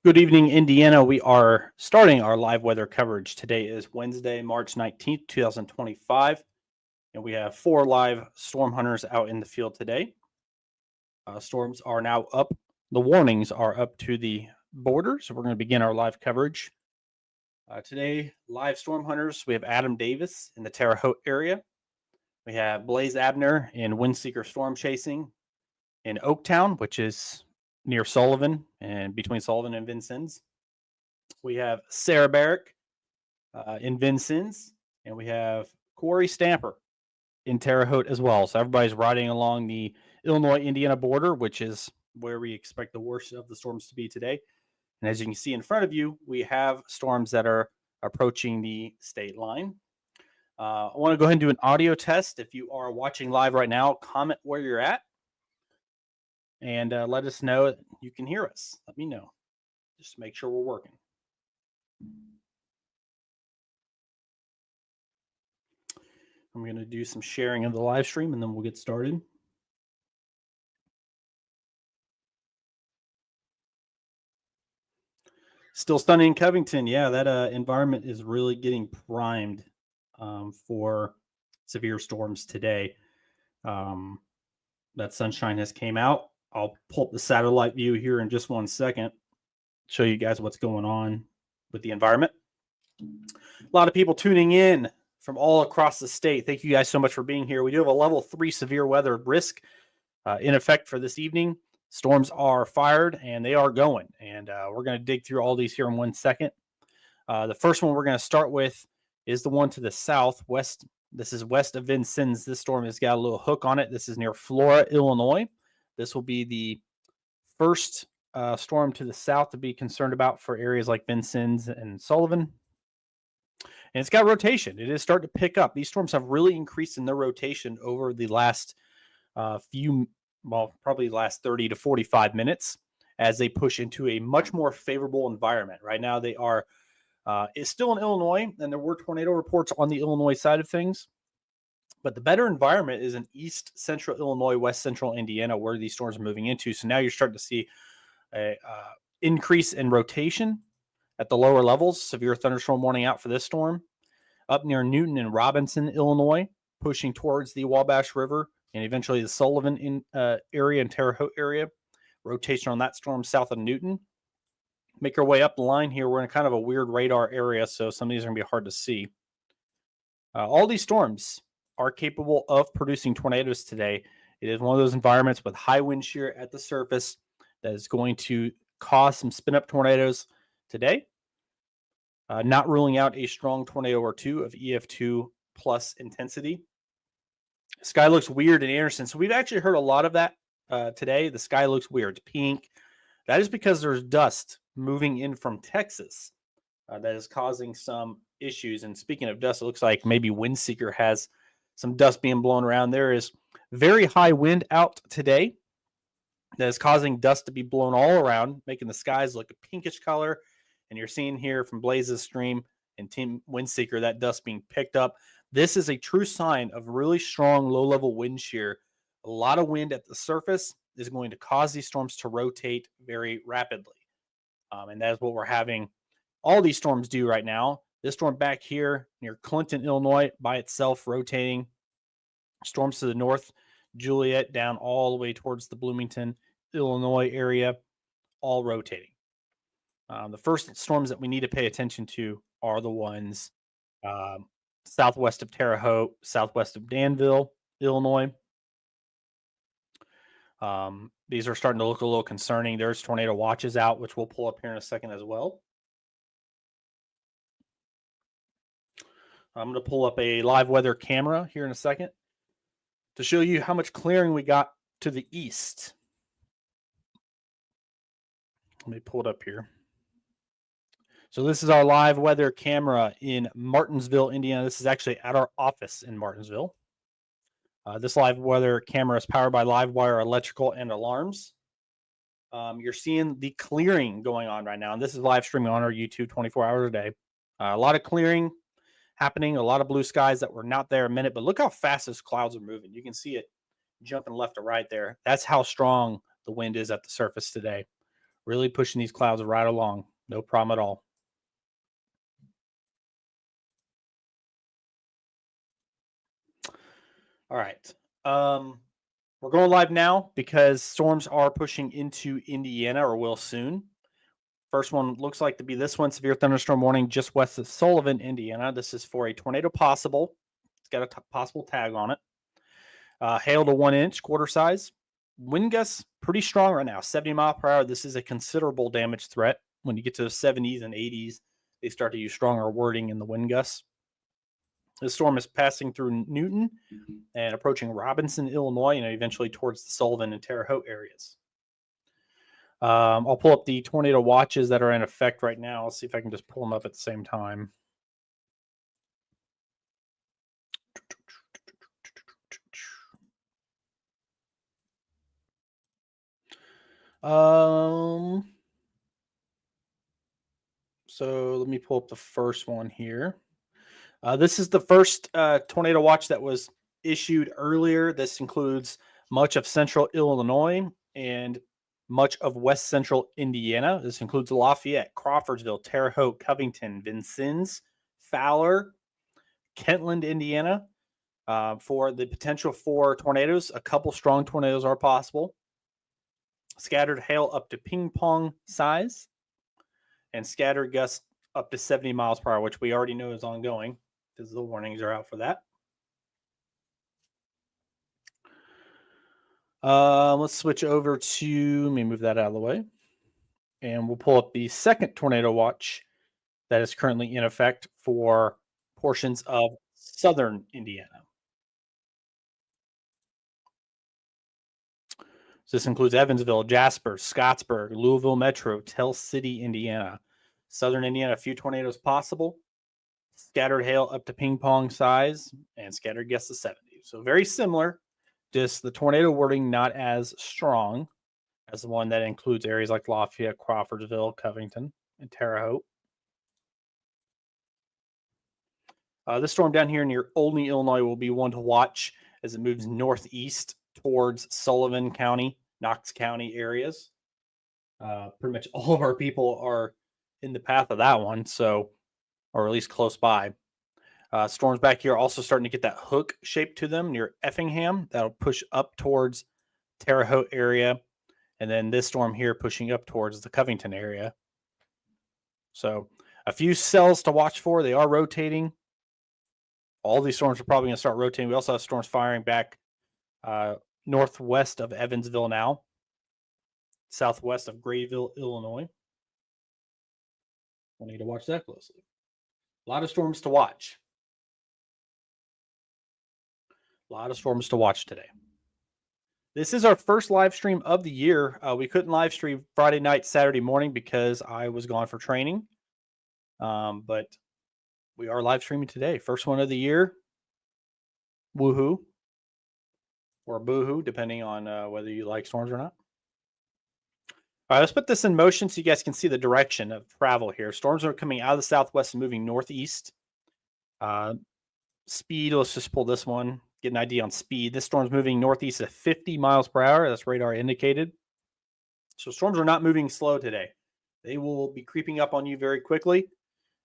Good evening, Indiana. We are starting our live weather coverage. Today is Wednesday, March 19th, 2025, and we have 4 live storm hunters out in the field today. Storms are now up. The warnings are up to the border, so we're going to begin our live coverage. Today, live storm hunters, we have Adam Davis in the Terre Haute area. We have Blaze Abner in Windseeker Storm Chasing in Oaktown, which is near Sullivan and between Sullivan and Vincennes. We have Sarah Barrick in Vincennes, and we have Corey Stamper in Terre Haute as well. So everybody's riding along the Illinois-Indiana border, which is where we expect the worst of the storms to be today. And as you can see in front of you, we have storms that are approaching the state line. I want to go ahead and do an audio test. If you are watching live right now, comment where you're at and let us know that you can hear us. Let me know. Just make sure we're working. I'm going to do some sharing of the live stream and then we'll get started. Still sunny in Covington. Yeah, that environment is really getting primed for severe storms today. That sunshine has came out. I'll pull up the satellite view here in just 1 second, show you guys what's going on with the environment. A lot of people tuning in from all across the state. Thank you guys so much for being here. We do have a level 3 severe weather risk in effect for this evening. Storms are fired and they are going, and we're going to dig through all these here in 1 second. The first one we're going to start with is the one to the southwest. This is west of Vincennes. This storm has got a little hook on it. This is near Flora, Illinois. This will be the first storm to the south to be concerned about for areas like Vincennes and Sullivan. And it's got rotation. It is starting to pick up. These storms have really increased in their rotation over the last probably the last 30 to 45 minutes as they push into a much more favorable environment. Right now, they are it's still in Illinois, and there were tornado reports on the Illinois side of things. But the better environment is in east central Illinois, west central Indiana, where these storms are moving into. So now you're starting to see a increase in rotation at the lower levels. Severe thunderstorm warning out for this storm. Up near Newton and Robinson, Illinois, pushing towards the Wabash River and eventually the Sullivan area and Terre Haute area. Rotation on that storm south of Newton. Make our way up the line here. We're in kind of a weird radar area, so some of these are going to be hard to see. All these storms are capable of producing tornadoes today. It is one of those environments with high wind shear at the surface that is going to cause some spin-up tornadoes today. Not ruling out a strong tornado or two of EF2 plus intensity. Sky looks weird in Anderson. So we've actually heard a lot of that today. The sky looks weird. It's pink. That is because there's dust moving in from Texas that is causing some issues. And speaking of dust, it looks like maybe Windseeker has some dust being blown around. There is very high wind out today that is causing dust to be blown all around, making the skies look a pinkish color. And you're seeing here from Blaze's stream and Team Windseeker that dust being picked up. This is a true sign of really strong low-level wind shear. A lot of wind at the surface is going to cause these storms to rotate very rapidly. And that is what we're having all these storms do right now. This storm back here near Clinton, Illinois, by itself rotating. Storms to the north, Juliet down all the way towards the Bloomington, Illinois area, all rotating. The first storms that we need to pay attention to are the ones southwest of Terre Haute, southwest of Danville, Illinois. These are starting to look a little concerning. There's tornado watches out, which we'll pull up here in a second as well. I'm going to pull up a live weather camera here in a second to show you how much clearing we got to the east. Let me pull it up here. So this is our live weather camera in Martinsville, Indiana. This is actually at our office in Martinsville. This live weather camera is powered by Livewire electrical and alarms. You're seeing the clearing going on right now. And this is live streaming on our YouTube 24 hours a day. A lot of clearing happening, a lot of blue skies that were not there a minute, but look how fast those clouds are moving. You can see it jumping left to right there. That's how strong the wind is at the surface today. Really pushing these clouds right along. No problem at all. All right. We're going live now because storms are pushing into Indiana or will soon. First one looks like to be this one, severe thunderstorm warning just west of Sullivan, Indiana. This is for a tornado possible. It's got a possible tag on it. Hail to 1 inch, quarter size. Wind gusts pretty strong right now, 70 mile per hour. This is a considerable damage threat. When you get to the 70s and 80s, they start to use stronger wording in the wind gusts. This storm is passing through Newton and approaching Robinson, Illinois, and eventually towards the Sullivan and Terre Haute areas. I'll pull up the tornado watches that are in effect right now. I'll see if I can just pull them up at the same time. So let me pull up the first one here. This is the first tornado watch that was issued earlier. This includes much of central Illinois and much of west central Indiana. This includes Lafayette, Crawfordsville, Terre Haute, Covington, Vincennes, Fowler, Kentland, Indiana. For the potential for tornadoes, a couple strong tornadoes are possible. Scattered hail up to ping pong size, and scattered gusts up to 70 miles per hour, which we already know is ongoing because the warnings are out for that. Let's switch over to, let me move that out of the way. And we'll pull up the second tornado watch that is currently in effect for portions of southern Indiana. So this includes Evansville, Jasper, Scottsburg, Louisville Metro, Tell City, Indiana. Southern Indiana, a few tornadoes possible. Scattered hail up to ping pong size and scattered gusts to 70. So very similar, just the tornado wording not as strong as the one that includes areas like Lafayette, Crawfordsville, Covington, and Terre Haute. This storm down here near Olney, Illinois will be one to watch as it moves northeast towards Sullivan County, Knox County areas. Pretty much all of our people are in the path of that one, so, or at least close by. Storms back here also starting to get that hook shape to them near Effingham. That'll push up towards Terre Haute area. And then this storm here pushing up towards the Covington area. So a few cells to watch for. They are rotating. All these storms are probably going to start rotating. We also have storms firing back northwest of Evansville now, southwest of Grayville, Illinois. We'll need to watch that closely. A lot of storms to watch. A lot of storms to watch today. This is our first live stream of the year. We couldn't live stream Friday night, Saturday morning because I was gone for training. But we are live streaming today. First one of the year. Woohoo. Or boohoo, depending on whether you like storms or not. All right, let's put this in motion so you guys can see the direction of travel here. Storms are coming out of the southwest and moving northeast. Speed, let's just pull this one. Get an idea on speed. This storm's moving northeast at 50 miles per hour. That's radar indicated. So storms are not moving slow today. They will be creeping up on you very quickly.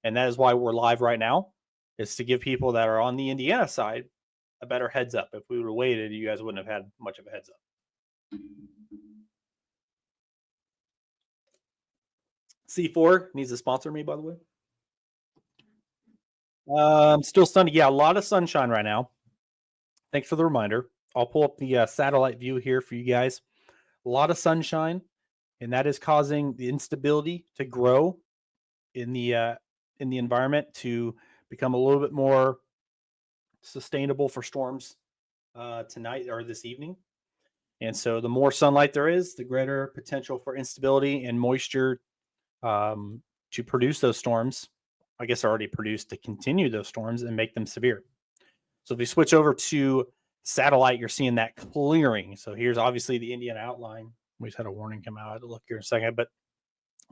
And that is why we're live right now, is to give people that are on the Indiana side a better heads up. If we would have waited, you guys wouldn't have had much of a heads up. C4 needs to sponsor me, by the way. Still sunny. Yeah, a lot of sunshine right now. Thanks for the reminder. I'll pull up the satellite view here for you guys. A lot of sunshine, and that is causing the instability to grow in the environment to become a little bit more sustainable for storms tonight or this evening. And so the more sunlight there is, the greater potential for instability and moisture to produce those storms. I guess already produced to continue those storms and make them severe. So if we switch over to satellite, you're seeing that clearing. So here's obviously the Indiana outline. We just had a warning come out. I had to look here in a second, but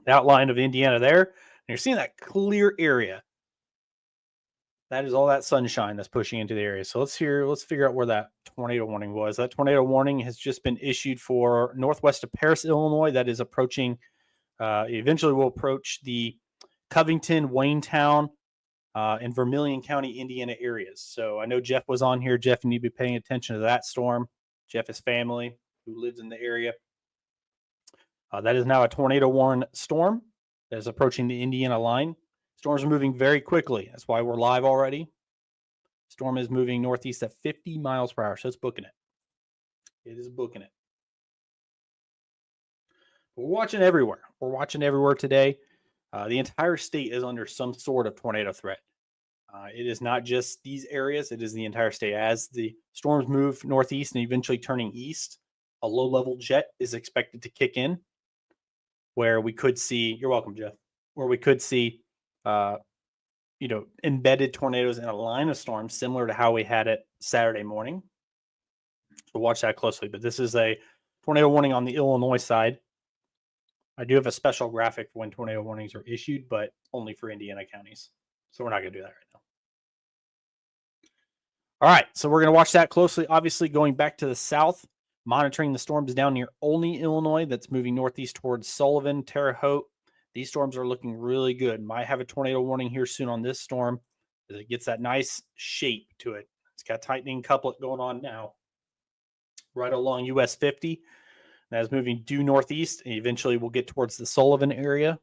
the outline of Indiana there, and you're seeing that clear area. That is all that sunshine that's pushing into the area. So let's figure out where that tornado warning was. That tornado warning has just been issued for northwest of Paris, Illinois. That is approaching Eventually will approach the Covington, Waynetown, and Vermilion County, Indiana areas. So I know Jeff was on here. Jeff, you need to be paying attention to that storm. Jeff, his family who lives in the area. That is now a tornado warning storm that is approaching the Indiana line. Storms are moving very quickly. That's why we're live already. Storm is moving northeast at 50 miles per hour. So it's booking it. It is booking it. We're watching everywhere. We're watching everywhere today. The entire state is under some sort of tornado threat. It is not just these areas. It is the entire state. As the storms move northeast and eventually turning east, a low-level jet is expected to kick in, where we could see, you're welcome, Jeff, where we could see, embedded tornadoes in a line of storms, similar to how we had it Saturday morning. So watch that closely. But this is a tornado warning on the Illinois side. I do have a special graphic for when tornado warnings are issued, but only for Indiana counties. So we're not going to do that right now. All right, so we're going to watch that closely. Obviously, going back to the south, monitoring the storms down near Olney, Illinois, that's moving northeast towards Sullivan, Terre Haute. These storms are looking really good. Might have a tornado warning here soon on this storm as it gets that nice shape to it. It's got tightening couplet going on now right along US 50. That is moving due northeast, and eventually we'll get towards the Sullivan area.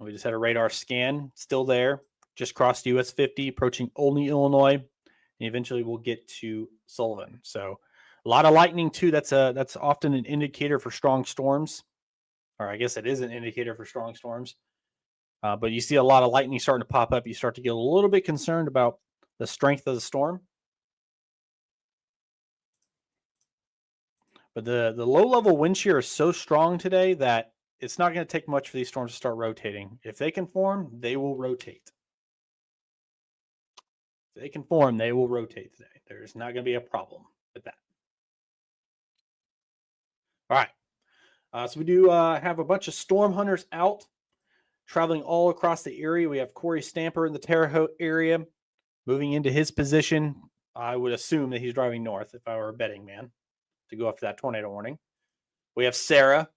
We just had a radar scan, still there, just crossed US 50, approaching Olney, Illinois, and eventually we'll get to Sullivan. So a lot of lightning too. That's often an indicator for strong storms, or I guess it is an indicator for strong storms. But you see a lot of lightning starting to pop up. You start to get a little bit concerned about the strength of the storm. But the low-level wind shear is so strong today that it's not going to take much for these storms to start rotating. If they can form, they will rotate. If they can form, they will rotate today. There's not going to be a problem with that. All right. So we do have a bunch of storm hunters out, traveling all across the area. We have Corey Stamper in the Terre Haute area, moving into his position. I would assume that he's driving north if I were a betting man, to go after that tornado warning. We have Sarah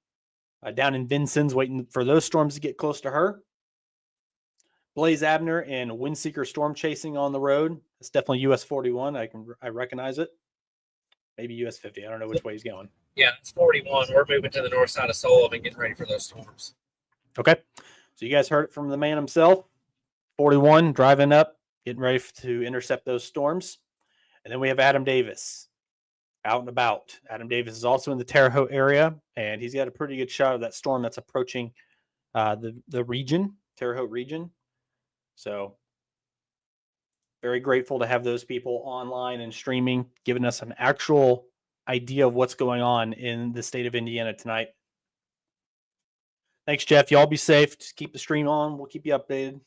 down in Vincennes waiting for those storms to get close to her. Blaze Abner and Windseeker storm chasing on the road. It's definitely US 41. I recognize it. Maybe US 50. I don't know which way he's going. Yeah, it's 41. We're moving to the north side of Sullivan, getting ready for those storms. Okay. So you guys heard it from the man himself. 41 driving up, getting ready to intercept those storms. And then we have Adam Davis out and about. Adam Davis is also in the Terre Haute area, and he's got a pretty good shot of that storm that's approaching the region, Terre Haute region. So very grateful to have those people online and streaming, giving us an actual idea of what's going on in the state of Indiana tonight. Thanks, Jeff. Y'all be safe. Just keep the stream on. We'll keep you updated.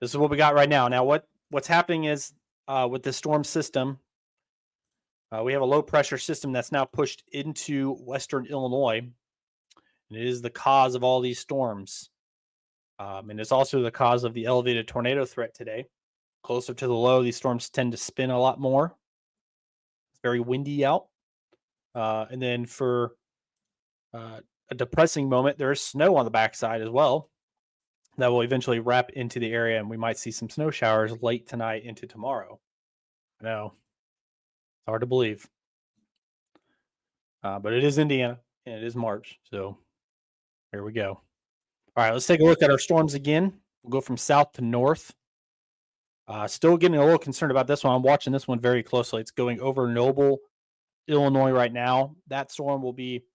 This is what we got right now. Now, what's happening is with the storm system, we have a low pressure system that's now pushed into western Illinois, and it is the cause of all these storms. And it's also the cause of the elevated tornado threat today. Closer to the low, these storms tend to spin a lot more. It's very windy out. And then for a depressing moment, there's snow on the backside as well that will eventually wrap into the area, and we might see some snow showers late tonight into tomorrow. I know. It's hard to believe. But it is Indiana, and it is March, so here we go. All right, let's take a look at our storms again. We'll go from south to north. Still getting a little concerned about this one. I'm watching this one very closely. It's going over Noble, Illinois right now. That storm will be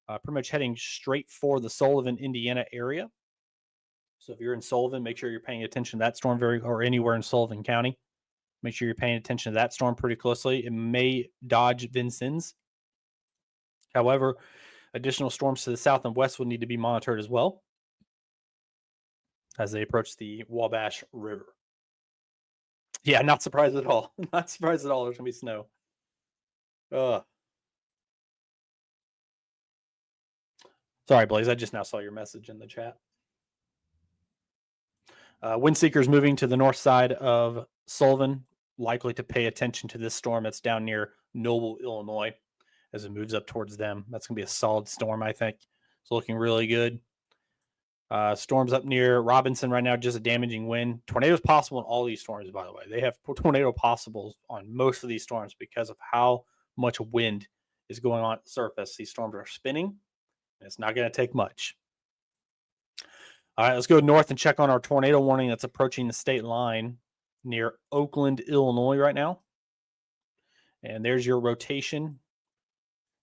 pretty much heading straight for the Sullivan, Indiana area. So if you're in Sullivan, make sure you're paying attention to that storm or anywhere in Sullivan County. Make sure you're paying attention to that storm pretty closely. It may dodge Vincennes. However, additional storms to the south and west will need to be monitored as well as they approach the Wabash River. Yeah, not surprised at all. Not surprised at all. There's going to be snow. Sorry, Blaze. I just now saw your message in the chat. Windseeker's moving to the north side of Sullivan, likely to pay attention to this storm that's down near Noble, Illinois. as it moves up towards them. That's going to be a solid storm, I think. It's looking really good. Storms up near Robinson right now, just a damaging wind. Tornadoes possible in all these storms, by the way. They have tornado possibles on most of these storms because of how much wind is going on at the surface. These storms are spinning, and it's not going to take much. All right, let's go north and check on our tornado warning that's approaching the state line near Oakland, Illinois right now. And there's your rotation.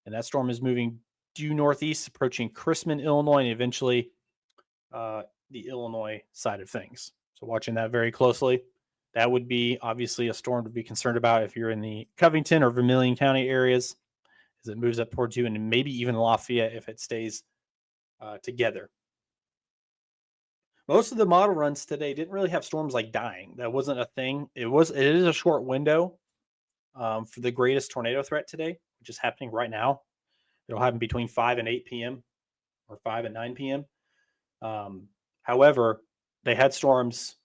And that storm is moving due northeast, approaching Chrisman, Illinois, and eventually the Illinois side of things. So watching that very closely. That would be obviously a storm to be concerned about if you're in the Covington or Vermilion County areas, as it moves up towards you, and maybe even Lafayette if it stays together. Most of the model runs today didn't really have storms like dying. That wasn't a thing. It is a short window for the greatest tornado threat today, which is happening right now. It'll happen between 5 and 8 p.m. or 5 and 9 p.m. However, they had storms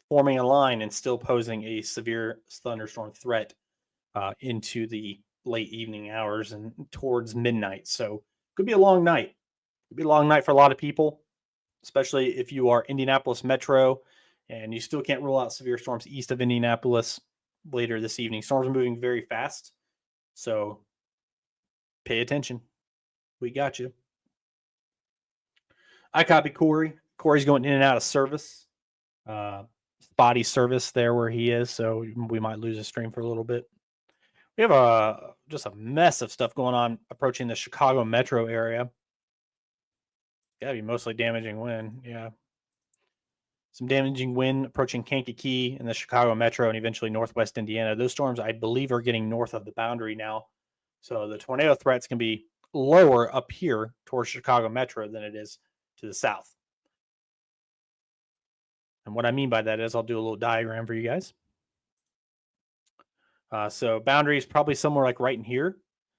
forming a line and still posing a severe thunderstorm threat into the late evening hours and towards midnight. So it could be a long night. It could be a long night for a lot of people, especially if you are Indianapolis Metro and you still can't rule out severe storms east of Indianapolis later this evening. Storms are moving very fast, so pay attention. We got you. I copy Corey. Corey's going in and out of service. Spotty service there where he is, so we might lose a stream for a little bit. We have just a mess of stuff going on approaching the Chicago metro area. Gotta be mostly damaging wind, yeah. Some damaging wind approaching Kankakee and the Chicago metro and eventually northwest Indiana. Those storms, I believe, are getting north of the boundary now. So the tornado threats can be lower up here towards Chicago metro than it is to the south. And what I mean by that is I'll do a little diagram for you guys. So boundary is probably somewhere like right in here.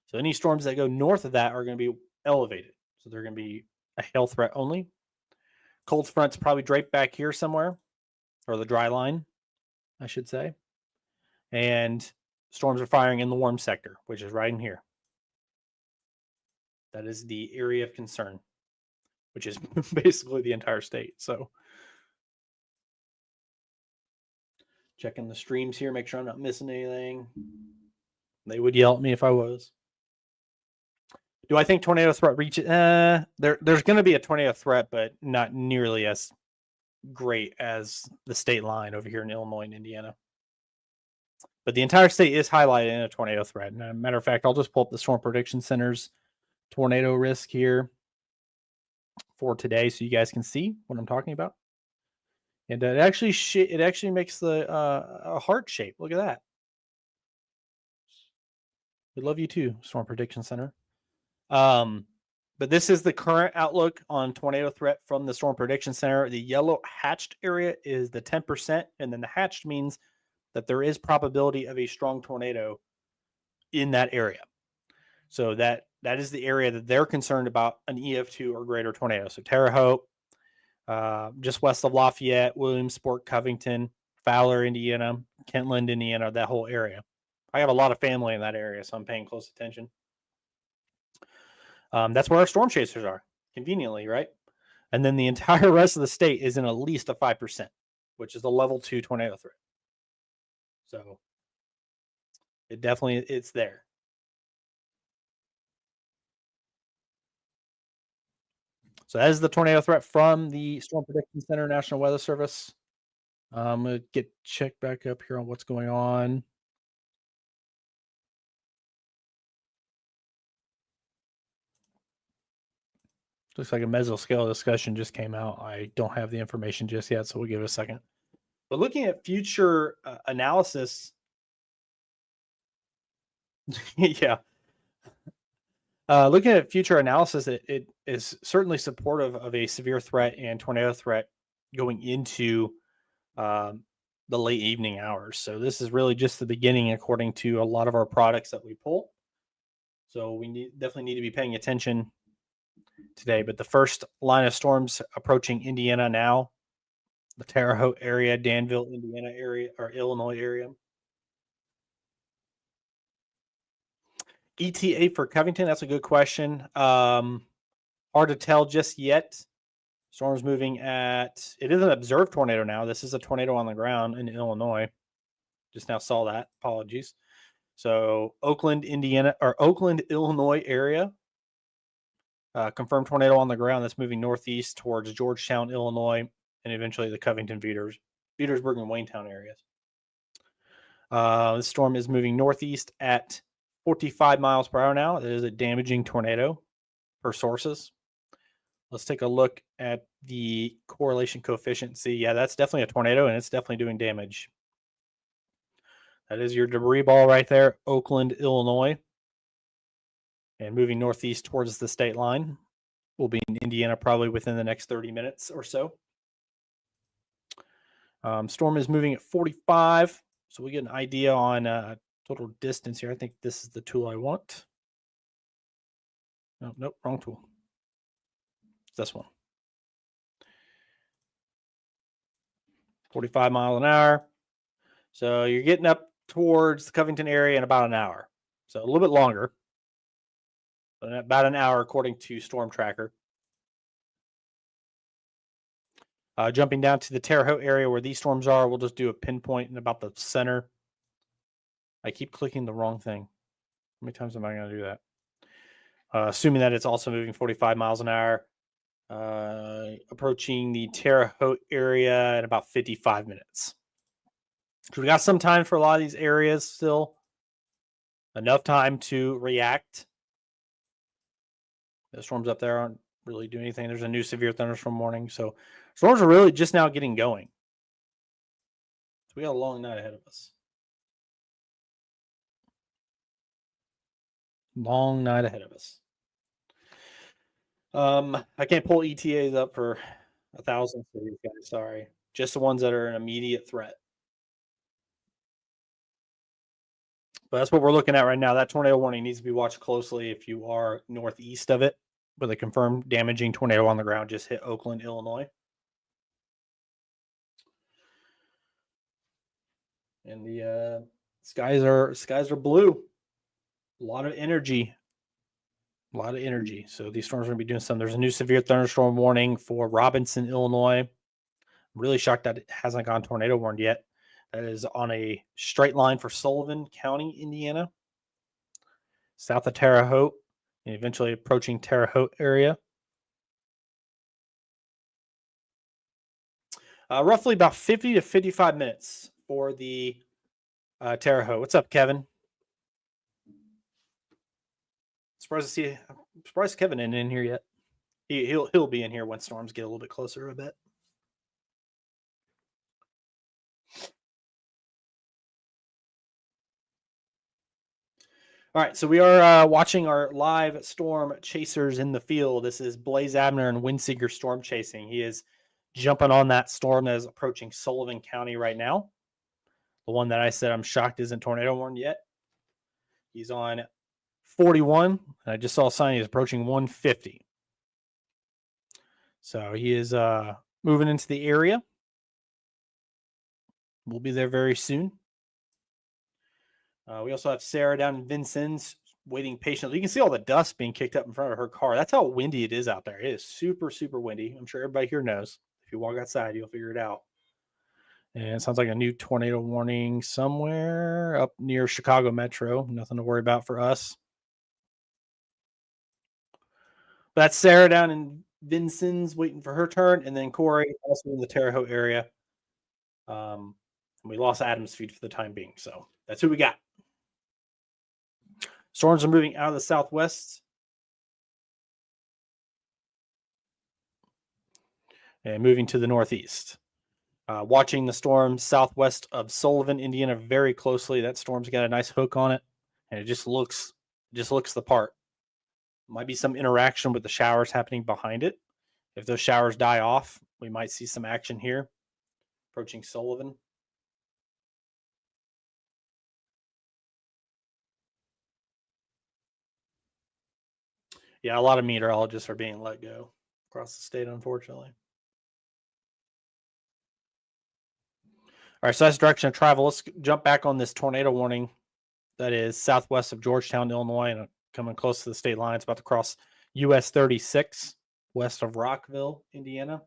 So any storms that go north of that are going to be elevated. So they're going to be a hail threat only. Cold front's probably draped back here somewhere, or the dry line, I should say. And storms are firing in the warm sector, which is right in here. That is the area of concern, which is basically the entire state. So checking the streams here, make sure I'm not missing anything. They would yell at me if I was. Do I think tornado threat reaches? There's going to be a tornado threat, but not nearly as great as the state line over here in Illinois and Indiana. But the entire state is highlighted in a tornado threat. And matter of fact, I'll just pull up the Storm Prediction Center's tornado risk here for today, so you guys can see what I'm talking about. And it actually makes the a heart shape. Look at that. We love you too, Storm Prediction Center. But this is the current outlook on tornado threat from the Storm Prediction Center. The yellow hatched area is the 10%, and then the hatched means that there is probability of a strong tornado in that area. So that is the area that they're concerned about an EF2 or greater tornado. So Terre Haute, just west of Lafayette, Williamsport, Covington, Fowler, Indiana, Kentland, Indiana, that whole area. I have a lot of family in that area, so I'm paying close attention. That's where our storm chasers are, conveniently, right? And then the entire rest of the state is in at least a 5%, which is a level 2 tornado threat. So it's there. So that is the tornado threat from the Storm Prediction Center, National Weather Service. I'm going to get checked back up here on what's going on. Looks like a mesoscale discussion just came out. I don't have the information just yet, so we'll give it a second. But looking at future analysis, yeah. Looking at future analysis, it is certainly supportive of a severe threat and tornado threat going into the late evening hours. So this is really just the beginning, according to a lot of our products that we pull. So we definitely need to be paying attention today. But the first line of storms approaching Indiana now, the Terre Haute area, Danville, Indiana area, or Illinois area. ETA for Covington, that's a good question. Hard to tell just yet. Storm's moving at, it is an observed tornado now. This is a tornado on the ground in Illinois. Just now saw that. Apologies. So Oakland, Indiana, or Oakland, Illinois area. Confirmed tornado on the ground that's moving northeast towards Georgetown, Illinois, and eventually the Covington, Petersburg, and Waynestown areas. The storm is moving northeast at 45 miles per hour now. It is a damaging tornado per sources. Let's take a look at the correlation coefficient. See, yeah, that's definitely a tornado, and it's definitely doing damage. That is your debris ball right there, Oakland, Illinois. And moving northeast towards the state line. We'll be in Indiana probably within the next 30 minutes or so. Storm is moving at 45. So we get an idea on total distance here. I think this is the tool I want. Nope, wrong tool. It's this one. 45 miles an hour. So you're getting up towards the Covington area in about an hour. So a little bit longer. But about an hour according to Storm Tracker. Jumping down to the Terre Haute area where these storms are, we'll just do a pinpoint in about the center. I keep clicking the wrong thing. How many times am I going to do that? Assuming that it's also moving 45 miles an hour. Approaching the Terre Haute area in about 55 minutes. So we got some time for a lot of these areas still. Enough time to react. The storms up there aren't really doing anything. There's a new severe thunderstorm warning. So storms are really just now getting going. So we got a long night ahead of us. Long night ahead of us. I can't pull ETAs up for 1,000 for these guys. Sorry. Just the ones that are an immediate threat. But that's what we're looking at right now. That tornado warning needs to be watched closely if you are northeast of it, with a confirmed damaging tornado on the ground just hit Oakland, Illinois. And the skies are blue. A lot of energy. So these storms are going to be doing some. There's a new severe thunderstorm warning for Robinson, Illinois. I'm really shocked that it hasn't gone tornado warned yet. That is on a straight line for Sullivan County, Indiana, south of Terre Haute, and eventually approaching Terre Haute area. Roughly about 50 to 55 minutes for the Terre Haute. What's up, Kevin? Surprised Kevin isn't in here yet. He'll be in here when storms get a little bit closer a bit. All right, so we are watching our live storm chasers in the field. This is Blaze Abner and Windseeker storm chasing. He is jumping on that storm that is approaching Sullivan County right now. The one that I said I'm shocked isn't tornado warned yet. He's on 41, and I just saw a sign he's approaching 150. So he is moving into the area. We'll be there very soon. We also have Sarah down in Vincennes waiting patiently. You can see all the dust being kicked up in front of her car. That's how windy it is out there. It is super, super windy. I'm sure everybody here knows. If you walk outside, you'll figure it out. And it sounds like a new tornado warning somewhere up near Chicago Metro. Nothing to worry about for us. That's Sarah down in Vincennes waiting for her turn. And then Corey also in the Terre Haute area. We lost Adam's feed for the time being. So that's who we got. Storms are moving out of the southwest and moving to the northeast. Watching the storm southwest of Sullivan, Indiana, very closely. That storm's got a nice hook on it, and it just looks the part. Might be some interaction with the showers happening behind it. If those showers die off, we might see some action here. Approaching Sullivan. Yeah, a lot of meteorologists are being let go across the state, unfortunately. All right, so that's direction of travel. Let's jump back on this tornado warning that is southwest of Georgetown, Illinois, and coming close to the state line. It's about to cross US 36 west of Rockville, Indiana.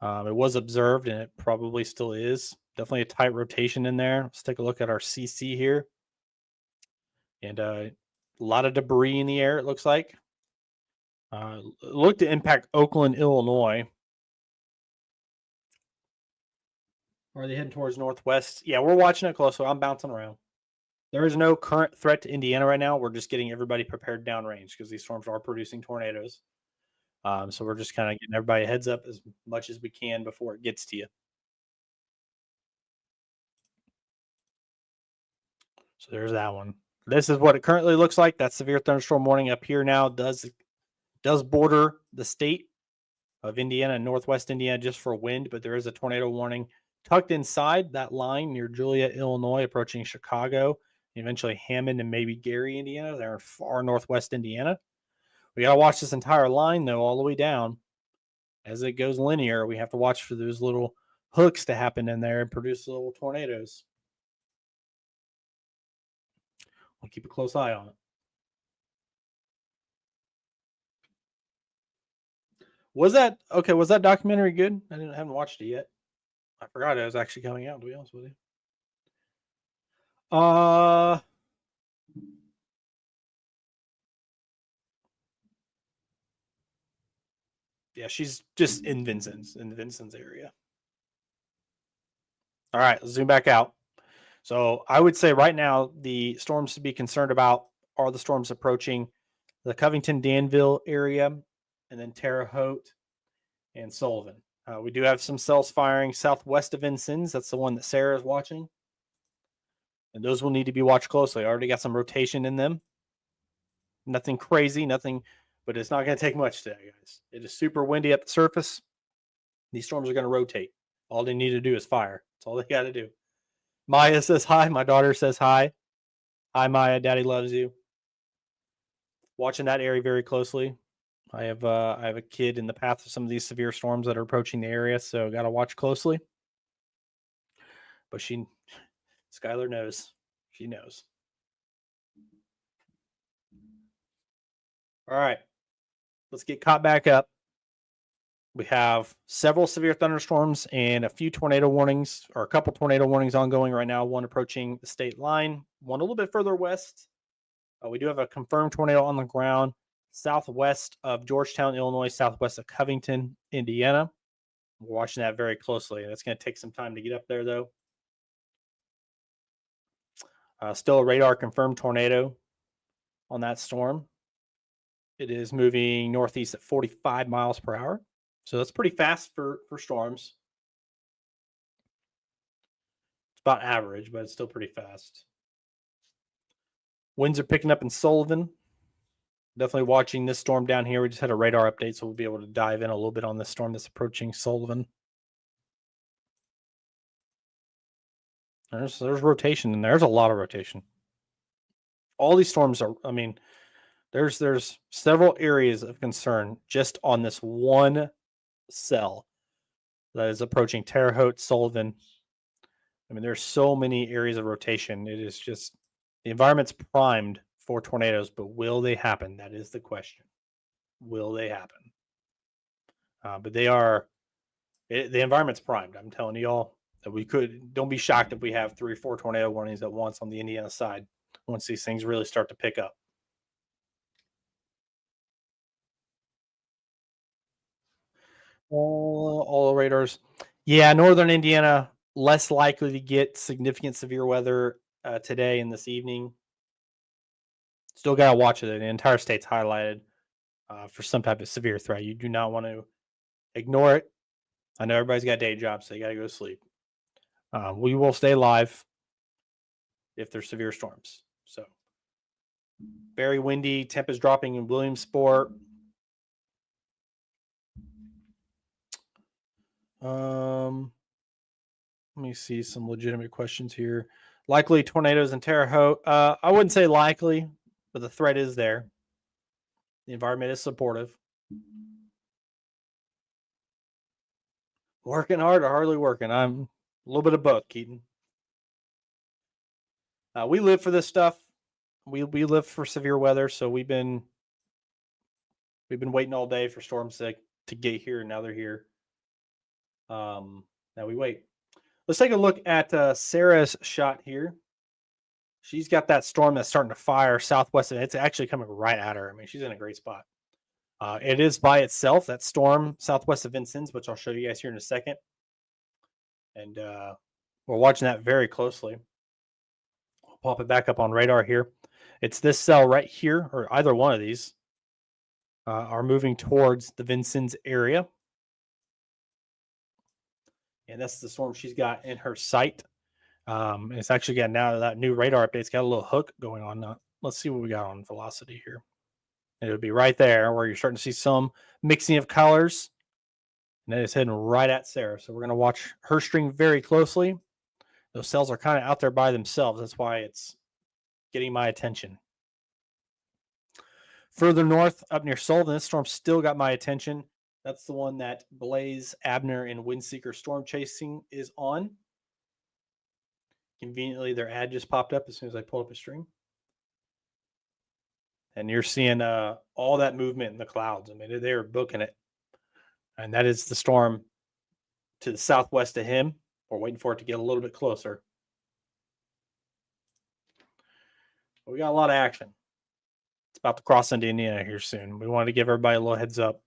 It was observed, and it probably still is. Definitely a tight rotation in there. Let's take a look at our CC here. And a lot of debris in the air, it looks like. Look to impact Oakland, Illinois. Are they heading towards northwest? Yeah, we're watching it closely. I'm bouncing around. There is no current threat to Indiana right now. We're just getting everybody prepared downrange because these storms are producing tornadoes. So we're just kind of getting everybody a heads up as much as we can before it gets to you. So there's that one. This is what it currently looks like. That severe thunderstorm warning up here now does border the state of Indiana and northwest Indiana just for wind, but there is a tornado warning tucked inside that line near Joliet, Illinois, approaching Chicago, eventually Hammond and maybe Gary, Indiana. They're in far northwest Indiana. We got to watch this entire line, though, all the way down. As it goes linear, we have to watch for those little hooks to happen in there and produce little tornadoes. We'll keep a close eye on it. Was that okay? Was that documentary good? Haven't watched it yet. I forgot it was actually coming out, to be honest with you. Yeah, she's just in Vincent's area. All right, let's zoom back out. So I would say right now the storms to be concerned about are the storms approaching the Covington, Danville area, and then Terre Haute and Sullivan. We do have some cells firing southwest of Vincennes. That's the one that Sarah is watching. And those will need to be watched closely. I already got some rotation in them. Nothing crazy, nothing, but it's not going to take much today, guys. It is super windy at the surface. These storms are going to rotate. All they need to do is fire. That's all they got to do. Maya says hi. My daughter says hi. Hi, Maya. Daddy loves you. Watching that area very closely. I have a kid in the path of some of these severe storms that are approaching the area, so got to watch closely. But Skylar knows. She knows. All right. Let's get caught back up. We have several severe thunderstorms and a few tornado warnings, or a couple tornado warnings ongoing right now. One approaching the state line, one a little bit further west. We do have a confirmed tornado on the ground southwest of Georgetown, Illinois, southwest of Covington, Indiana. We're watching that very closely. That's going to take some time to get up there, though. Still a radar confirmed tornado on that storm. It is moving northeast at 45 miles per hour. So that's pretty fast for storms. It's about average, but it's still pretty fast. Winds are picking up in Sullivan. Definitely watching this storm down here. We just had a radar update, so we'll be able to dive in a little bit on this storm that's approaching Sullivan. There's rotation in there. There's a lot of rotation. All these storms are, I mean, there's several areas of concern just on this one cell that is approaching Terre Haute, Sullivan. I mean, there's so many areas of rotation. It is just, the environment's primed for tornadoes, but will they happen? That is the question. Will they happen? But they are, the environment's primed. I'm telling you all that don't be shocked if we have 3 or 4 tornado warnings at once on the Indiana side once these things really start to pick up. All radars. Yeah, northern Indiana, less likely to get significant severe weather today and this evening. Still got to watch it. The entire state's highlighted for some type of severe threat. You do not want to ignore it. I know everybody's got day jobs, so you got to go to sleep. We will stay live if there's severe storms. So very windy, temp is dropping in Williamsport. Let me see some legitimate questions here. Likely tornadoes in Terre Haute. I wouldn't say likely, but the threat is there. The environment is supportive. Working hard or hardly working? I'm a little bit of both, Keaton. We live for this stuff. We live for severe weather, so we've been waiting all day for storms to get here, and now they're here. Now we wait. Let's take a look at Sarah's shot here. She's got that storm that's starting to fire southwest, and it's actually coming right at her. I mean, she's in a great spot. It is by itself, that storm southwest of Vincennes, which I'll show you guys here in a second. And we're watching that very closely. I'll pop it back up on radar here. It's this cell right here, or either one of these, are moving towards the Vincennes area. And that's the storm she's got in her sight. It's actually got now that new radar update's got a little hook going on. Now, let's see what we got on velocity here. It would be right there where you're starting to see some mixing of colors. And then it's heading right at Sarah. So we're going to watch her string very closely. Those cells are kind of out there by themselves. That's why it's getting my attention. Further north, up near Sullivan, this storm still got my attention. That's the one that Blaze, Abner, and Windseeker Storm Chasing is on. Conveniently, their ad just popped up as soon as I pulled up a string. And you're seeing all that movement in the clouds. I mean, they're booking it. And that is the storm to the southwest of him. We're waiting for it to get a little bit closer. But we got a lot of action. It's about to cross into Indiana here soon. We wanted to give everybody a little heads up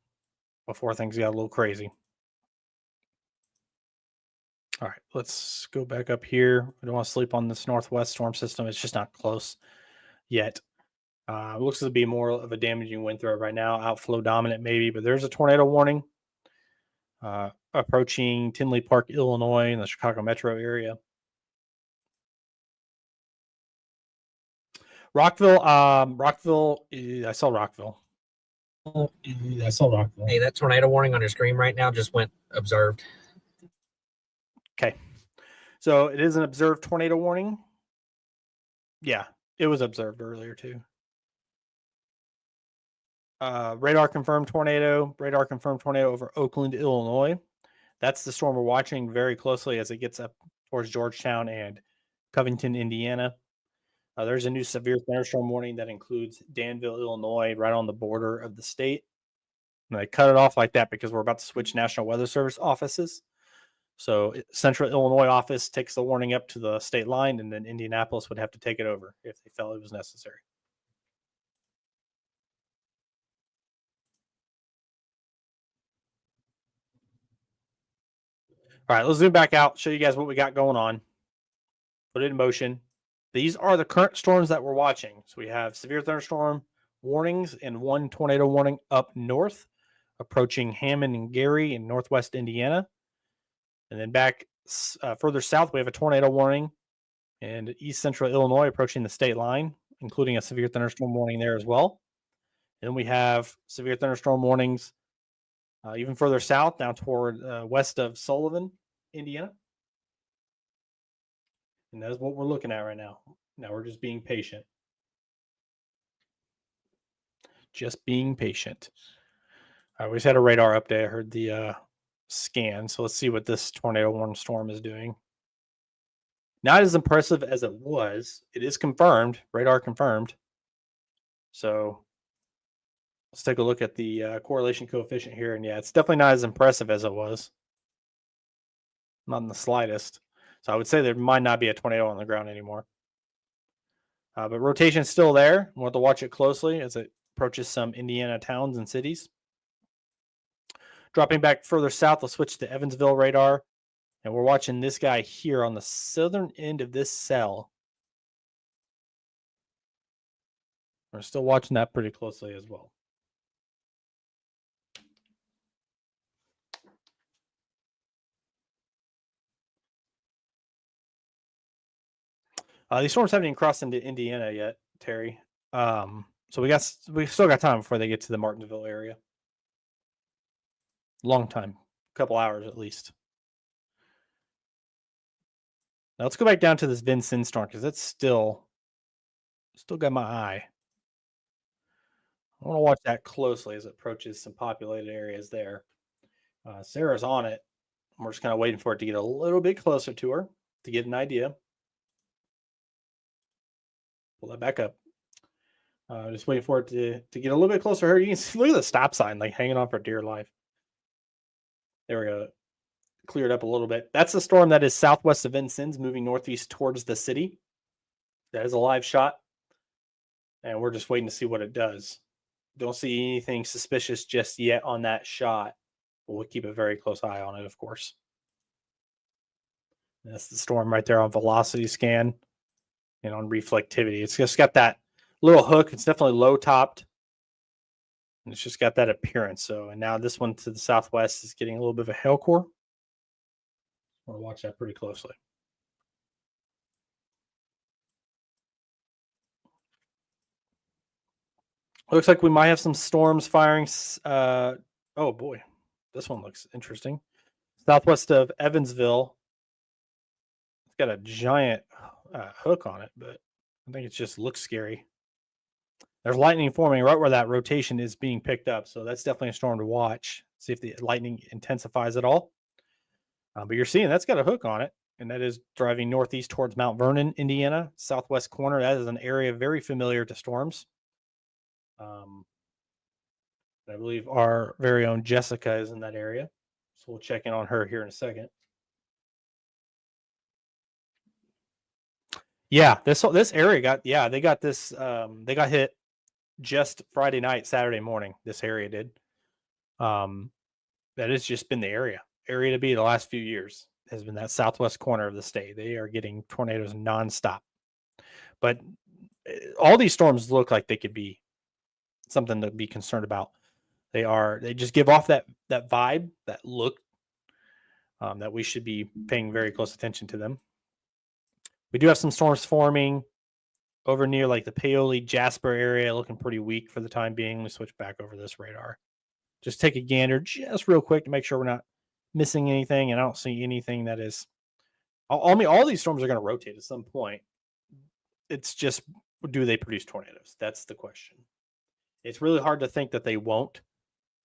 before things got a little crazy. All right, let's go back up here. We don't want to sleep on this northwest storm system. It's just not close yet. It looks to be more of a damaging wind threat right now. Outflow dominant maybe, but there's a tornado warning approaching Tinley Park, Illinois, in the Chicago metro area. Rockville, I saw Rockville. Hey, that tornado warning on your screen right now just went observed. Okay. So it is an observed tornado warning. Yeah, it was observed earlier too. Radar confirmed tornado over Oakland, Illinois. That's the storm we're watching very closely as it gets up towards Georgetown and Covington, Indiana. There's a new severe thunderstorm warning that includes Danville, Illinois, right on the border of the state. And they cut it off like that because we're about to switch National Weather Service offices. So Central Illinois office takes the warning up to the state line, and then Indianapolis would have to take it over if they felt it was necessary. All right, let's zoom back out, show you guys what we got going on. Put it in motion. These are the current storms that we're watching. So we have severe thunderstorm warnings and one tornado warning up north, approaching Hammond and Gary in northwest Indiana. And then back further south, we have a tornado warning in east central Illinois approaching the state line, including a severe thunderstorm warning there as well. And then we have severe thunderstorm warnings even further south, down toward west of Sullivan, Indiana. And that is what we're looking at right now. Now we're just being patient. Just being patient. All right, we just had a radar update. I heard the scan. So let's see what this tornado warning storm is doing. Not as impressive as it was. It is confirmed. Radar confirmed. So let's take a look at the correlation coefficient here. And yeah, it's definitely not as impressive as it was. Not in the slightest. So I would say there might not be a tornado on the ground anymore. But rotation's still there. We'll have to watch it closely as it approaches some Indiana towns and cities. Dropping back further south, let's switch to Evansville radar. And we're watching this guy here on the southern end of this cell. We're still watching that pretty closely as well. These storms haven't even crossed into Indiana yet, Terry. So we still got time before they get to the Martinsville area. Long time, a couple hours at least. Now let's go back down to this Vincennes storm because that's still got my eye. I want to watch that closely as it approaches some populated areas there. Sarah's on it. We're just kind of waiting for it to get a little bit closer to her to get an idea. Pull that back up. Just waiting for it to get a little bit closer to her. You can see, look at the stop sign, like hanging on for dear life. There we go. Cleared up a little bit. That's the storm that is southwest of Vincennes, moving northeast towards the city. That is a live shot. And we're just waiting to see what it does. Don't see anything suspicious just yet on that shot. But we'll keep a very close eye on it, of course. That's the storm right there on velocity scan and on reflectivity. It's just got that little hook. It's definitely low topped. And it's just got that appearance. So, and now this one to the southwest is getting a little bit of a hail core. We'll watch that pretty closely. Looks like we might have some storms firing. Oh boy, this one looks interesting. Southwest of Evansville. It's got a giant hook on it, but I think it just looks scary. There's lightning forming right where that rotation is being picked up. So that's definitely a storm to watch. See if the lightning intensifies at all. But you're seeing that's got a hook on it, and that is driving northeast towards Mount Vernon, Indiana, southwest corner. That is an area very familiar to storms. I believe our very own Jessica is in that area. So we'll check in on her here in a second. Yeah, this area got, they got this, they got hit just Friday night, Saturday morning. This area did. That has just been the area to be the last few years has been that southwest corner of the state. They are getting tornadoes nonstop. But all these storms look like they could be something to be concerned about. They just give off that vibe, that look, that we should be paying very close attention to them. We do have some storms forming over near like the Paoli Jasper area, looking pretty weak for the time being. We switch back over this radar. Just take a gander just real quick to make sure we're not missing anything. And I don't see anything that is, I mean, all these storms are going to rotate at some point. It's just, do they produce tornadoes? That's the question. It's really hard to think that they won't,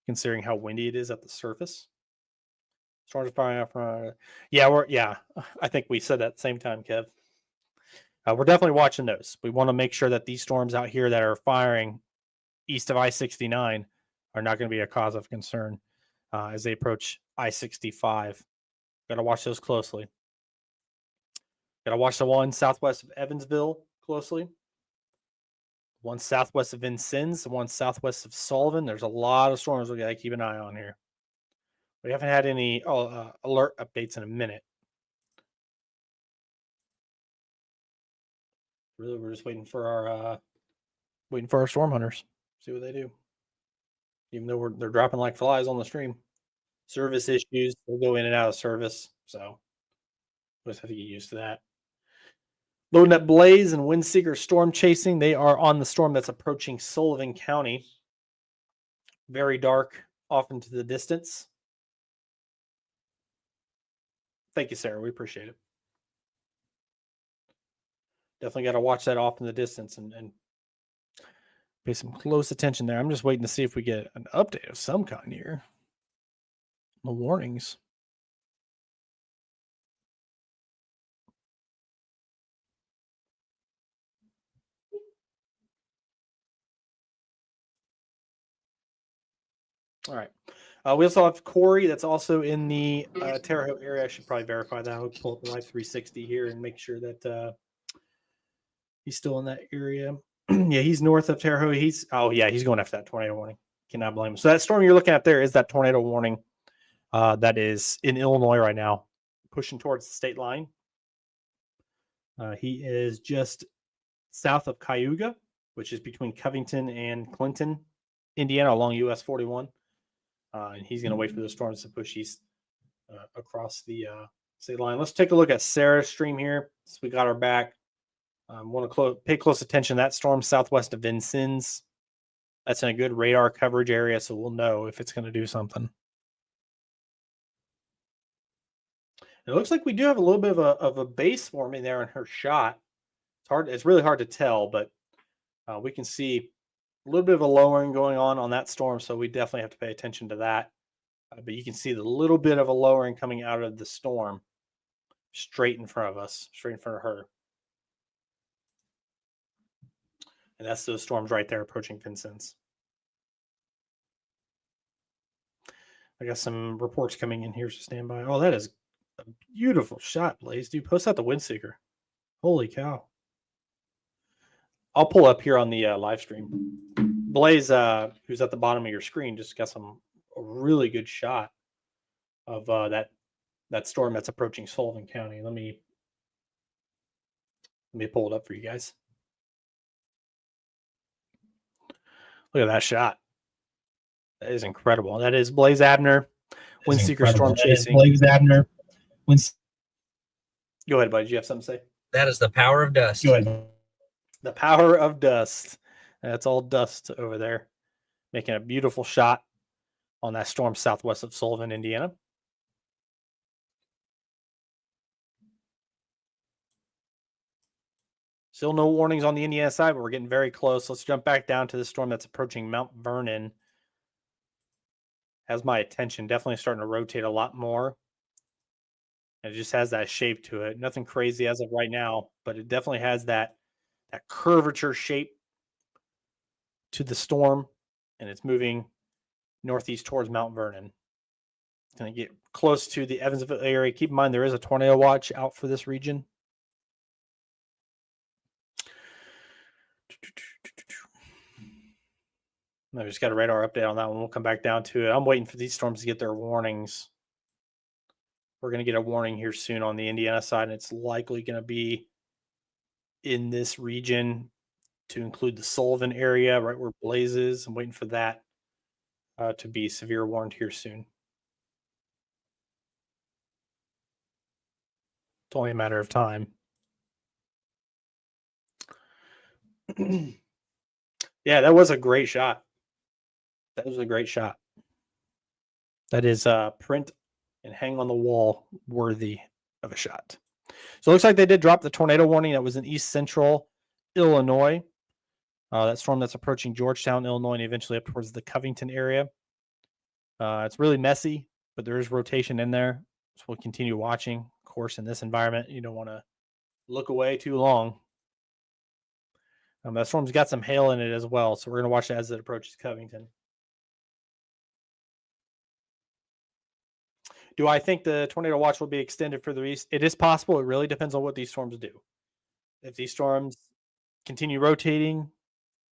considering how windy it is at the surface. Storms are firing off. Yeah, I think we said that at the same time, Kev. We're definitely watching those. We want to make sure that these storms out here that are firing east of I-69 are not going to be a cause of concern as they approach I-65. Got to watch those closely. Got to watch the one southwest of Evansville closely. One southwest of Vincennes, one southwest of Sullivan. There's a lot of storms we got to keep an eye on here. We haven't had any alert updates in a minute. Really, we're just waiting for our storm hunters. See what they do. Even though they're dropping like flies on the stream. Service issues, they'll go in and out of service. So we'll just have to get used to that. Loading up Blaze and Windseeker storm chasing. They are on the storm that's approaching Sullivan County. Very dark off into the distance. Thank you, Sarah. We appreciate it. Definitely got to watch that off in the distance and pay some close attention there. I'm just waiting to see if we get an update of some kind here. The warnings. All right. We also have Corey that's also in the Terre Haute area. I should probably verify that. I'll pull up the Live 360 here and make sure that he's still in that area. Yeah, he's north of Terre Haute. He's going after that tornado warning. Cannot blame him. So that storm you're looking at there is that tornado warning that is in Illinois right now, pushing towards the state line. He is just south of Cayuga, which is between Covington and Clinton, Indiana, along US 41. And he's going to wait for the storms to push east across the state line. Let's take a look at Sarah's stream here. So we got our back. Want to pay close attention to that storm southwest of Vincennes. That's in a good radar coverage area, so we'll know if it's going to do something. It looks like we do have a little bit of a base forming there in her shot. It's really hard to tell, but we can see a little bit of a lowering going on that storm, so we definitely have to pay attention to that. But you can see the little bit of a lowering coming out of the storm straight in front of us, straight in front of her. And that's those storms right there approaching Vincennes. I got some reports coming in here, so stand by. Oh, that is a beautiful shot, Blaze. Dude, post out the wind seeker. Holy cow. I'll pull up here on the live stream. Blaze, who's at the bottom of your screen, just got a really good shot of that storm that's approaching Sullivan County. Let me pull it up for you guys. Look at that shot. That is incredible. That is Blaze Abner, Windseeker Storm Chasing. Blaze Abner. Go ahead, buddy. Do you have something to say? That is the power of dust. Go ahead. The power of dust. That's all dust over there, making a beautiful shot on that storm southwest of Sullivan, Indiana. Still no warnings on the Indiana side, but we're getting very close. Let's jump back down to the storm that's approaching Mount Vernon. Has my attention. Definitely starting to rotate a lot more. It just has that shape to it. Nothing crazy as of right now, but it definitely has that curvature shape to the storm, and it's moving northeast towards Mount Vernon. It's going to get close to the Evansville area. Keep in mind, there is a tornado watch out for this region. I just got a radar update on that one. We'll come back down to it. I'm waiting for these storms to get their warnings. We're going to get a warning here soon on the Indiana side, and it's likely going to be in this region to include the Sullivan area, right where Blaze is. I'm waiting for that to be severe warned here soon. It's only a matter of time. Yeah, that was a great shot. That was a great shot. That is print and hang on the wall worthy of a shot. So it looks like they did drop the tornado warning that was in east central Illinois. That storm that's approaching Georgetown, Illinois, and eventually up towards the Covington area. It's really messy, but there is rotation in there. So we'll continue watching. Of course, in this environment, you don't want to look away too long. That storm's got some hail in it as well, so we're going to watch it as it approaches Covington. Do I think the tornado watch will be extended further east? It is possible. It really depends on what these storms do. If these storms continue rotating,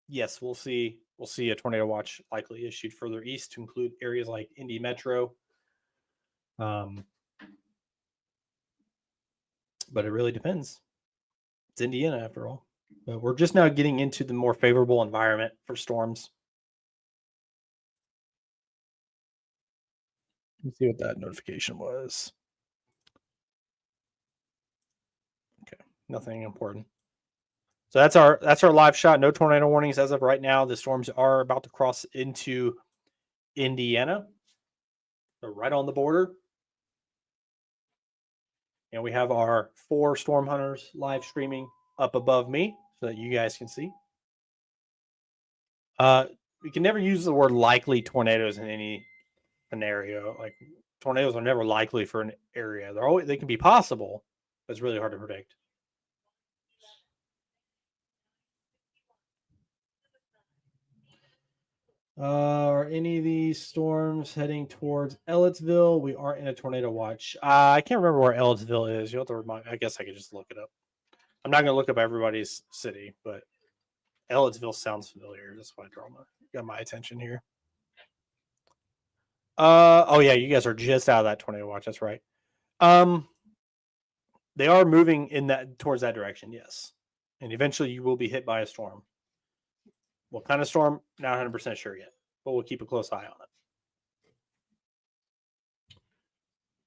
yes, we'll see a tornado watch likely issued further east to include areas like Indy Metro. But it really depends. It's Indiana after all. But we're just now getting into the more favorable environment for storms. Let's see what that notification was. Okay, nothing important. So that's our live shot. No tornado warnings as of right now. The storms are about to cross into Indiana. They're right on the border. And we have our 4 storm hunters live streaming up above me so that you guys can see. We can never use the word likely tornadoes in any scenario. Like tornadoes are never likely for an area. They can be possible, but it's really hard to predict. Are any of these storms heading towards Ellettsville? We are in a tornado watch. I can't remember where Ellettsville is. You'll have to remind. I guess I could just look it up. I'm not going to look up everybody's city, but Ellettsville sounds familiar. That's why I got my attention here. Oh yeah, you guys are just out of that tornado watch. That's right. They are moving towards that direction, yes. And eventually you will be hit by a storm. What kind of storm? Not 100% sure yet, but we'll keep a close eye on it.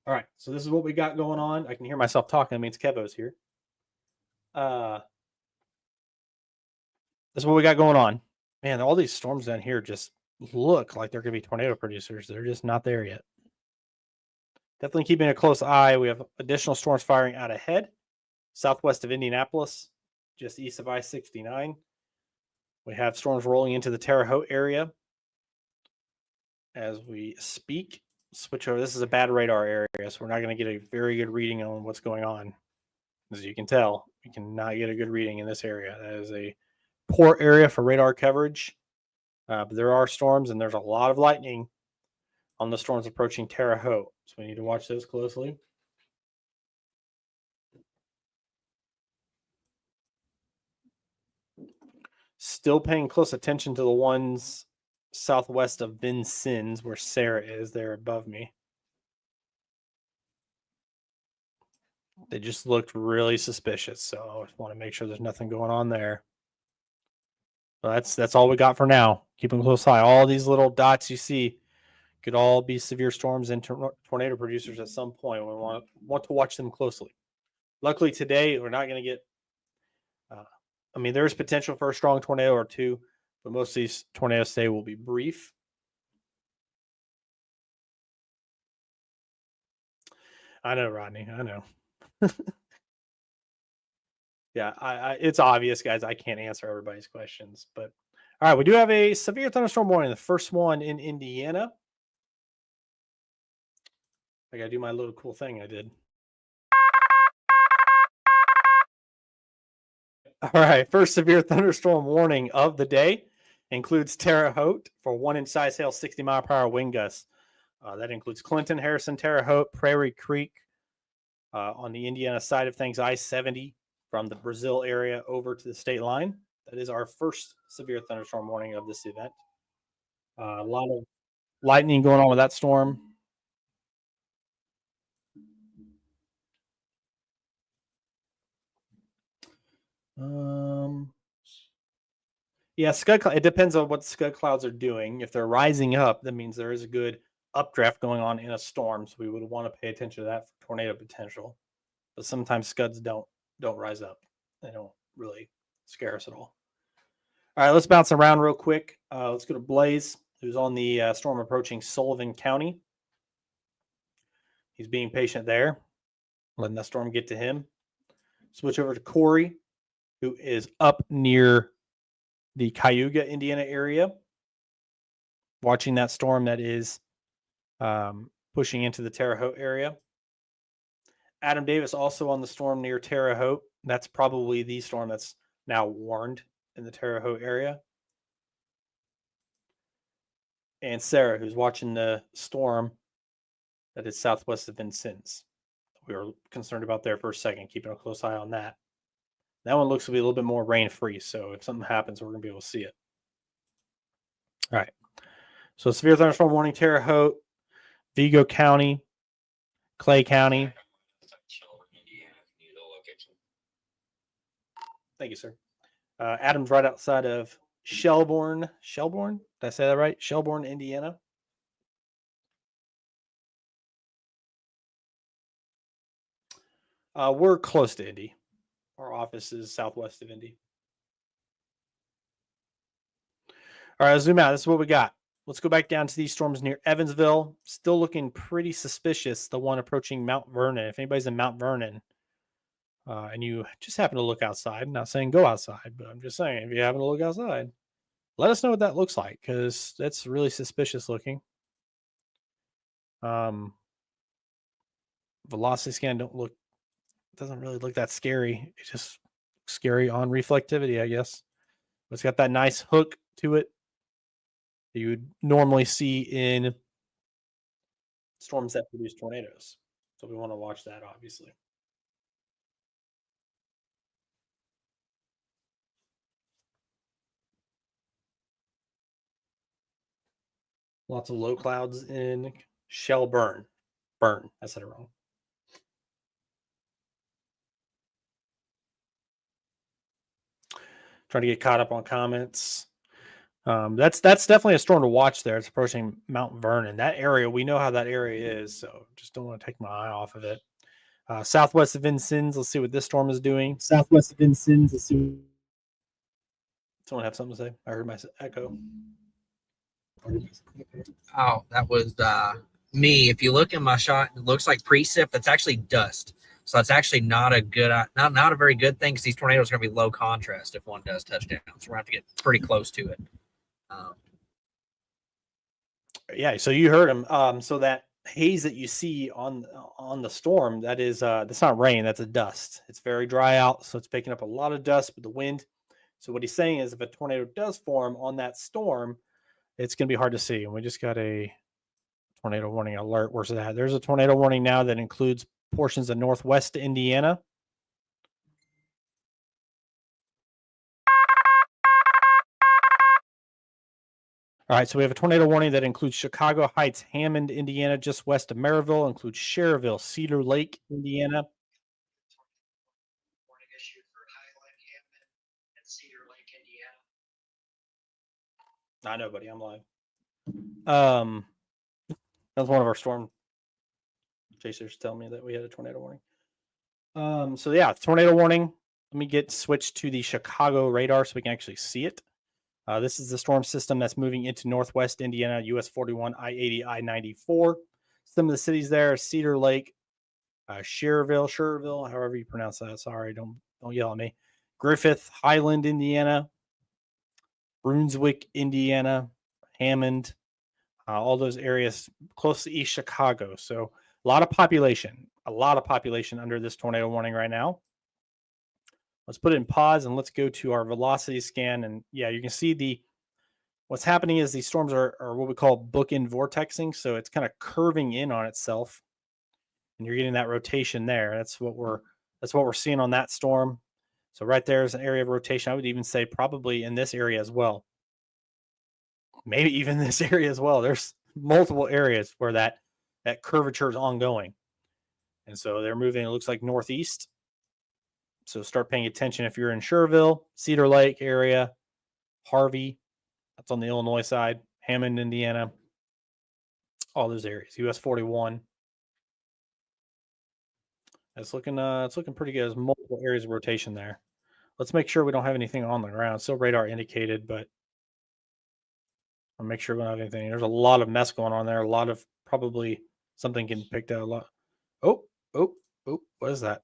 All right, so this is what we got going on. I can hear myself talking. That means Kevo's here. This is what we got going on. Man, all these storms down here just look like they're going to be tornado producers. They're just not there yet. Definitely keeping a close eye. We have additional storms firing out ahead, southwest of Indianapolis, just east of I-69. We have storms rolling into the Terre Haute area as we speak. Switch over. This is a bad radar area, so we're not going to get a very good reading on what's going on. As you can tell, we cannot get a good reading in this area. That is a poor area for radar coverage. But there are storms, and there's a lot of lightning on the storms approaching Terre Haute. So we need to watch those closely. Still paying close attention to the ones southwest of Vincennes, where Sarah is. They're above me. They just looked really suspicious, so I just want to make sure there's nothing going on there. But that's all we got for now. Keep a close eye. All these little dots you see could all be severe storms and tornado producers at some point. We want to watch them closely. Luckily today, we're not going to get. I mean, there is potential for a strong tornado or two, but most of these tornadoes today will be brief. I know, Rodney. I know. Yeah, it's obvious, guys. I can't answer everybody's questions, but all right, we do have a severe thunderstorm warning. The first one in Indiana. I gotta do my little cool thing I did. All right, first severe thunderstorm warning of the day includes Terre Haute for 1-inch size hail, 60-mile-per-hour wind gusts. That includes Clinton, Harrison, Terre Haute, Prairie Creek. On the Indiana side of things, I-70 from the Brazil area over to the state line. That is our first severe thunderstorm warning of this event. A lot of lightning going on with that storm. Yeah, scud. It depends on what scud clouds are doing. If they're rising up, that means there is a good updraft going on in a storm. So we would want to pay attention to that for tornado potential. But sometimes scuds don't rise up. They don't really scare us at all. All right, let's bounce around real quick. Let's go to Blaze, who's on the storm approaching Sullivan County. He's being patient there, letting that storm get to him. Switch over to Corey, who is up near the Cayuga, Indiana area, watching that storm that is pushing into the Terre Haute area. Adam Davis also on the storm near Terre Haute. That's probably the storm that's now warned in the Terre Haute area. And Sarah, who's watching the storm that is southwest of Vincennes. We were concerned about there for a second, keeping a close eye on that. That one looks to be a little bit more rain-free, so if something happens, we're going to be able to see it. All right. So severe thunderstorm warning, Terre Haute, Vigo County, Clay County. Thank you, sir. Adam's right outside of Shelbourne. Shelbourne? Did I say that right? Shelbourne, Indiana. We're close to Indy. Our office is southwest of Indy. All right, let's zoom out. This is what we got. Let's go back down to these storms near Evansville. Still looking pretty suspicious, the one approaching Mount Vernon. If anybody's in Mount Vernon and you just happen to look outside, I'm not saying go outside, but I'm just saying if you happen to look outside, let us know what that looks like because that's really suspicious looking. Velocity scan doesn't really look that scary. It's just scary on reflectivity, I guess. But it's got that nice hook to it that you would normally see in storms that produce tornadoes. So we want to watch that, obviously. Lots of low clouds in Shelbourne. Burn. I said it wrong. Trying to get caught up on comments. That's definitely a storm to watch there. It's approaching Mount Vernon. That area, we know how that area is, so just don't want to take my eye off of it. Southwest of Vincennes, let's see what this storm is doing. Southwest of Vincennes, let's see. Someone have something to say? I heard my echo. Oh, that was me. If you look at my shot, it looks like precip. That's actually dust. So it's actually not a good, not a very good thing because these tornadoes are going to be low contrast if one does touch down. So we're going to have to get pretty close to it. Yeah, so you heard him. So that haze that you see on the storm, that's not rain, that's a dust. It's very dry out, so it's picking up a lot of dust with the wind. So what he's saying is if a tornado does form on that storm, it's going to be hard to see. And we just got a tornado warning alert. Where's that? There's a tornado warning now that includes portions of northwest Indiana. All right, so we have a tornado warning that includes Chicago Heights, Hammond, Indiana, just west of Maryville, includes Cherville, Cedar Lake, Indiana. Warning issued for Highland, Hammond, and Cedar Lake, Indiana. I know, buddy. I'm live. That was one of our storm chasers telling me that we had a tornado warning. So yeah, tornado warning. Let me get switched to the Chicago radar so we can actually see it. This is the storm system that's moving into northwest Indiana, US 41, I-80, I-94. Some of the cities there: Cedar Lake, Schererville, however you pronounce that. Sorry, don't yell at me. Griffith, Highland, Indiana, Brunswick, Indiana, Hammond, all those areas close to East Chicago. So a lot of population under this tornado warning right now. Let's put it in pause and let's go to our velocity scan. And yeah, you can see what's happening is these storms are what we call bookend vortexing. So it's kind of curving in on itself, and you're getting that rotation there. That's what we're seeing on that storm. So right there is an area of rotation. I would even say probably in this area as well. Maybe even this area as well. There's multiple areas where that curvature is ongoing. And so they're moving, it looks like northeast. So start paying attention if you're in Schererville, Cedar Lake area, Harvey, that's on the Illinois side, Hammond, Indiana, all those areas, US 41. It's looking pretty good. There's multiple areas of rotation there. Let's make sure we don't have anything on the ground. Still radar indicated, but I'll make sure we don't have anything. There's a lot of mess going on there. A lot of probably something getting picked out a lot. Oh, what is that?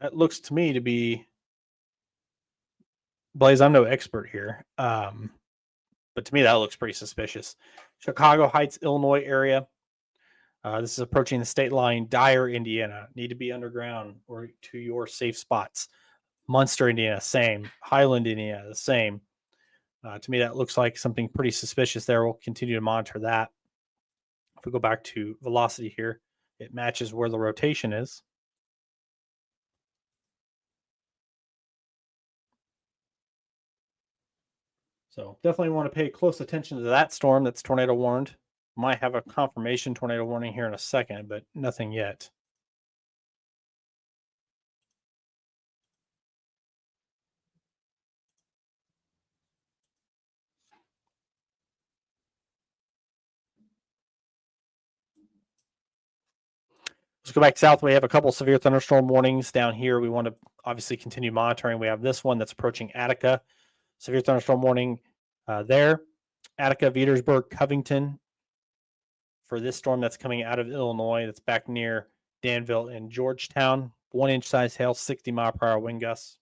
That looks to me to be Blaze. I'm no expert here. But to me, that looks pretty suspicious. Chicago Heights, Illinois area. This is approaching the state line. Dyer, Indiana. Need to be underground or to your safe spots. Munster, Indiana, same. Highland, Indiana, the same. To me, that looks like something pretty suspicious there. We'll continue to monitor that. If we go back to velocity here, it matches where the rotation is. So definitely want to pay close attention to that storm that's tornado warned. Might have a confirmation tornado warning here in a second, but nothing yet. Let's go back south. We have a couple severe thunderstorm warnings down here. We want to obviously continue monitoring. We have this one that's approaching Attica. Severe thunderstorm warning there. Attica, Petersburg, Covington for this storm that's coming out of Illinois. That's back near Danville and Georgetown. 1-inch size hail, 60-mile-per-hour wind gusts.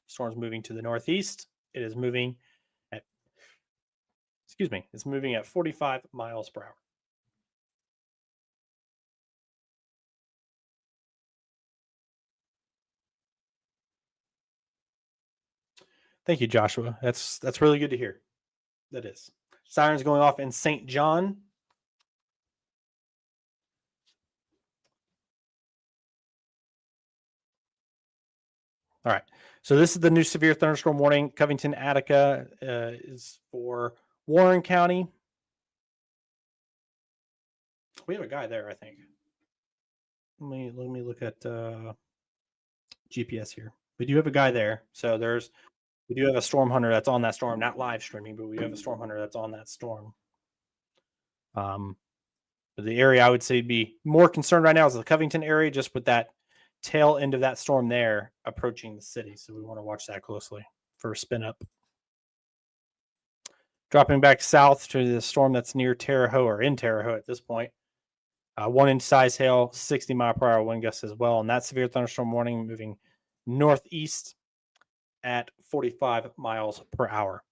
Storm's moving to the northeast. It is moving at, it's moving at 45 miles per hour. Thank you, Joshua. That's really good to hear. That is. Sirens going off in St. John. All right. So this is the new severe thunderstorm warning. Covington, Attica is for Warren County. We have a guy there, I think. Let me look at GPS here. We do have a guy there. So we do have a storm hunter that's on that storm, not live streaming, but we have a storm hunter that's on that storm. But the area I would say be more concerned right now is the Covington area, just with that tail end of that storm there approaching the city. So we want to watch that closely for a spin up. Dropping back south to the storm that's near Terre Haute or in Terre Haute at this point. 1-inch size hail, 60-mile-per-hour wind gusts as well. And that severe thunderstorm warning moving northeast at 45 miles per hour.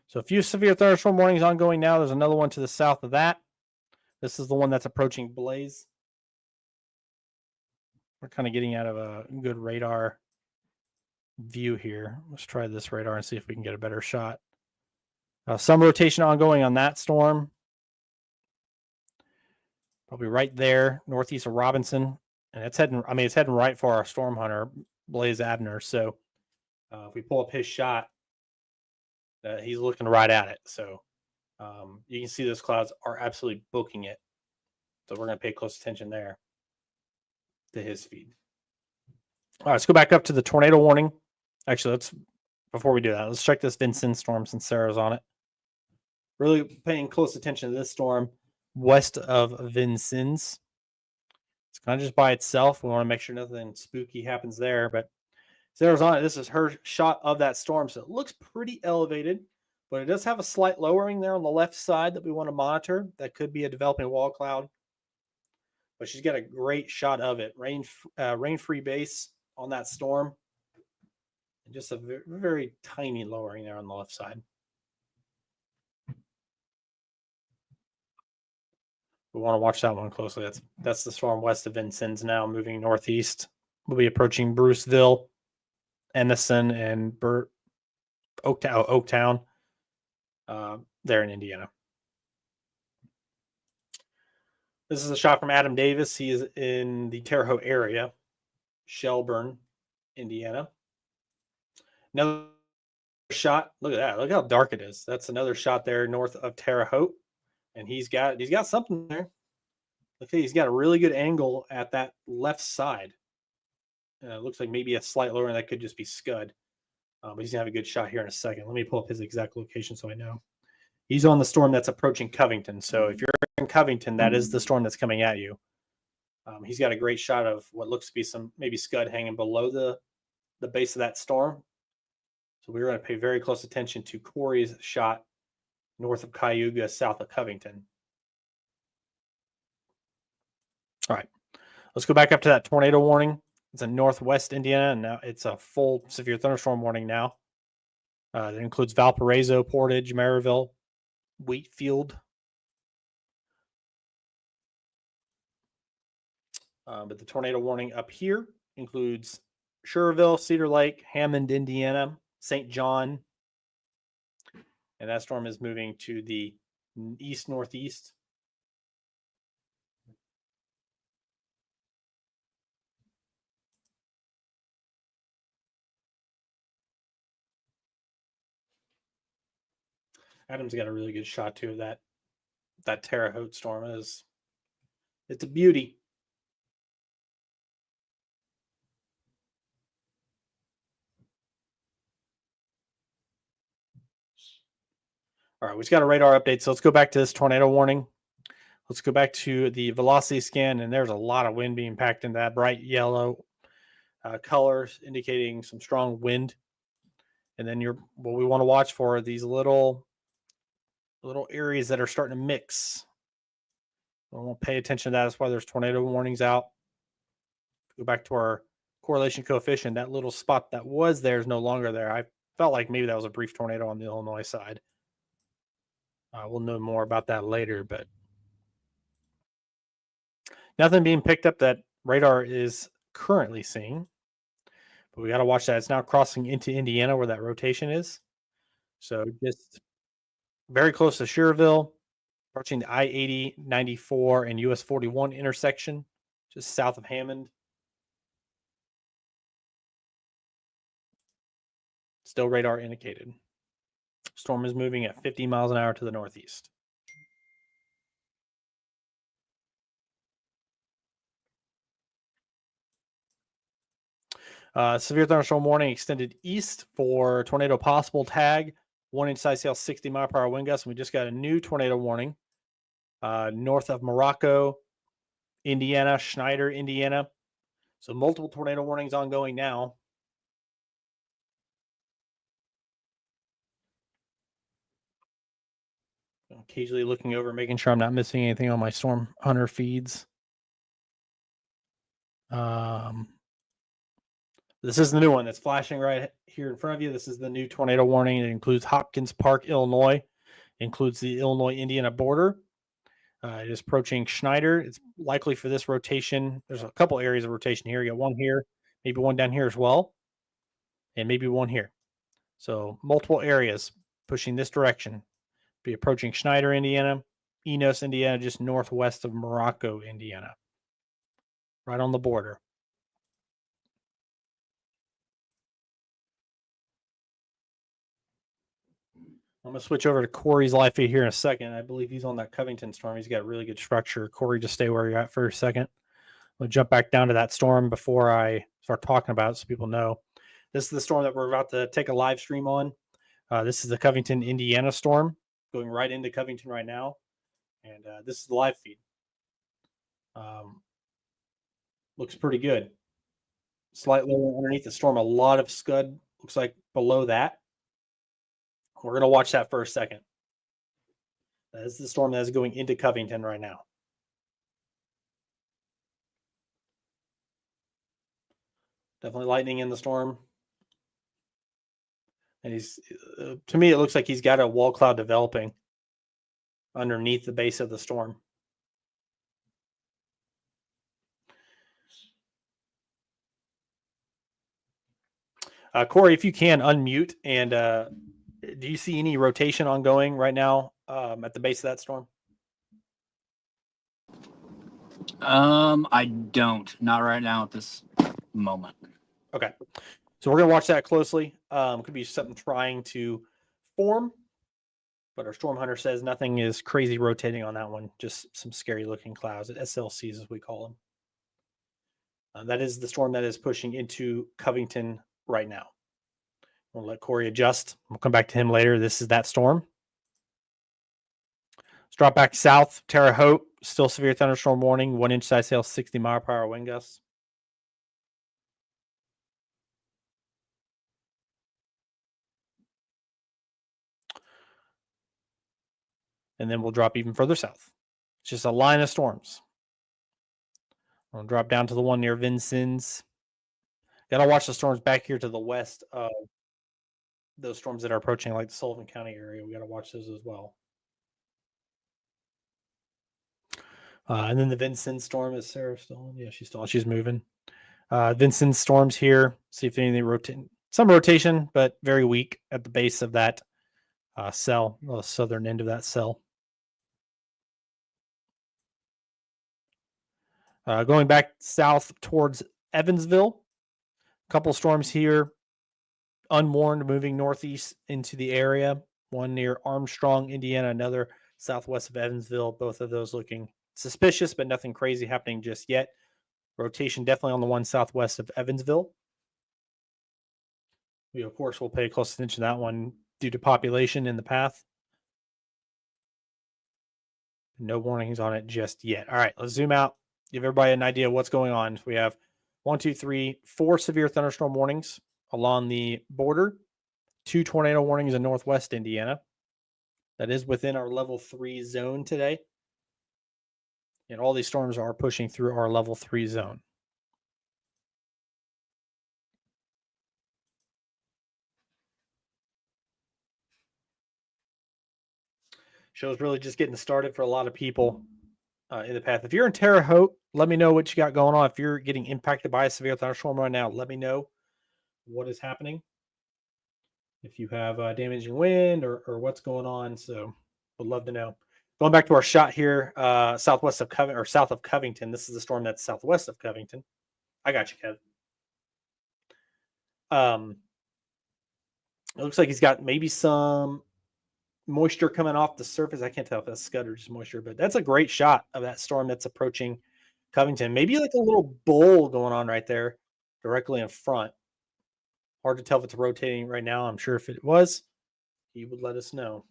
So a few severe thunderstorm warnings ongoing now. There's another one to the south of that. This is the one that's approaching Blaze. We're kind of getting out of a good radar view here. Let's try this radar and see if we can get a better shot. Some rotation ongoing on that storm. Probably right there, northeast of Robinson. And it's heading, I mean, it's heading right for our storm hunter, Blaze Abner. So if we pull up his shot, he's looking right at it. So you can see those clouds are absolutely booking it. So we're going to pay close attention there to his feed. All right, let's go back up to the tornado warning. Actually, before we do that, let's check this Vincennes storm since Sarah's on it. Really paying close attention to this storm west of Vincennes. It's kind of just by itself. We want to make sure nothing spooky happens there. But Sarah's on it. This is her shot of that storm. So it looks pretty elevated, but it does have a slight lowering there on the left side that we want to monitor. That could be a developing wall cloud. But she's got a great shot of it. Rain-free base on that storm. And just a very, very tiny lowering there on the left side. We want to watch that one closely. That's the storm west of Vincennes now, moving northeast. We'll be approaching Bruceville, Emerson, and Oaktown there in Indiana. This is a shot from Adam Davis. He is in the Terre Haute area, Shelburne, Indiana. Another shot. Look at that. Look how dark it is. That's another shot there north of Terre Haute. And he's got something there. Look, he's got a really good angle at that left side. It looks like maybe a slight lower, and that could just be Scud. But he's going to have a good shot here in a second. Let me pull up his exact location so I know. He's on the storm that's approaching Covington. So if you're in Covington, that is the storm that's coming at you. He's got a great shot of what looks to be some maybe Scud hanging below the base of that storm. So we're going to pay very close attention to Corey's shot north of Cayuga, south of Covington. All right, let's go back up to that tornado warning. It's in northwest Indiana, and now it's a full severe thunderstorm warning now. That includes Valparaiso, Portage, Maryville, Wheatfield. But the tornado warning up here includes Schererville, Cedar Lake, Hammond, Indiana, St. John. And that storm is moving to the east-northeast. Adam's got a really good shot too of that Terre Haute storm. It's a beauty. All right, we've got a radar update. So let's go back to this tornado warning. Let's go back to the velocity scan, and there's a lot of wind being packed in that bright yellow colors, indicating some strong wind. And then what we want to watch for are these little areas that are starting to mix. We won't pay attention to that. That's why there's tornado warnings out. Go back to our correlation coefficient. That little spot that was there is no longer there. I felt like maybe that was a brief tornado on the Illinois side. We'll know more about that later, but nothing being picked up that radar is currently seeing. But we got to watch that. It's now crossing into Indiana where that rotation is. So just very close to Schererville, approaching the I-80, 94, and US 41 intersection, just south of Hammond. Still radar indicated. Storm is moving at 50 miles an hour to the northeast. Severe thunderstorm warning extended east for tornado possible tag. 1-inch size hail, 60 mile per hour wind gusts. And we just got a new tornado warning north of Morocco, Indiana, Schneider, Indiana. So multiple tornado warnings ongoing now. Occasionally looking over, making sure I'm not missing anything on my Storm Hunter feeds. This is the new one that's flashing right here in front of you. This is the new tornado warning. It includes Hopkins Park, Illinois. It includes the Illinois-Indiana border. It is approaching Schneider. It's likely for this rotation. There's a couple areas of rotation here. You got one here, maybe one down here as well, and maybe one here. So multiple areas pushing this direction. Be approaching Schneider, Indiana, Enos, Indiana, just northwest of Morocco, Indiana, right on the border. I'm going to switch over to Corey's live feed here in a second. I believe he's on that Covington storm. He's got really good structure. Corey, just stay where you're at for a second. We'll jump back down to that storm before I start talking about it so people know. This is the storm that we're about to take a live stream on. This is the Covington, Indiana storm going right into Covington right now. And this is the live feed. Looks pretty good. Slightly underneath the storm, a lot of scud. Looks like below that. We're going to watch that for a second. That is the storm that is going into Covington right now. Definitely lightning in the storm. And he's, to me, it looks like he's got a wall cloud developing underneath the base of the storm. Corey, if you can unmute, and do you see any rotation ongoing right now at the base of that storm? I don't. Not right now at this moment. Okay. So we're going to watch that closely. Could be something trying to form, but our storm hunter says nothing is crazy rotating on that one. Just some scary looking clouds, SLCs as we call them. That is the storm that is pushing into Covington right now. We'll let Corey adjust. We'll come back to him later. This is that storm. Let's drop back south. Terre Haute, still severe thunderstorm warning. 1 inch size hail, 60 mile per hour wind gusts. And then we'll drop even further south. It's just a line of storms. We'll drop down to the one near Vincennes. Got to watch the storms back here to the west of those storms that are approaching, like the Sullivan County area. We got to watch those as well. And then the Vincennes storm, is Sarah still on? Yeah, she's still on. She's moving. Vincennes storms here. See if anything rotate. Some rotation, but very weak at the base of that cell, the southern end of that cell. Going back south towards Evansville, a couple storms here, unwarned, moving northeast into the area. One near Armstrong, Indiana, another southwest of Evansville. Both of those looking suspicious, but nothing crazy happening just yet. Rotation definitely on the one southwest of Evansville. We, of course, will pay close attention to that one due to population in the path. No warnings on it just yet. All right, let's zoom out. Give everybody an idea of what's going on. We have 1, 2, 3, 4 severe thunderstorm warnings along the border, 2 tornado warnings in northwest Indiana. That is within our level 3 zone today. And all these storms are pushing through our level 3 zone. Show's really just getting started for a lot of people in the path. If you're in Terre Haute, let me know what you got going on. If you're getting impacted by a severe thunderstorm right now, let me know what is happening. If you have damaging wind or what's going on, so would love to know. Going back to our shot here, southwest of Covington, or south of Covington. This is the storm that's southwest of Covington. I got you, Kev. It looks like he's got maybe some moisture coming off the surface. I can't tell if that's scud or just moisture, but that's a great shot of that storm that's approaching Covington. Maybe like a little bowl going on right there directly in front. Hard to tell if it's rotating right now. I'm sure if it was, he would let us know.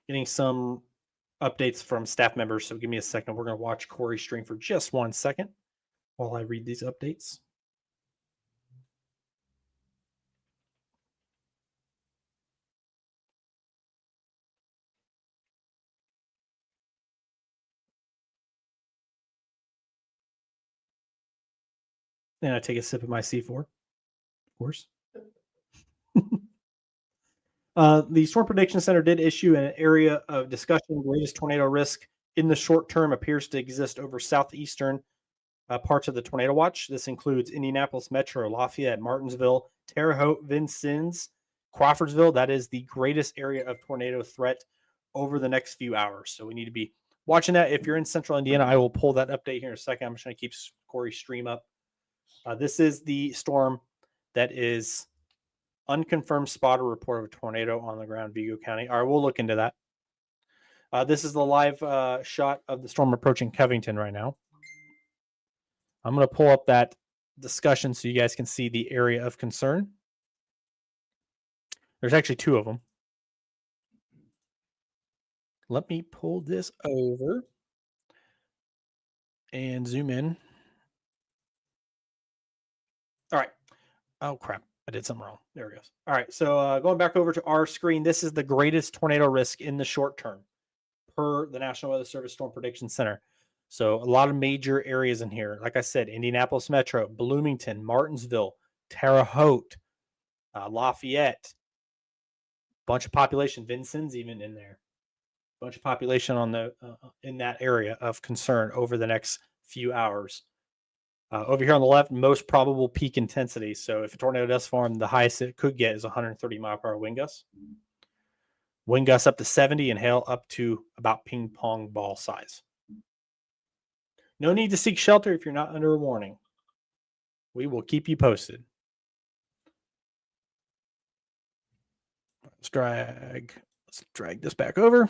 Getting some updates from staff members, so give me a second. We're going to watch Corey's stream for just 1 second while I read these updates. And I take a sip of my C4, of course. The Storm Prediction Center did issue an area of discussion. Greatest tornado risk in the short term appears to exist over southeastern parts of the tornado watch. This includes Indianapolis Metro, Lafayette, Martinsville, Terre Haute, Vincennes, Crawfordsville. That is the greatest area of tornado threat over the next few hours. So we need to be watching that. If you're in central Indiana, I will pull that update here in a second. I'm just going to keep Corey's stream up. This is the storm that is unconfirmed spotter report of a tornado on the ground, Vigo County. All right, we'll look into that. This is the live shot of the storm approaching Covington right now. I'm going to pull up that discussion so you guys can see the area of concern. There's actually two of them. Let me pull this over and zoom in. All right. Oh, crap. I did something wrong. There it goes. All right. So going back over to our screen, this is the greatest tornado risk in the short term per the National Weather Service Storm Prediction Center. So a lot of major areas in here. Like I said, Indianapolis Metro, Bloomington, Martinsville, Terre Haute, Lafayette. Bunch of population. Vincennes even in there. Bunch of population on the in that area of concern over the next few hours. Over here on the left, most probable peak intensity. So if a tornado does form, the highest it could get is 130 mile per hour wind gusts. Wind gusts up to 70 and hail up to about ping pong ball size. No need to seek shelter if you're not under a warning. We will keep you posted. Let's drag this back over.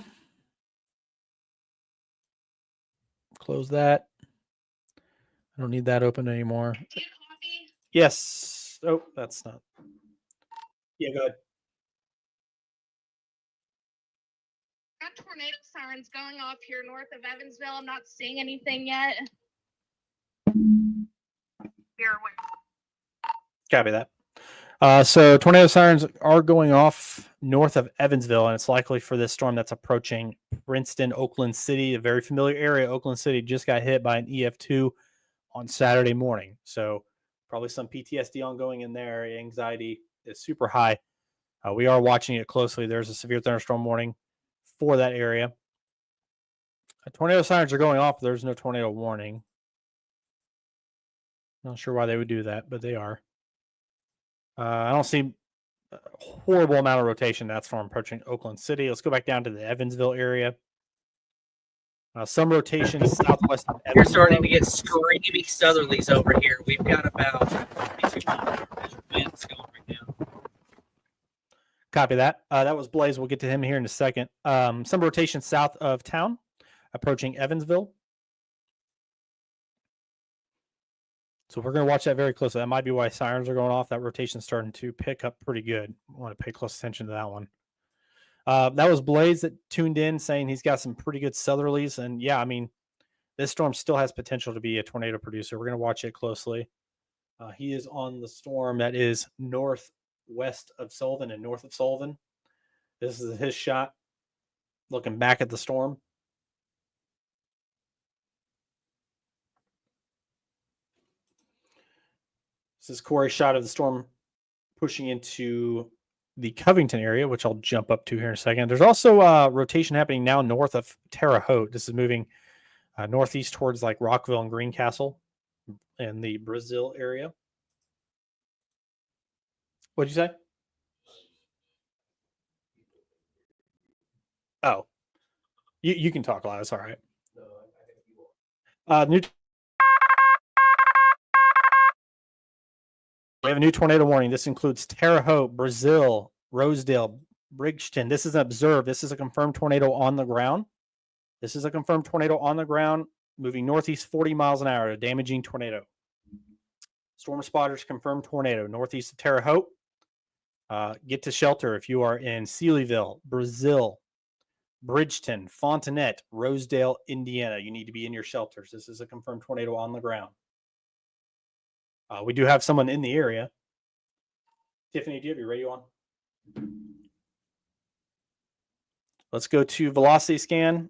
Close that. I don't need that open anymore. Do you copy? Yes. Oh, that's not. Yeah, go ahead. Got tornado sirens going off here north of Evansville. I'm not seeing anything yet. Here, Copy that. So tornado sirens are going off north of Evansville, and it's likely for this storm that's approaching Princeton, Oakland City, a very familiar area. Oakland City just got hit by an EF2 on Saturday morning. So probably some PTSD ongoing in there. Anxiety is super high. We are watching it closely. There's a severe thunderstorm warning for that area. Tornado sirens are going off. There's no tornado warning. Not sure why they would do that, but they are. I don't see a horrible amount of rotation. That's from approaching Oakland City. Let's go back down to the Evansville area. Some rotation southwest of Evansville. You're starting to get screaming southerlies over here. We've got about 22 winds going right now. Copy that. That was Blaze. We'll get to him here in a second. Some rotation south of town, approaching Evansville. So we're going to watch that very closely. That might be why sirens are going off. That rotation's starting to pick up pretty good. I want to pay close attention to that one. That was Blaze that tuned in saying he's got some pretty good southerlies. And yeah, I mean, this storm still has potential to be a tornado producer. We're going to watch it closely. He is on the storm that is northwest of Sullivan and north of Sullivan. This is his shot looking back at the storm. This is Corey's shot of the storm pushing into the Covington area, which I'll jump up to here in a second. There's also rotation happening now north of Terre Haute. This is moving northeast towards like Rockville and Greencastle in the Brazil area. What'd you say? Oh, you can talk loud. It's all right. We have a new tornado warning. This includes Terre Haute, Brazil, Rosedale, Bridgeton. This is observed. This is a confirmed tornado on the ground. This is a confirmed tornado on the ground, moving northeast 40 miles an hour, a damaging tornado. Storm spotters confirmed tornado northeast of Terre Haute. Get to shelter if you are in Sealyville, Brazil, Bridgeton, Fontenette, Rosedale, Indiana. You need to be in your shelters. This is a confirmed tornado on the ground. We do have someone in the area. Tiffany, do you have your radio on? Let's go to velocity scan.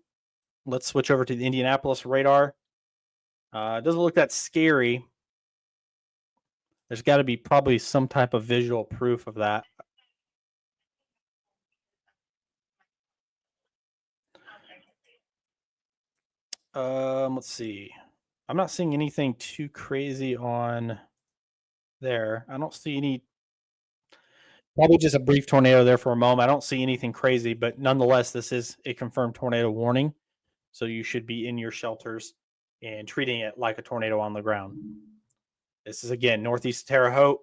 Let's switch over to the Indianapolis radar. It doesn't look that scary. There's got to be probably some type of visual proof of that. Let's see. I'm not seeing anything too crazy on there. I don't see any. Probably just a brief tornado there for a moment. I don't see anything crazy, but nonetheless, this is a confirmed tornado warning. So you should be in your shelters and treating it like a tornado on the ground. This is again northeast Terre Haute,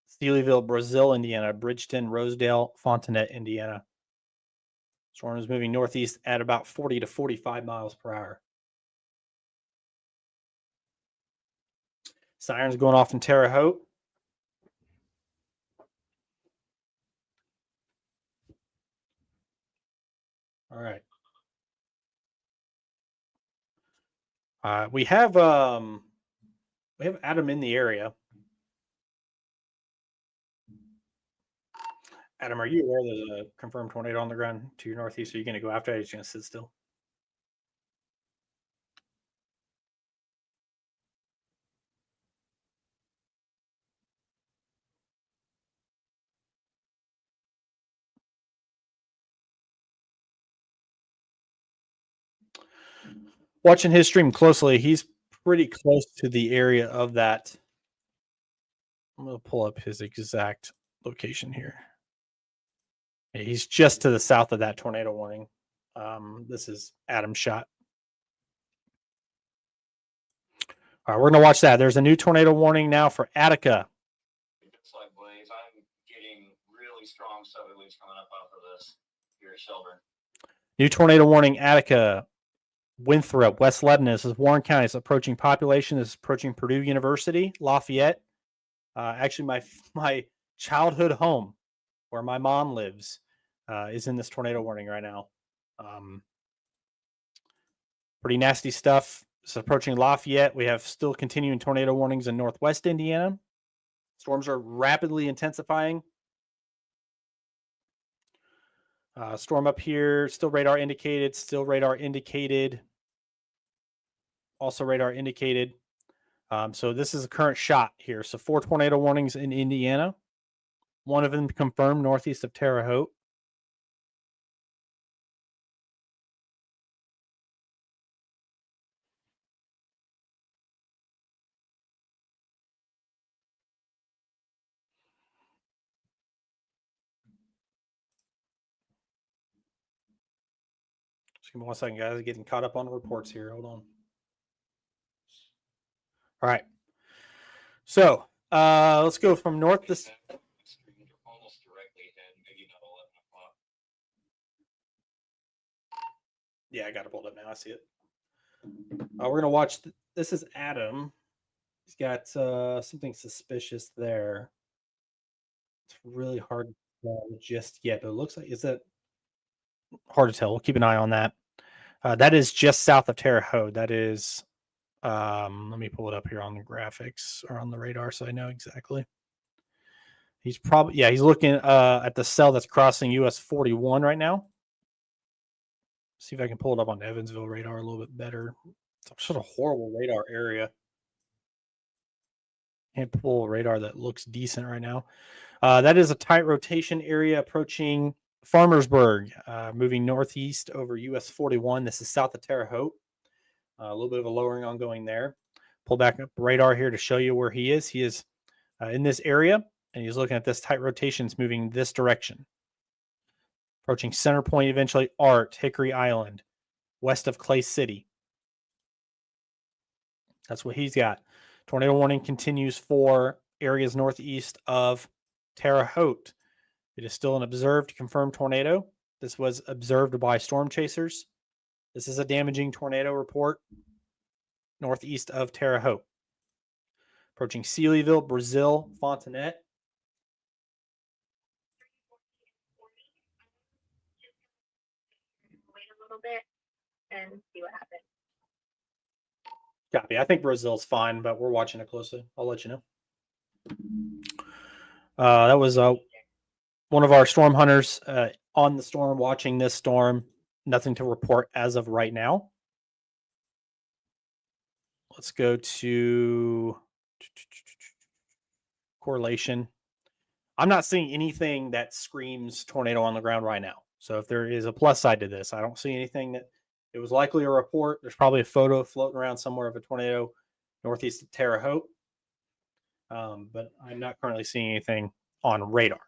Steelyville, Brazil, Indiana, Bridgeton, Rosedale, Fontenette, Indiana. Storm is moving northeast at about 40 to 45 miles per hour. Sirens going off in Terre Haute. All right. We have Adam in the area. Adam, are you aware there's a confirmed tornado on the ground to your northeast? Are you going to go after it? Or are you just going to sit still? Watching his stream closely, he's pretty close to the area of that. I'm going to pull up his exact location here. Yeah, he's just to the south of that tornado warning. This is Adam's shot. All right, we're going to watch that. There's a new tornado warning now for Attica. It's like Blaze. I'm getting really strong southerlies coming up off of this here at Shelburne. New tornado warning, Attica, Winthrop, West Lebanon. This is Warren County. It's approaching population. This is approaching Purdue University, Lafayette. Actually, my childhood home, where my mom lives, is in this tornado warning right now. Pretty nasty stuff. It's approaching Lafayette. We have still continuing tornado warnings in northwest Indiana. Storms are rapidly intensifying. Storm up here, still radar indicated, also radar indicated. So this is a current shot here. So 4 tornado warnings in Indiana. One of them confirmed northeast of Terre Haute. Just give me 1 second, guys. Getting caught up on the reports here. Hold on. All right. So let's go from north to Almost directly ahead, maybe not 11 o'clock. yeah, I got it pulled up now. I see it. We're gonna watch. This is Adam. He's got something suspicious there. It's really hard to tell just yet, but it looks like is that hard to tell. We'll keep an eye on that. That is just south of Terre Haute. That is. Let me pull it up here on the graphics or on the radar so I know exactly. He's probably he's looking at the cell that's crossing US 41 right now. See if I can pull it up on Evansville radar a little bit better. It's sort of horrible radar area. Can't pull a radar that looks decent right now. That is a tight rotation area approaching Farmersburg, moving northeast over US 41. This is south of Terre Haute. A little bit of a lowering ongoing there. Pull back up radar here to show you where he is. He is in this area, and he's looking at this tight rotation. It's moving this direction. Approaching Center Point, eventually Art, Hickory Island, west of Clay City. That's what he's got. Tornado warning continues for areas northeast of Terre Haute. It is still an observed confirmed tornado. This was observed by storm chasers. This is a damaging tornado report northeast of Terre Haute. Approaching Steelyville, Brazil, Fontenette. Wait a little bit and see what happens. Copy. I think Brazil's fine, but we're watching it closely. I'll let you know. That was one of our storm hunters on the storm, watching this storm. Nothing to report as of right now. Let's go to correlation. I'm not seeing anything that screams tornado on the ground right now. So if there is a plus side to this, I don't see anything that It was likely a report. There's probably a photo floating around somewhere of a tornado northeast of Terre Haute. But I'm not currently seeing anything on radar.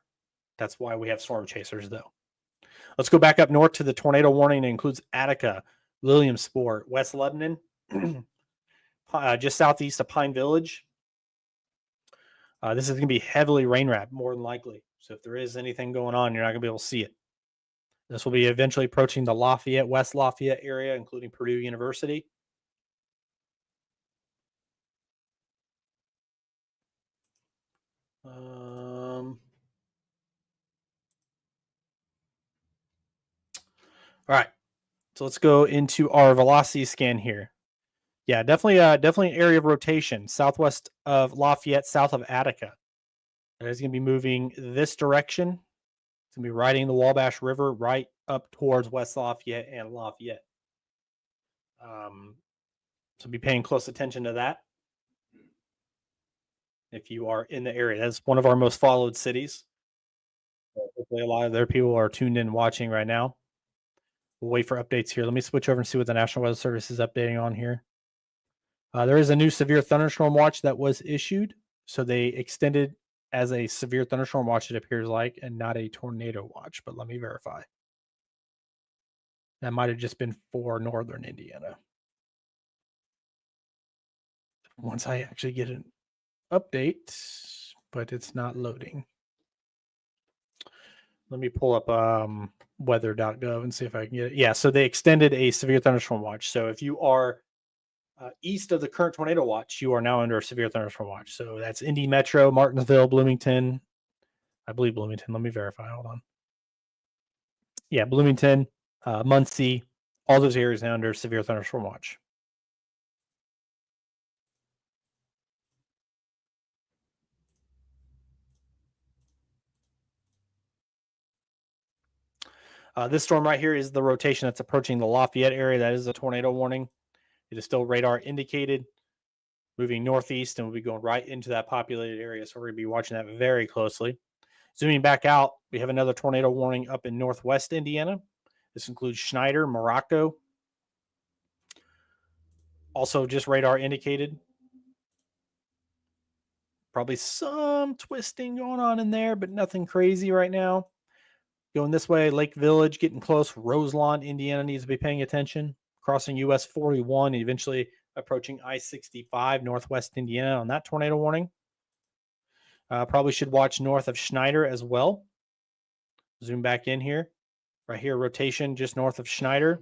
That's why we have storm chasers, though. Let's go back up north to the tornado warning. It includes Attica, Williamsport, West Lebanon, just southeast of Pine Village. This is going to be heavily rain wrapped, more than likely. So if there is anything going on, you're not going to be able to see it. This will be eventually approaching the Lafayette, West Lafayette area, including Purdue University. All right, so let's go into our velocity scan here. Yeah, definitely an area of rotation southwest of Lafayette, south of Attica. It is going to be moving this direction. It's going to be riding the Wabash River right up towards West Lafayette and Lafayette. So be paying close attention to that. If you are in the area, that's one of our most followed cities. So hopefully a lot of their people are tuned in watching right now. We'll wait for updates here. Let me switch over and see what the National Weather Service is updating on here. There is a new severe thunderstorm watch that was issued. So they extended as a severe thunderstorm watch, it appears like, and not a tornado watch. But let me verify. That might have just been for northern Indiana. Once I actually get an update, but it's not loading. Let me pull up weather.gov and see if I can get it. Yeah, so they extended a severe thunderstorm watch. So if you are east of the current tornado watch, you are now under a severe thunderstorm watch. So that's Indy Metro, Martinsville, Bloomington. I believe Bloomington. Let me verify. Hold on. Yeah, Bloomington, Muncie, all those areas now under severe thunderstorm watch. This storm right here is the rotation that's approaching the Lafayette area. That is a tornado warning. It is still radar indicated, moving northeast, and we'll be going right into that populated area. So we're going to be watching that very closely. Zooming back out, we have another tornado warning up in northwest Indiana. This includes Schneider, Morocco. Also just radar indicated. Probably some twisting going on in there, but nothing crazy right now. Going this way, Lake Village, getting close. Roselawn, Indiana needs to be paying attention. Crossing US 41, eventually approaching I-65, northwest Indiana on that tornado warning. Probably should watch north of Schneider as well. Zoom back in here. Right here, rotation just north of Schneider.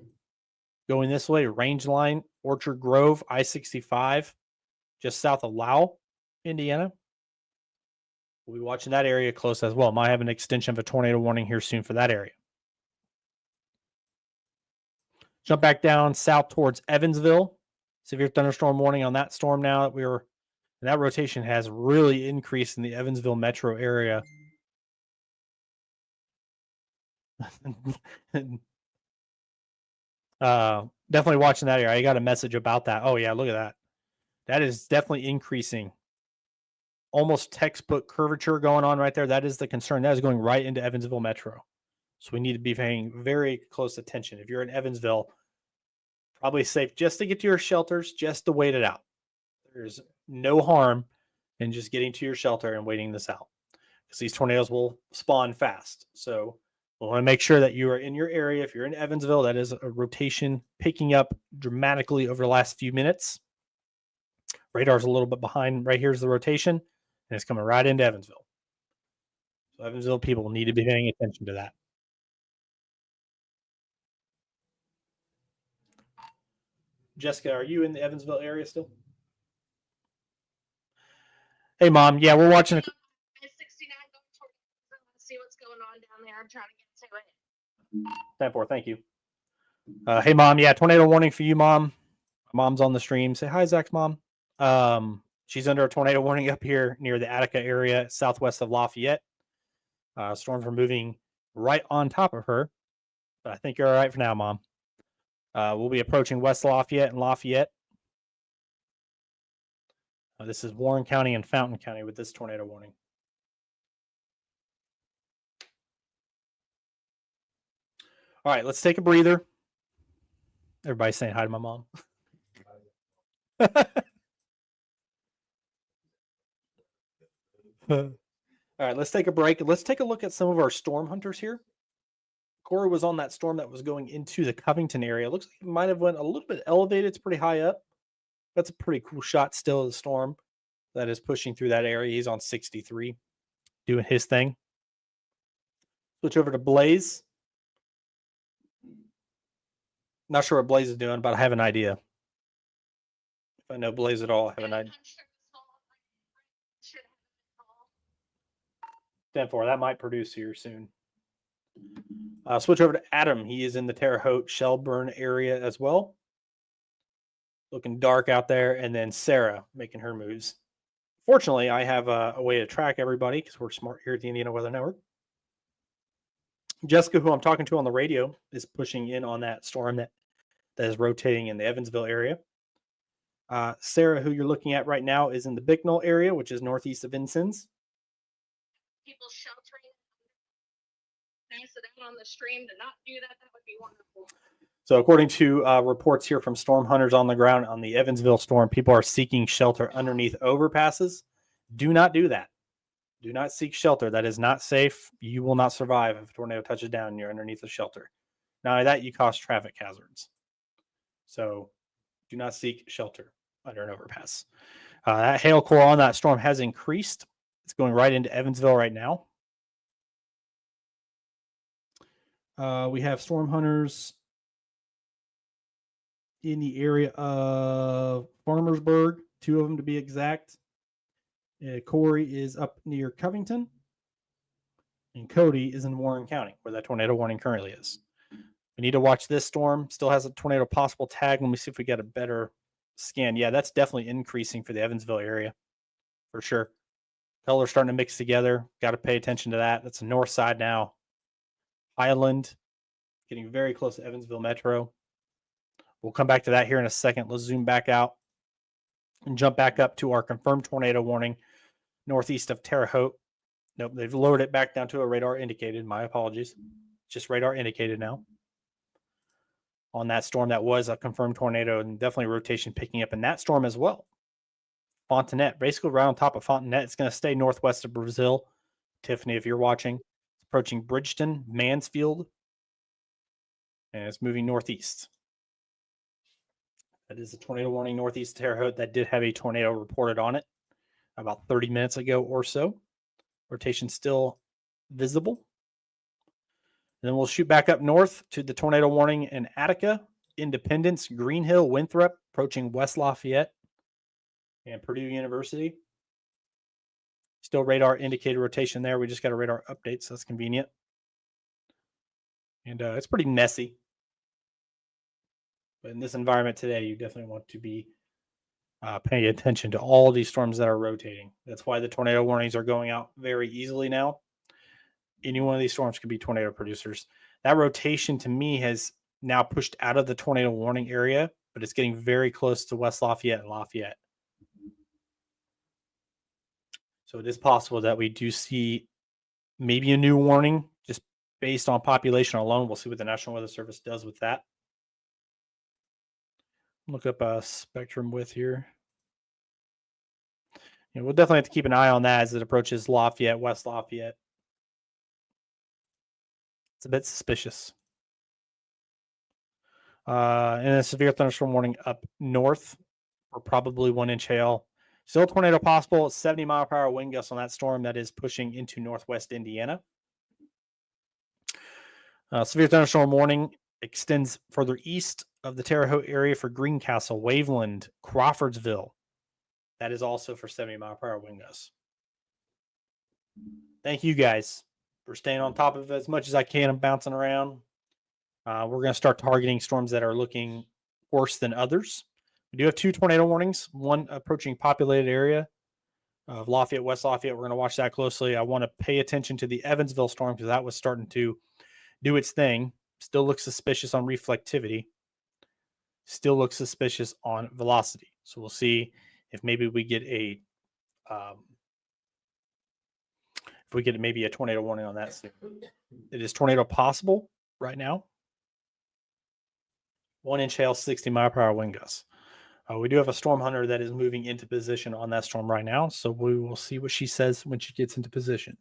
Going this way, range line, Orchard Grove, I-65, just south of Lau, Indiana. We'll be watching that area close as well. Might have an extension of a tornado warning here soon for that area. Jump back down south towards Evansville. Severe thunderstorm warning on that storm now that that rotation has really increased in the Evansville metro area. Definitely watching that area. I got a message about that. Oh yeah, look at that. That is definitely increasing. Almost textbook curvature going on right there. That is the concern. That is going right into Evansville metro. So we need to be paying very close attention. If you're in Evansville, probably safe just to get to your shelters, just to wait it out. There's no harm in just getting to your shelter and waiting this out, because these tornadoes will spawn fast. So we want to make sure that you are in your area. If you're in Evansville, that is a rotation picking up dramatically over the last few minutes. Radar's a little bit behind. Right here's the rotation, and it's coming right into Evansville. So Evansville people need to be paying attention to that. Jessica, are you in the Evansville area still? Hey, Mom. Yeah, we're watching. It's 69 going toward Evansville to see what's going on down there. I'm trying to get to it. 10-4, thank you. Hey, Mom. Yeah, tornado warning for you, Mom. Mom's on the stream. Say hi, Zach's mom. She's under a tornado warning up here near the Attica area, southwest of Lafayette. Storms are moving right on top of her, but I think you're all right for now, Mom. We'll be approaching West Lafayette and Lafayette. This is Warren County and Fountain County with this tornado warning. All right, let's take a breather. Everybody's saying hi to my mom. All right, let's take a break. Let's take a look at some of our storm hunters here. Corey was on that storm that was going into the Covington area. Looks like it might have went a little bit elevated. It's pretty high up. That's a pretty cool shot still of the storm that is pushing through that area. He's on 63, doing his thing. Switch over to Blaze. Not sure what Blaze is doing, but I have an idea. If I know Blaze at all, I have an idea. 10-4, that might produce here soon. Switch over to Adam. He is in the Terre Haute Shelburne area as well. Looking dark out there. And then Sarah making her moves. Fortunately, I have a way to track everybody because we're smart here at the Indiana Weather Network. Jessica, who I'm talking to on the radio, is pushing in on that storm that is rotating in the Evansville area. Sarah, who you're looking at right now, is in the Bicknell area, which is northeast of Vincennes. People sheltering. Pass it out on the stream to not do that. That would be wonderful. So according to reports here from storm hunters on the ground on the Evansville storm, people are seeking shelter underneath overpasses. Do not do that. Do not seek shelter. That is not safe. You will not survive if a tornado touches down and you're underneath a shelter. Not only that, you cause traffic hazards. So do not seek shelter under an overpass. That hail core on that storm has increased. It's going right into Evansville right now. We have storm hunters in the area of Farmersburg, 2 of them to be exact. Corey is up near Covington, and Cody is in Warren County, where that tornado warning currently is. We need to watch this storm. Still has a tornado possible tag. Let me see if we get a better scan. Yeah, that's definitely increasing for the Evansville area, for sure. Colors starting to mix together. Got to pay attention to that. That's the north side now. Highland, getting very close to Evansville Metro. We'll come back to that here in a second. Let's zoom back out and jump back up to our confirmed tornado warning northeast of Terre Haute. Nope, they've lowered it back down to a radar indicated. My apologies. Just radar indicated now. On that storm, that was a confirmed tornado, and definitely rotation picking up in that storm as well. Fontenette, basically right on top of Fontenette. It's going to stay northwest of Brazil. Tiffany, if you're watching, it's approaching Bridgeton, Mansfield, and it's moving northeast. That is a tornado warning northeast Terre Haute that did have a tornado reported on it about 30 minutes ago or so. Rotation still visible. And then we'll shoot back up north to the tornado warning in Attica, Independence, Green Hill, Winthrop, approaching West Lafayette and Purdue University. Still radar indicated rotation there. We just got a radar update, so that's convenient. And it's pretty messy. But in this environment today, you definitely want to be paying attention to all these storms that are rotating. That's why the tornado warnings are going out very easily now. Any one of these storms could be tornado producers. That rotation to me has now pushed out of the tornado warning area, but it's getting very close to West Lafayette and Lafayette. So it is possible that we do see maybe a new warning just based on population alone. We'll see what the National Weather Service does with that. Look up a spectrum width here. We'll definitely have to keep an eye on that as it approaches Lafayette, West Lafayette. It's a bit suspicious. And a severe thunderstorm warning up north for probably 1-inch hail. Still a tornado possible. 70-mile-per-hour wind gusts on that storm that is pushing into northwest Indiana. Severe thunderstorm warning extends further east of the Terre Haute area for Greencastle, Waveland, Crawfordsville. That is also for 70-mile-per-hour wind gusts. Thank you guys for staying on top of it as much as I can. I'm bouncing around. We're going to start targeting storms that are looking worse than others. We do have 2 tornado warnings, one approaching populated area of Lafayette, West Lafayette. We're going to watch that closely. I want to pay attention to the Evansville storm because that was starting to do its thing. Still looks suspicious on reflectivity. Still looks suspicious on velocity. So we'll see if maybe we get maybe a tornado warning on that soon. It is tornado possible right now. 1-inch hail, 60-mile-per-hour wind gusts. We do have a storm hunter that is moving into position on that storm right now, so we will see what she says when she gets into position.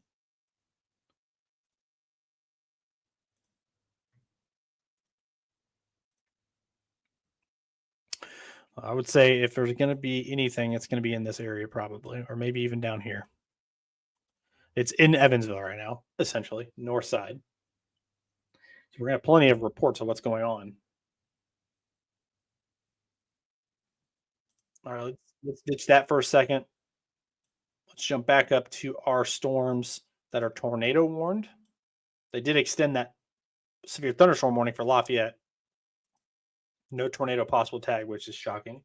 I would say if there's going to be anything, it's going to be in this area probably, or maybe even down here. It's in Evansville right now, essentially, north side. So we're going to have plenty of reports of what's going on. All right, let's ditch that for a second. Let's jump back up to our storms that are tornado warned. They did extend that severe thunderstorm warning for Lafayette. No tornado possible tag, which is shocking.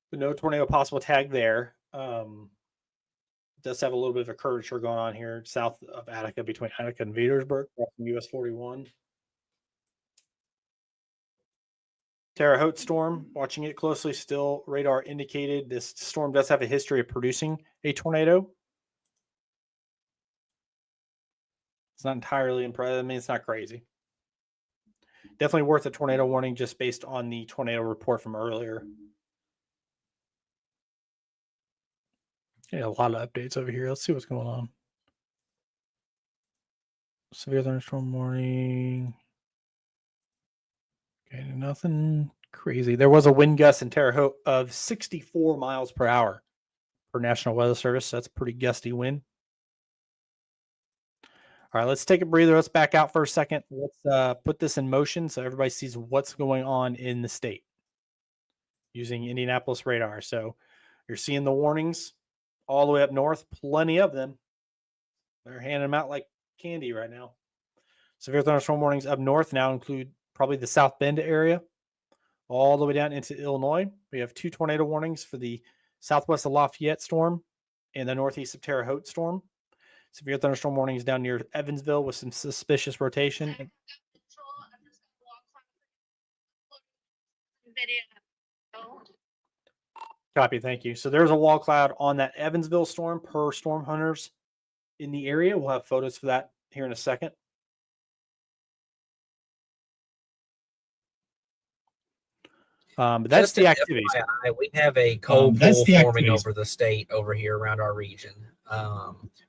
But no tornado possible tag there. Does have a little bit of a curvature going on here south of Attica, between Attica and Petersburg, crossing US 41. Terre Haute storm, watching it closely still. Radar indicated this storm does have a history of producing a tornado. It's not entirely impressive. I mean, it's not crazy. Definitely worth a tornado warning just based on the tornado report from earlier. Yeah, a lot of updates over here. Let's see what's going on. Severe thunderstorm warning. Okay, nothing crazy. There was a wind gust in Terre Haute of 64 miles per hour for National Weather Service. So that's a pretty gusty wind. All right, let's take a breather. Let's back out for a second. Let's put this in motion so everybody sees what's going on in the state using Indianapolis radar. So you're seeing the warnings all the way up north, plenty of them. They're handing them out like candy right now. Severe thunderstorm warnings up north now include probably the South Bend area, all the way down into Illinois. We have 2 tornado warnings for the southwest of Lafayette storm and the northeast of Terre Haute storm. Severe thunderstorm warnings down near Evansville with some suspicious rotation. Copy, thank you. So there's a wall cloud on that Evansville storm per storm hunters in the area. We'll have photos for that here in a second. But that's Just the an activities. FYI, we have a cold That's pool the forming activities. over the state over here around our region.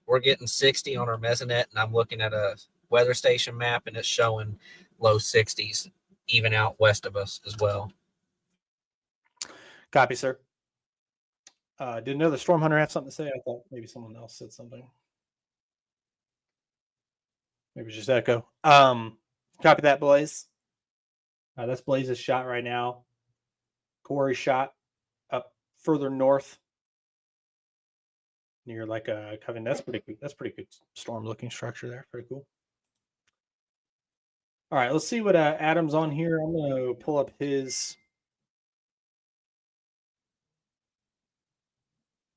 We're getting 60 on our mesonet, and I'm looking at a weather station map, and it's showing low 60s even out west of us as well. Copy, sir. Did another storm hunter have something to say? I thought maybe someone else said something. Maybe just echo. Copy that, Blaze. That's Blaze's shot right now. Corey's shot up further north near like a Coven. That's pretty good. That's pretty good storm looking structure there. Pretty cool. All right, let's see what Adam's on here. I'm going to pull up his.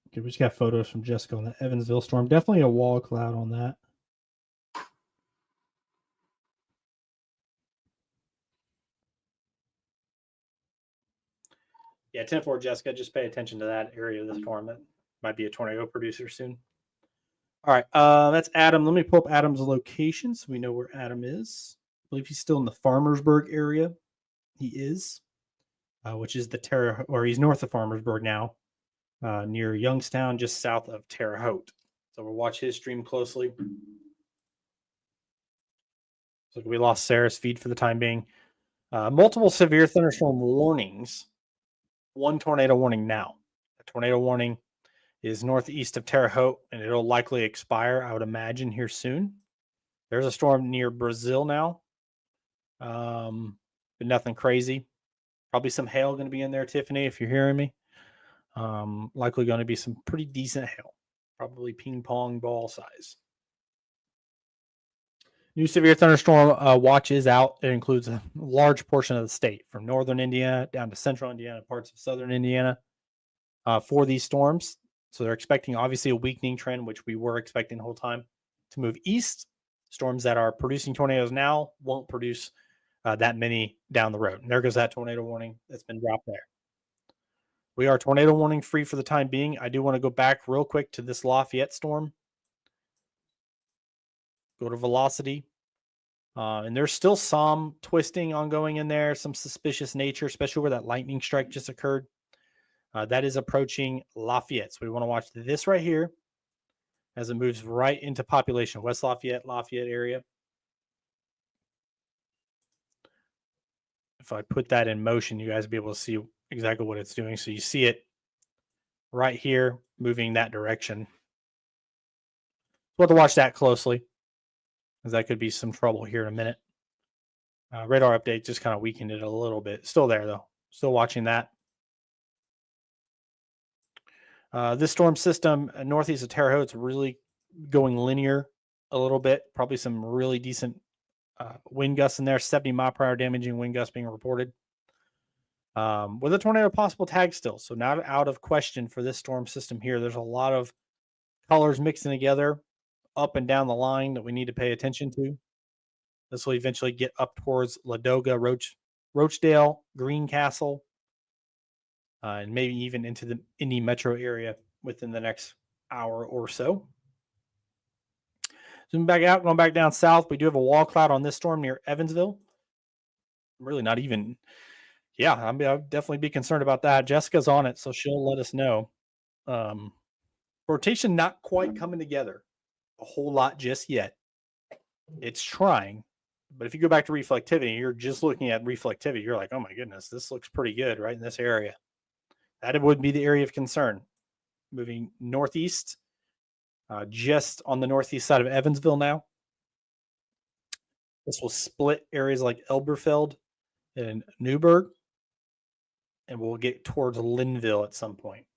Okay, we just got photos from Jessica on the Evansville storm. Definitely a wall cloud on that. Yeah, 10-4, Jessica. Just pay attention to that area of the storm. That might be a tornado producer soon. All right, that's Adam. Let me pull up Adam's location so we know where Adam is. I believe he's still in the Farmersburg area. He is, which is the Terre, or he's north of Farmersburg now, near Youngstown, just south of Terre Haute. So we'll watch his stream closely. So we lost Sarah's feed for the time being. Multiple severe thunderstorm warnings. 1 tornado warning now. A tornado warning is northeast of Terre Haute, and it'll likely expire, I would imagine, here soon. There's a storm near Brazil now, but nothing crazy. Probably some hail going to be in there, Tiffany, if you're hearing me. Likely going to be some pretty decent hail, probably ping pong ball size. New severe thunderstorm watch is out. It includes a large portion of the state, from northern Indiana down to central Indiana, parts of southern Indiana, for these storms. So they're expecting, obviously, a weakening trend, which we were expecting the whole time, to move east. Storms that are producing tornadoes now won't produce that many down the road. And there goes that tornado warning that's been dropped there. We are tornado warning free for the time being. I do want to go back real quick to this Lafayette storm. Go to velocity. And there's still some twisting ongoing in there, some suspicious nature, especially where that lightning strike just occurred. That is approaching Lafayette. So we want to watch this right here as it moves right into population, West Lafayette area. If I put that in motion, you guys will be able to see exactly what it's doing. So you see it right here moving that direction. We'll have to watch that closely, because that could be some trouble here in a minute. Radar update just kind of weakened it a little bit. Still there, though. Still watching that. This storm system northeast of Terre Haute, it's really going linear a little bit. Probably some really decent wind gusts in there. 70 mile per hour damaging wind gusts being reported. With a tornado possible tag still. So not out of question for this storm system here. There's a lot of colors mixing together up and down the line that we need to pay attention to. This will eventually get up towards Ladoga, Rochdale, Greencastle, and maybe even into the Indy metro area within the next hour or so. Zooming back out, going back down south, we do have a wall cloud on this storm near Evansville. Really not even, I'd definitely be concerned about that. Jessica's on it, so she'll let us know. Rotation not quite coming together a whole lot just yet. It's trying, but if you go back to reflectivity, you're just looking at reflectivity. You're like, oh my goodness, this looks pretty good right in this area. That would be the area of concern. Moving northeast, just on the northeast side of Evansville now. This will split areas like Elberfeld and Newburgh, and we'll get towards Linville at some point.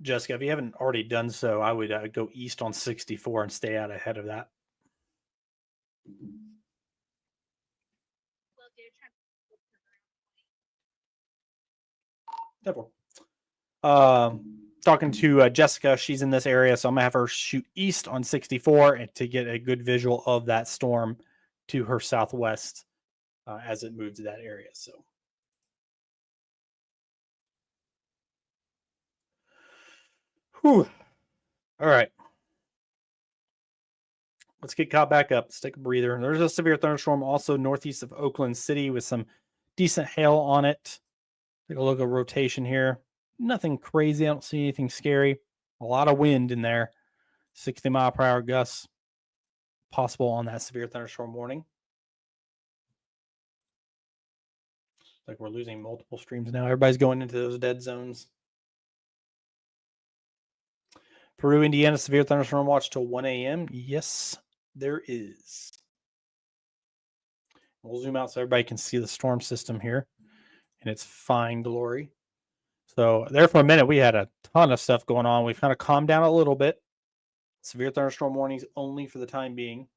Jessica, if you haven't already done so, I would go east on 64 and stay out ahead of that. Definitely. Talking to Jessica, she's in this area, so I'm gonna have her shoot east on 64 and to get a good visual of that storm to her southwest as it moves to that area. So, whew. All right, let's get caught back up. Let's take a breather. There's a severe thunderstorm also northeast of Oakland City with some decent hail on it. Take a look at rotation here. Nothing crazy. I don't see anything scary. A lot of wind in there. 60 mile per hour gusts possible on that severe thunderstorm warning. Like we're losing multiple streams now. Everybody's going into those dead zones. Peru, Indiana, severe thunderstorm watch till 1 a.m. Yes, there is. We'll zoom out so everybody can see the storm system here in its fine glory. So there for a minute, we had a ton of stuff going on. We've kind of calmed down a little bit. Severe thunderstorm warnings only for the time being.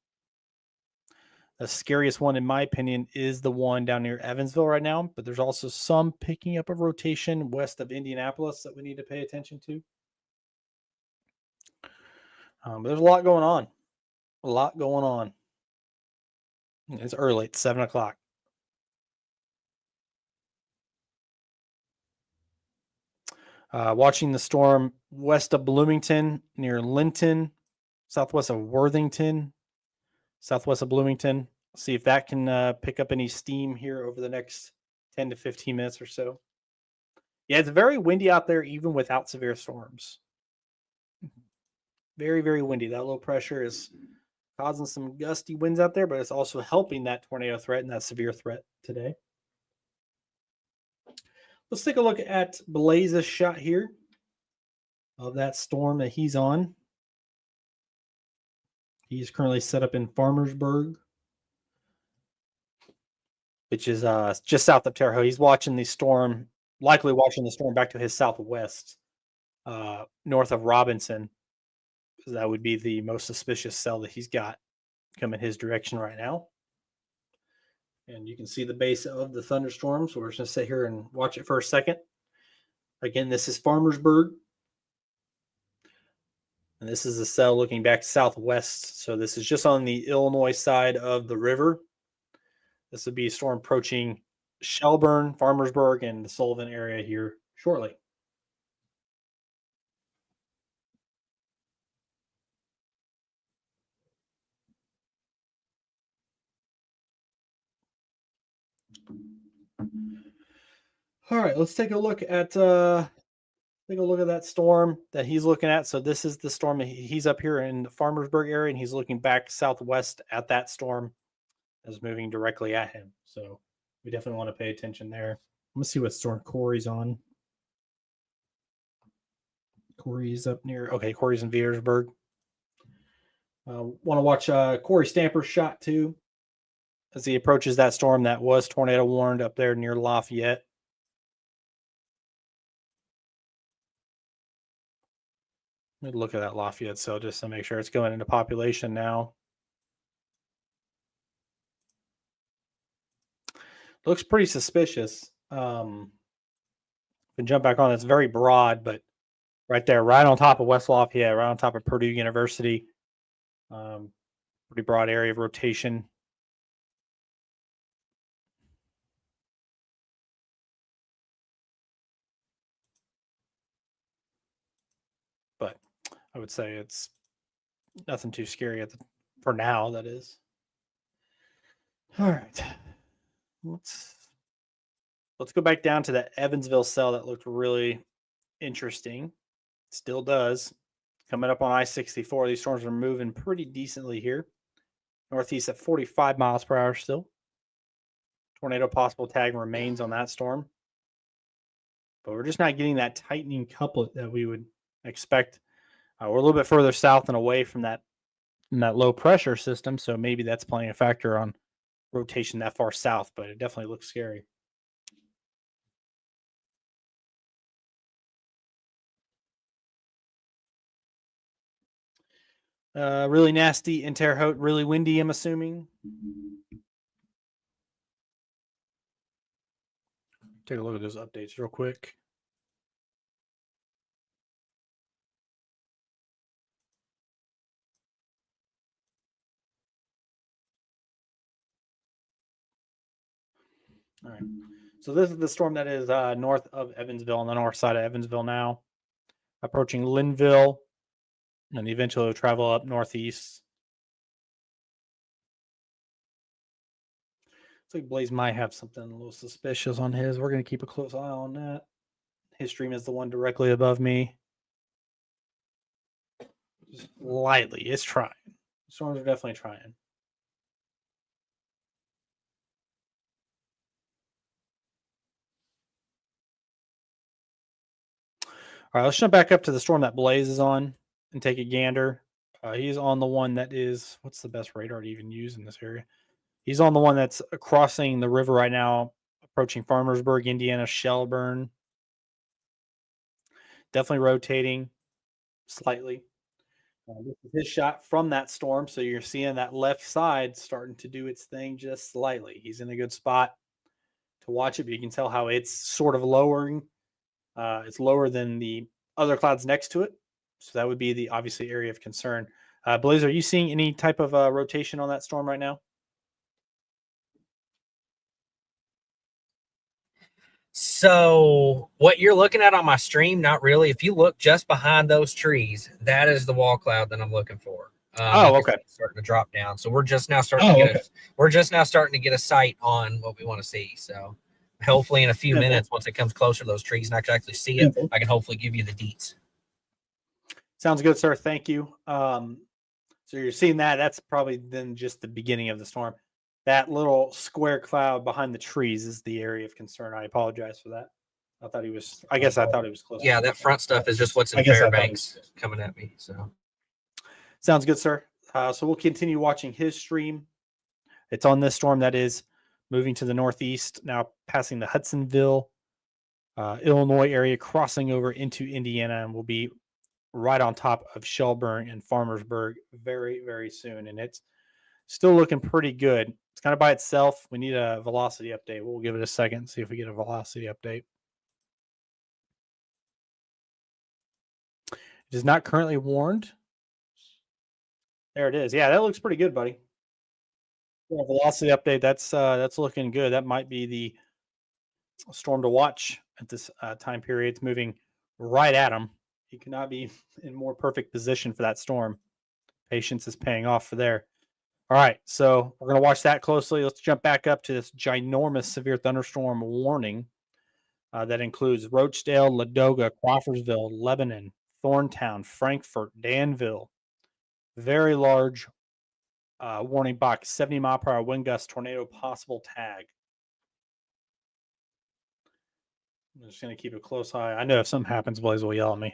The scariest one, in my opinion, is the one down near Evansville right now. But there's also some picking up of rotation west of Indianapolis that we need to pay attention to. But there's a lot going on. A lot going on. It's early. It's 7 o'clock. Watching the storm west of Bloomington, near Linton, southwest of Worthington, southwest of Bloomington. See if that can pick up any steam here over the next 10 to 15 minutes or so. Yeah, it's very windy out there, even without severe storms. Very, very windy. That low pressure is causing some gusty winds out there, but it's also helping that tornado threat and that severe threat today. Let's take a look at Blaze's shot here of that storm that he's on. He's currently set up in Farmersburg, which is just south of Terre Haute. He's watching the storm, likely watching the storm back to his southwest, north of Robinson. That would be the most suspicious cell that he's got coming his direction right now. And you can see the base of the thunderstorm. So we're just going to sit here and watch it for a second. Again, this is Farmersburg. And this is the cell looking back southwest. So this is just on the Illinois side of the river. This would be a storm approaching Shelburne, Farmersburg, and the Sullivan area here shortly. All right, let's take a look at that storm that he's looking at. So this is the storm. He's up here in the Farmersburg area, and he's looking back southwest at that storm that's moving directly at him. So we definitely want to pay attention there. I'm gonna see what storm Corey's on. Corey's up near. Okay, Corey's in Viersburg. Want to watch Corey Stamper's shot too as he approaches that storm that was tornado warned up there near Lafayette. Let me look at that Lafayette cell just to make sure it's going into population now. Looks pretty suspicious. Can jump back on. It's very broad, but right there, right on top of West Lafayette, right on top of Purdue University. Pretty broad area of rotation. But I would say it's nothing too scary for now, that is. All right. Let's go back down to that Evansville cell that looked really interesting. Still does. Coming up on I-64, these storms are moving pretty decently here. Northeast at 45 miles per hour still. Tornado possible tag remains on that storm. But we're just not getting that tightening couplet that we would expect. We're a little bit further south and away from that low pressure system, so maybe that's playing a factor on rotation that far south, but it definitely looks scary. Really nasty in Terre Haute, really windy, I'm assuming. Take a look at those updates real quick. All right. So this is the storm that is north of Evansville, on the north side of Evansville now. Approaching Linville, and eventually will travel up northeast. Looks like Blaze might have something a little suspicious on his. We're going to keep a close eye on that. His stream is the one directly above me. Just lightly, it's trying. Storms are definitely trying. All right, let's jump back up to the storm that Blaze is on and take a gander. He's on the one that is, what's the best radar to even use in this area? He's on the one that's crossing the river right now, approaching Farmersburg, Indiana, Shelburne. Definitely rotating slightly. This is his shot from that storm, so you're seeing that left side starting to do its thing just slightly. He's in a good spot to watch it, but you can tell how it's sort of lowering. It's lower than the other clouds next to it, so that would be the obviously area of concern. Blaze, are you seeing any type of rotation on that storm right now? So what you're looking at on my stream, not really. If you look just behind those trees, that is the wall cloud that I'm looking for. Okay. Starting to drop down. So we're just now starting to get a sight on what we want to see. So hopefully in a few minutes, once it comes closer to those trees and I can actually see it, I can hopefully give you the deets. Sounds good, sir. Thank you. So you're seeing that. That's probably then just the beginning of the storm. That little square cloud behind the trees is the area of concern. I apologize for that. I thought he was close. Yeah, that front stuff is just what's in Fairbanks coming at me. So sounds good, sir. So we'll continue watching his stream. It's on this storm that is moving to the northeast, now passing the Hudsonville, Illinois area, crossing over into Indiana, and will be right on top of Shelburne and Farmersburg very, very soon. And it's still looking pretty good. It's kind of by itself. We need a velocity update. We'll give it a second, see if we get a velocity update. It is not currently warned. There it is. Yeah, that looks pretty good, buddy. Yeah, velocity update. That's looking good. That might be the storm to watch at this time period. It's moving right at him. He could not be in more perfect position for that storm. Patience is paying off for there. All right, so we're going to watch that closely. Let's jump back up to this ginormous severe thunderstorm warning that includes Rochdale, Ladoga, Crawfordsville, Lebanon, Thorntown, Frankfort, Danville. Very large warning box, 70-mile-per-hour wind gust, tornado possible tag. I'm just going to keep a close eye. I know if something happens, Blaze will yell at me.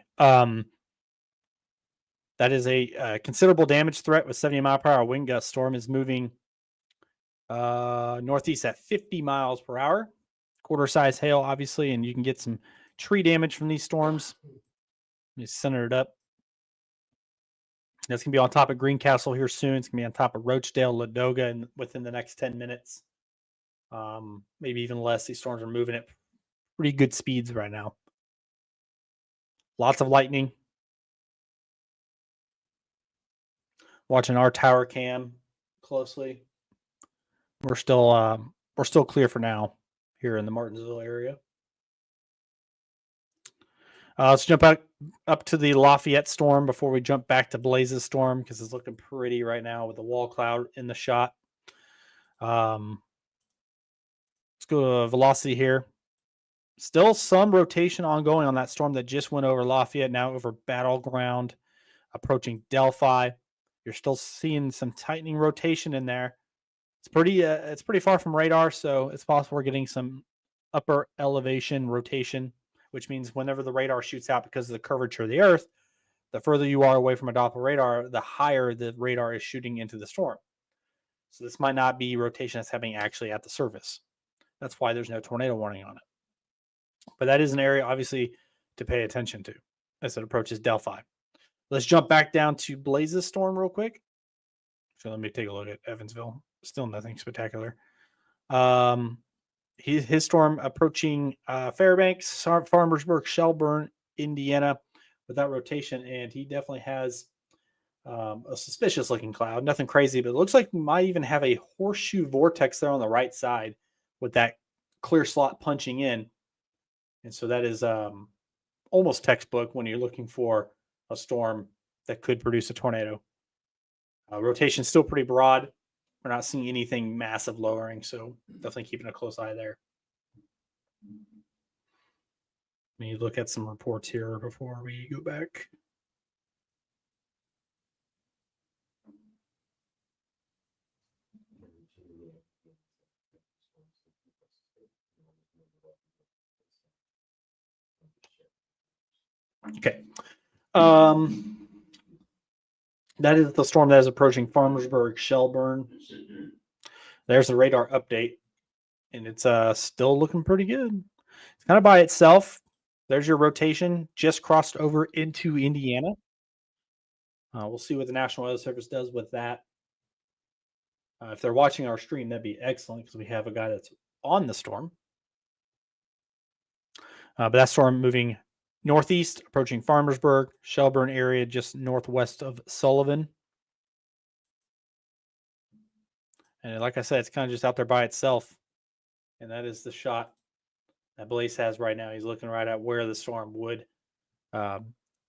That is a considerable damage threat with 70-mile-per-hour wind gust. Storm is moving northeast at 50 miles per hour. Quarter-size hail, obviously, and you can get some tree damage from these storms. Let me center it up. That's going to be on top of Greencastle here soon. It's going to be on top of Rochdale, Ladoga, and within the next 10 minutes. Maybe even less. These storms are moving at pretty good speeds right now. Lots of lightning. Watching our tower cam closely. We're still clear for now here in the Martinsville area. Let's jump up to the Lafayette storm before we jump back to Blaze's storm because it's looking pretty right now with the wall cloud in the shot. Let's go to velocity here. Still some rotation ongoing on that storm that just went over Lafayette, now over Battleground, approaching Delphi. You're still seeing some tightening rotation in there. It's pretty far from radar, so it's possible we're getting some upper elevation rotation, which means whenever the radar shoots out because of the curvature of the Earth, the further you are away from a Doppler radar, the higher the radar is shooting into the storm. So this might not be rotation that's happening actually at the surface. That's why there's no tornado warning on it. But that is an area, obviously, to pay attention to as it approaches Delphi. Let's jump back down to Blaze's storm real quick. So let me take a look at Evansville. Still nothing spectacular. His storm approaching Fairbanks, Farmersburg, Shelburne, Indiana with that rotation. And he definitely has a suspicious looking cloud. Nothing crazy, but it looks like we might even have a horseshoe vortex there on the right side with that clear slot punching in. And so that is almost textbook when you're looking for a storm that could produce a tornado. Rotation is still pretty broad. We're not seeing anything massive lowering, so definitely keeping a close eye there. Let me look at some reports here before we go back. Okay. That is the storm that is approaching Farmersburg, Shelburne. There's the radar update, and it's still looking pretty good. It's kind of by itself. There's your rotation, just crossed over into Indiana. We'll see what the National Weather Service does with that. If they're watching our stream, that'd be excellent because we have a guy that's on the storm. But that storm moving northeast, approaching Farmersburg, Shelburne area, just northwest of Sullivan. And like I said, it's kind of just out there by itself. And that is the shot that Blaze has right now. He's looking right at where the storm would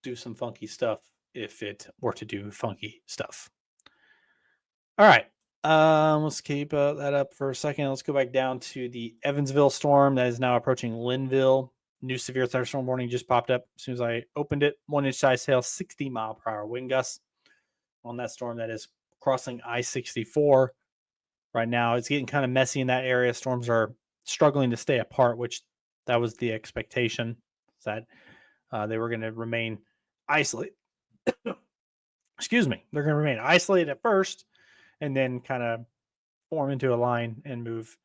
do some funky stuff if it were to do funky stuff. All right. Let's keep that up for a second. Let's go back down to the Evansville storm that is now approaching Linville. New severe thunderstorm warning just popped up as soon as I opened it. 1-inch size hail, 60-mile-per-hour wind gusts on that storm that is crossing I-64 right now. It's getting kind of messy in that area. Storms are struggling to stay apart, which that was the expectation, that they were going to remain isolated. Excuse me. They're going to remain isolated at first and then kind of form into a line and move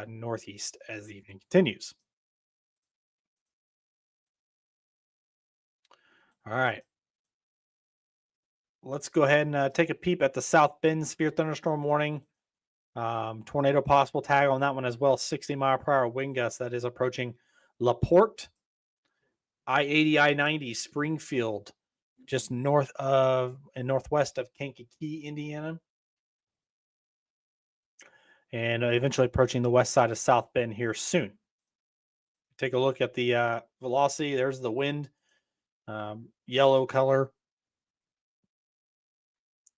northeast as the evening continues. All right. Let's go ahead and take a peep at the South Bend severe thunderstorm warning. Tornado possible tag on that one as well. 60-mile-per-hour wind gust that is approaching LaPorte, I-80, I-90, Springfield, just north of and northwest of Kankakee, Indiana. And eventually approaching the west side of South Bend here soon. Take a look at the velocity. There's the wind. Yellow color.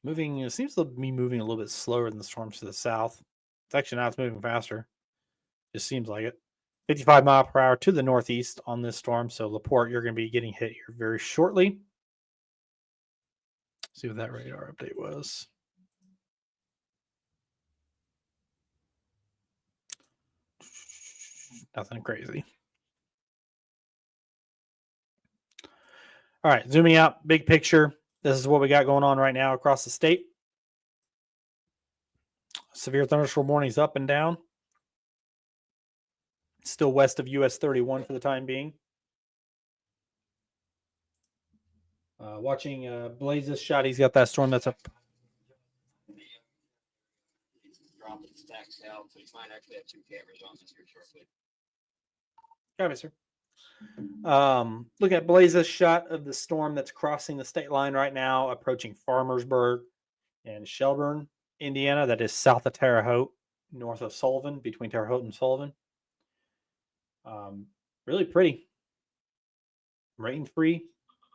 Moving, it seems to be moving a little bit slower than the storms to the south. It's actually now it's moving faster. Just seems like it. 55 mile per hour to the northeast on this storm. So LaPorte, you're going to be getting hit here very shortly. See what that radar update was. Nothing crazy. All right, zooming out, big picture. This is what we got going on right now across the state. Severe thunderstorm warnings up and down. Still west of US 31 for the time being. Watching Blaze's shot. He's got that storm that's up. Dropping stacks out, so you might actually have 2 cameras on this here shortly. Copy, sir. Look at Blaze's shot of the storm that's crossing the state line right now, approaching Farmersburg and Shelburne, Indiana. That is south of Terre Haute, north of Sullivan, between Terre Haute and Sullivan. Really pretty. Rain-free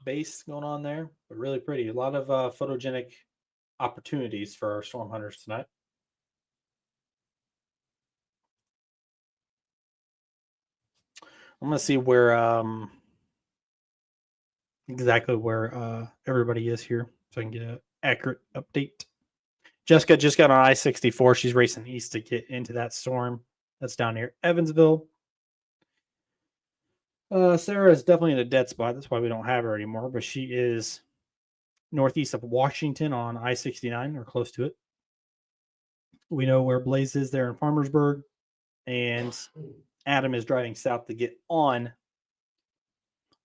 base going on there, but really pretty. A lot of photogenic opportunities for our storm hunters tonight. I'm going to see where exactly where everybody is here so I can get an accurate update. Jessica just got on I-64. She's racing east to get into that storm. That's down near Evansville. Sarah is definitely in a dead spot. That's why we don't have her anymore. But she is northeast of Washington on I-69 or close to it. We know where Blaze is there in Farmersburg. And Adam is driving south to get on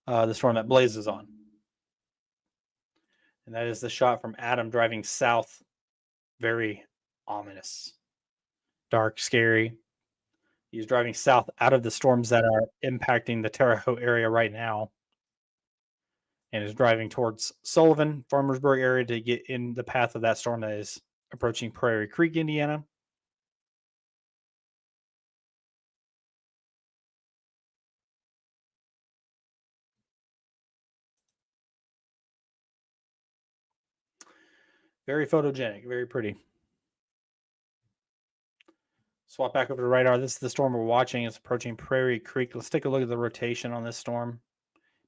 the storm that Blaze is on. And that is the shot from Adam driving south. Very ominous. Dark, scary. He's driving south out of the storms that are impacting the Terre Haute area right now. And is driving towards Sullivan, Farmersburg area to get in the path of that storm that is approaching Prairie Creek, Indiana. Very photogenic, very pretty. Swap back over to radar. This is the storm we're watching. It's approaching Prairie Creek. Let's take a look at the rotation on this storm.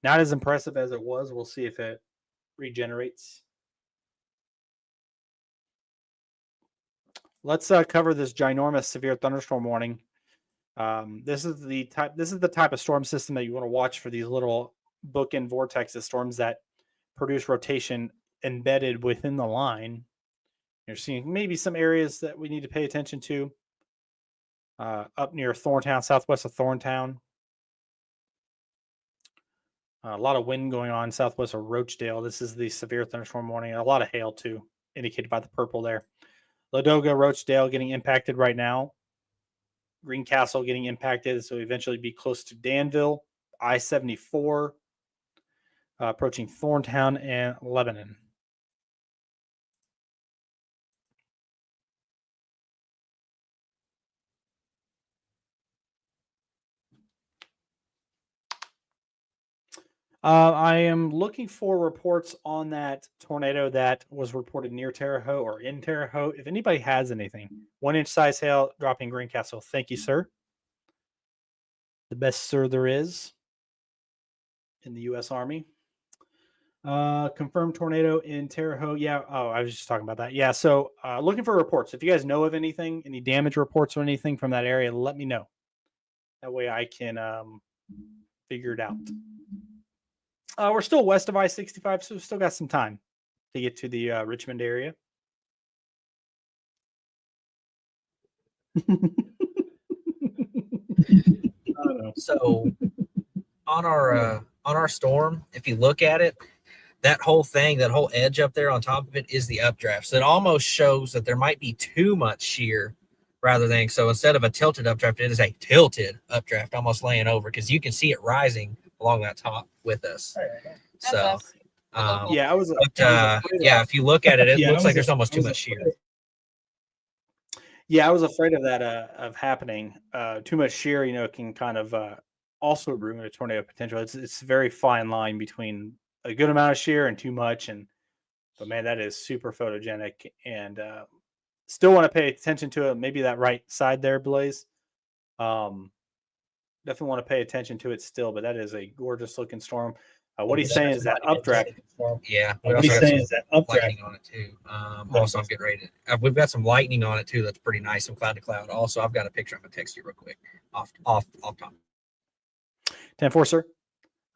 Not as impressive as it was. We'll see if it regenerates. Let's cover this ginormous severe thunderstorm warning. This is the type of storm system that you want to watch for these little bookend vortexes, storms that produce rotation embedded within the line. You're seeing maybe some areas that we need to pay attention to. Up near Thorntown, southwest of Thorntown. A lot of wind going on southwest of Rochdale. This is the severe thunderstorm warning. A lot of hail, too, indicated by the purple there. Ladoga, Rochdale getting impacted right now. Greencastle getting impacted, so eventually be close to Danville. I-74, approaching Thorntown and Lebanon. I am looking for reports on that tornado that was reported near Terre Haute or in Terre Haute. If anybody has anything, 1-inch size hail dropping Greencastle. Thank you, sir. The best sir there is in the U.S. Army. Confirmed tornado in Terre Haute. Yeah. Oh, I was just talking about that. Yeah. So looking for reports. If you guys know of anything, any damage reports or anything from that area, let me know. That way I can figure it out. We're still west of I-65, so we've still got some time to get to the Richmond area. So on our storm, if you look at it, that whole thing, that whole edge up there on top of it is the updraft. So it almost shows that there might be too much shear rather than, so instead of a tilted updraft, it is a tilted updraft, almost laying over, because you can see it rising along that top with us. So yeah, I was. Yeah, if you look at it, it looks like there's almost too much shear. Yeah, I was afraid of that of happening. Too much shear, can kind of also ruin a tornado potential. It's a very fine line between a good amount of shear and too much, and But man, that is super photogenic, and still want to pay attention to it. Maybe that right side there, Blaze. Definitely want to pay attention to it still, but that is a gorgeous looking storm. What he's saying is that updraft. Yeah. What also he's got saying some is that updraft. lightning on it too. Also, I'm getting ready to. We've got some lightning on it too. That's pretty nice. Some cloud to cloud. Also, I've got a picture. I'm gonna text you real quick. Off top. 10-4, sir.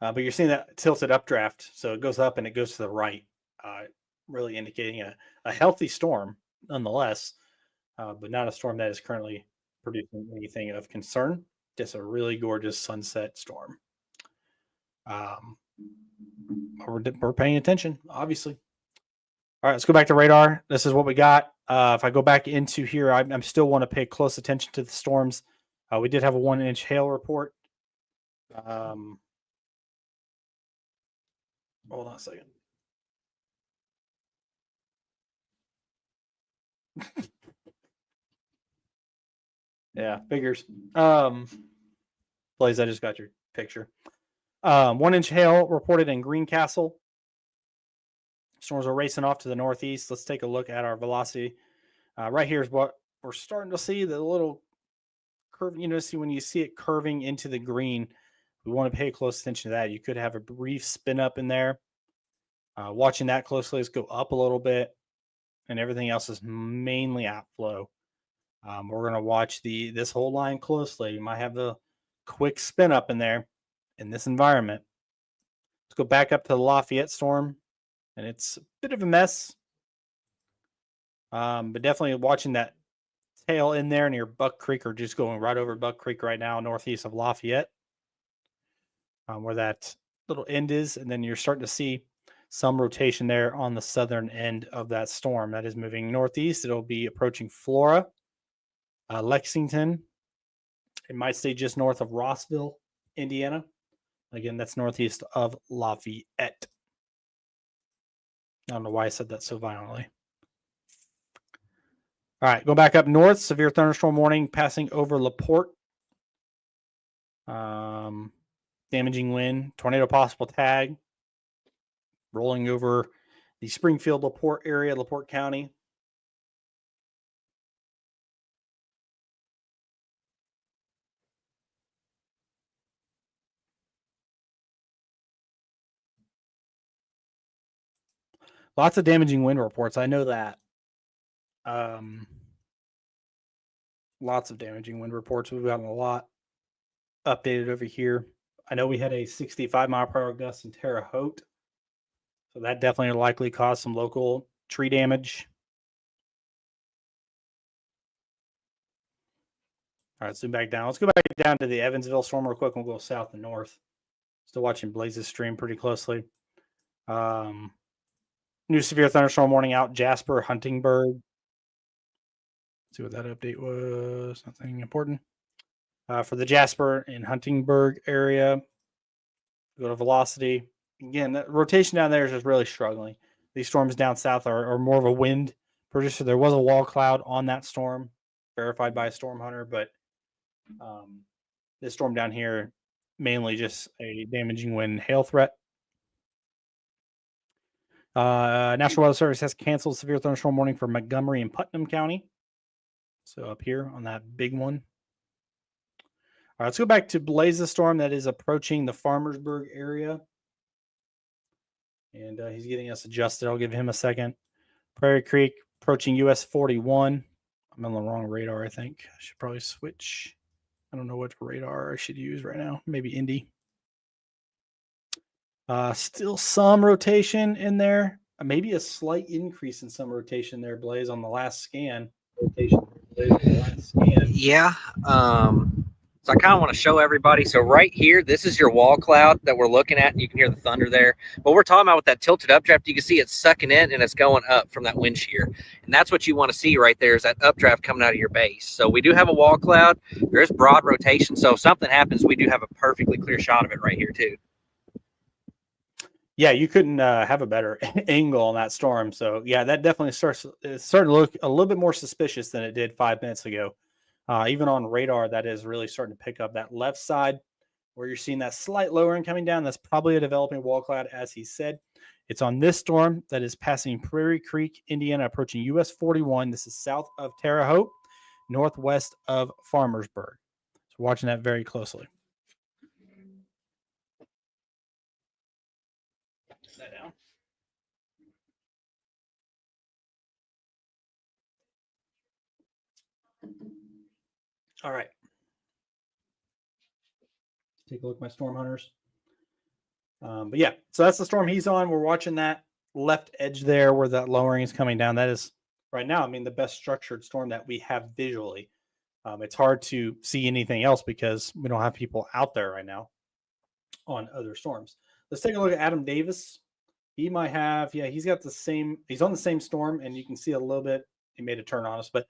But you're seeing that tilted updraft, so it goes up and it goes to the right, really indicating a healthy storm nonetheless, but not a storm that is currently producing anything of concern. Just a really gorgeous sunset storm. We're paying attention, obviously. All right, let's go back to radar. This is what we got. If I go back into here, I'm still want to pay close attention to the storms. We did have a 1-inch hail report. Hold on a second. Yeah, figures. Blaze, I just got your picture. 1-inch hail reported in Greencastle. Storms are racing off to the northeast. Let's take a look at our velocity. Right here is what we're starting to see, the little curve. You know, see when you see it curving into the green, we want to pay close attention to that. You could have a brief spin up in there. Watching that closely, let's go up a little bit, and everything else is mainly outflow. We're going to watch this whole line closely. You might have the quick spin up in there in this environment. Let's go back up to the Lafayette storm, and it's a bit of a mess. But definitely watching that tail in there near Buck Creek, or just going right over Buck Creek right now, northeast of Lafayette, where that little end is. And then you're starting to see some rotation there on the southern end of that storm that is moving northeast. It'll be approaching Flora, Lexington. It might stay just north of Rossville, Indiana. Again, that's northeast of Lafayette. I don't know why I said that so violently. All right, go back up north. Severe thunderstorm warning passing over LaPorte. Damaging wind, tornado possible tag. Rolling over the Springfield, LaPorte area, LaPorte County. Lots of damaging wind reports. I know that. Lots of damaging wind reports. We've gotten a lot updated over here. I know we had a 65-mile-per-hour gust in Terre Haute, so that definitely likely caused some local tree damage. All right, zoom back down. Let's go back down to the Evansville storm real quick, and we'll go south and north. Still watching Blaze's stream pretty closely. New severe thunderstorm warning out Jasper, Huntingburg. Let's see what that update was. Nothing important. For the Jasper and Huntingburg area, go to velocity. Again, that rotation down there is just really struggling. These storms down south are more of a wind producer. There was a wall cloud on that storm, verified by a storm hunter, but this storm down here, mainly just a damaging wind hail threat. National Weather Service has canceled severe thunderstorm warning for Montgomery and Putnam County. So up here on that big one. All right, let's go back to Blaze's storm that is approaching the Farmersburg area. And he's getting us adjusted. I'll give him a second. Prairie Creek approaching US 41. I'm on the wrong radar, I think. I should probably switch. I don't know what radar I should use right now. Maybe Indy. Still some rotation in there. Maybe a slight increase in some rotation there, Blaze, on the last scan. Yeah. So I kind of want to show everybody. So right here, this is your wall cloud that we're looking at, and you can hear the thunder there. But we're talking about with that tilted updraft, you can see it's sucking in and it's going up from that wind shear. And that's what you want to see right there is that updraft coming out of your base. So we do have a wall cloud. There is broad rotation. So if something happens, we do have a perfectly clear shot of it right here too. Yeah, you couldn't have a better angle on that storm. So yeah, that definitely starting to look a little bit more suspicious than it did 5 minutes ago. Even on radar, that is really starting to pick up that left side where you're seeing that slight lowering coming down. That's probably a developing wall cloud, as he said. It's on this storm that is passing Prairie Creek, Indiana, approaching US 41. This is south of Terre Haute, northwest of Farmersburg. So watching that very closely. Put that down. All right. Take a look at my storm hunters. But yeah, so that's the storm he's on. We're watching that left edge there where that lowering is coming down. That is right now, I mean, the best structured storm that we have visually. It's hard to see anything else because we don't have people out there right now on other storms. Let's take a look at Adam Davis. He might have, yeah, he's got the same, he's on the same storm, and you can see a little bit, he made a turn on us, but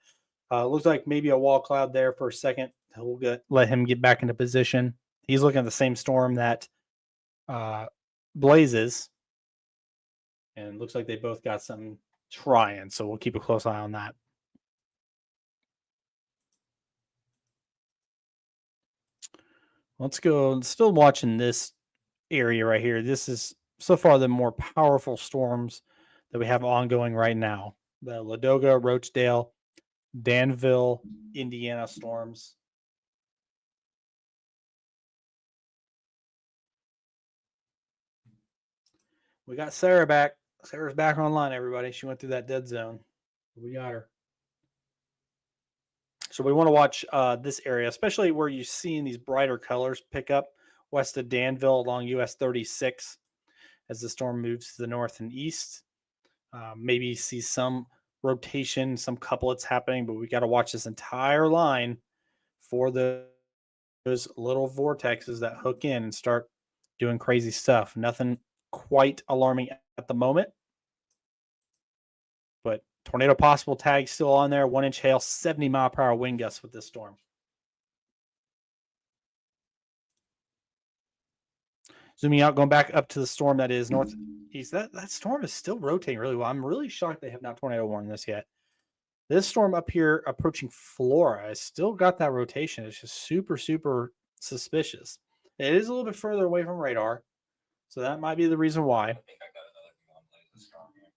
looks like maybe a wall cloud there for a second. We'll let him get back into position. He's looking at the same storm that Blazes, and looks like they both got something trying, so we'll keep a close eye on that. Let's go. Still watching this area right here. This is so far the more powerful storms that we have ongoing right now. The Ladoga, Rochdale, Danville, Indiana storms. We got Sarah back. Sarah's back online, everybody. She went through that dead zone. We got her. So we want to watch this area, especially where you're seeing these brighter colors pick up west of Danville along US 36 as the storm moves to the north and east. Maybe see some rotation, some couplets happening, but we got to watch this entire line for those little vortexes that hook in and start doing crazy stuff. Nothing quite alarming at the moment, but tornado possible tag still on there. 1-inch hail, 70-mile-per-hour wind gusts with this storm. Zooming out, going back up to the storm that is northeast. That storm is still rotating really well. I'm really shocked they have not tornado warned this yet. This storm up here approaching Flora has still got that rotation. It's just super, super suspicious. It is a little bit further away from radar, so that might be the reason why. I think I got another thing on the storm here.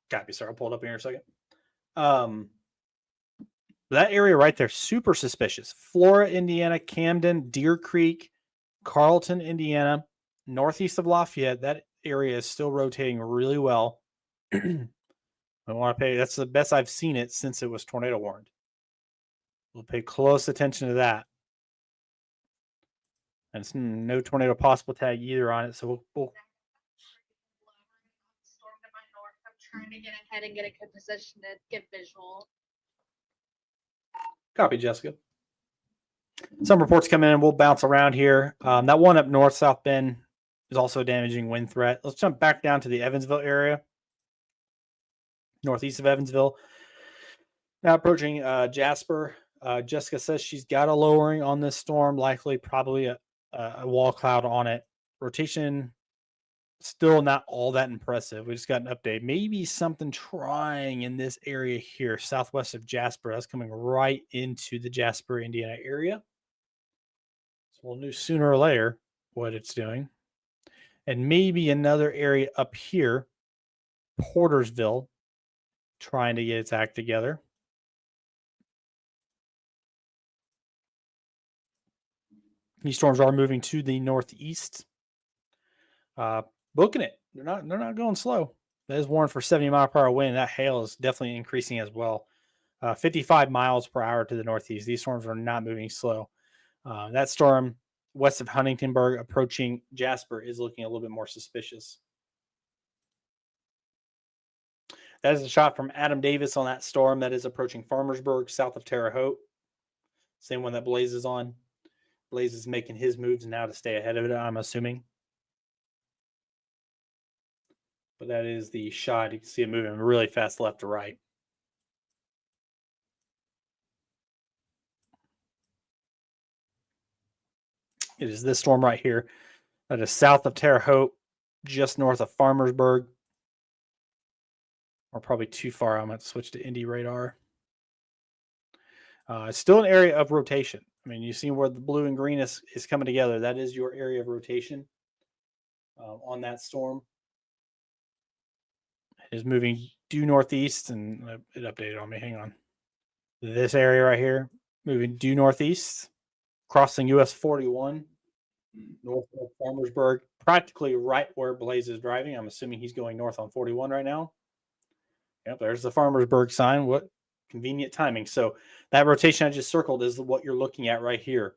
Copy, sir. I'll pull it up here in a second. That area right there, super suspicious. Flora, Indiana, Camden, Deer Creek, Carlton, Indiana, northeast of Lafayette. That area is still rotating really well. I want to pay. That's the best I've seen it since it was tornado warned. We'll pay close attention to that. And it's no tornado possible tag either on it. So we'll Storm to my north. I'm trying to get ahead and get a good position to get visual. copy, Jessica. Some reports come in and we'll bounce around here. That one up north, South Bend, is also a damaging wind threat. Let's jump back down to the Evansville area. Northeast of Evansville. Now approaching Jasper. Jessica says she's got a lowering on this storm, likely probably a wall cloud on it. Rotation still not all that impressive. We just got an update. Maybe something trying in this area here, southwest of Jasper. That's coming right into the Jasper, Indiana area. So we'll know sooner or later what it's doing. And maybe another area up here, Portersville, trying to get its act together. These storms are moving to the northeast. Booking it. They're not going slow. That is warned for 70-mile-per-hour wind. That hail is definitely increasing as well. 55 miles per hour to the northeast. These storms are not moving slow. That storm west of Huntingtonburg approaching Jasper is looking a little bit more suspicious. That is a shot from Adam Davis on that storm that is approaching Farmersburg, south of Terre Haute. Same one that Blaze is on. Blaze is making his moves now to stay ahead of it, I'm assuming. But that is the shot. You can see it moving really fast left to right. It is this storm right here that is south of Terre Haute, just north of Farmersburg. Or probably too far. I'm going to switch to Indy radar. It's still an area of rotation. I mean, you see where the blue and green is coming together. That is your area of rotation. on that storm. It is moving due northeast, and it updated on me. Hang on. This area right here, moving due northeast, crossing US 41, north of Farmersburg, practically right where Blaze is driving. I'm assuming he's going north on 41 right now. Yep, there's the Farmersburg sign. What convenient timing. So that rotation I just circled is what you're looking at right here.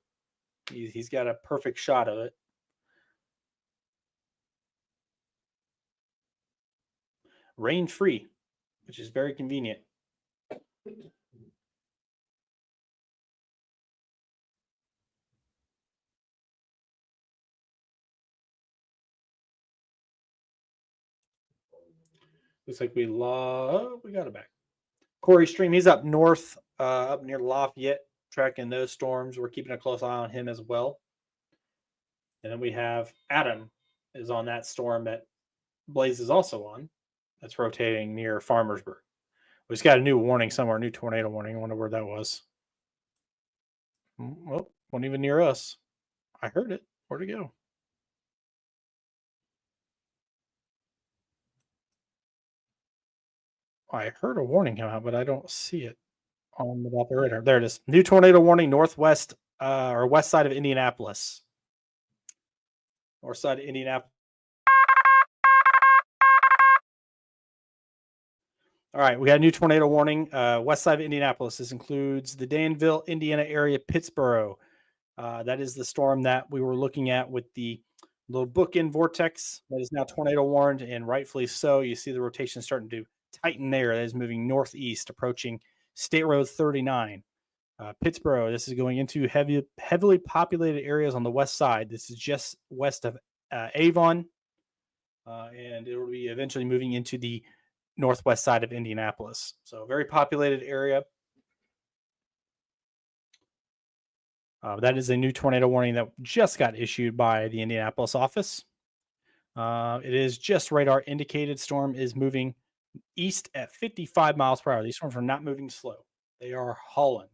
He's got a perfect shot of it. Rain free, which is very convenient. Looks like we got it back. Corey Stream, he's up north, up near Lafayette, tracking those storms. We're keeping a close eye on him as well. And then we have Adam is on that storm that Blaze is also on. That's rotating near Farmersburg. We just got a new warning somewhere, new tornado warning. I wonder where that was. Well, wasn't even near us. I heard it. Where'd it go? I heard a warning come out, but I don't see it on the operator. There it is. New tornado warning northwest or west side of Indianapolis. North side of Indianapolis. All right, we got a new tornado warning. West side of Indianapolis. This includes the Danville, Indiana area, Pittsburgh. That is the storm that we were looking at with the little bookend vortex that is now tornado warned, and rightfully so. You see the rotation starting to tighten there. That is moving northeast, approaching State Road 39. Pittsburgh, this is going into heavily populated areas on the west side. This is just west of Avon, and it will be eventually moving into the northwest side of Indianapolis. So very populated area. That is a new tornado warning that just got issued by the Indianapolis office. It is just radar indicated. Storm is moving east at 55 miles per hour. These storms are not moving slow. They are hauling.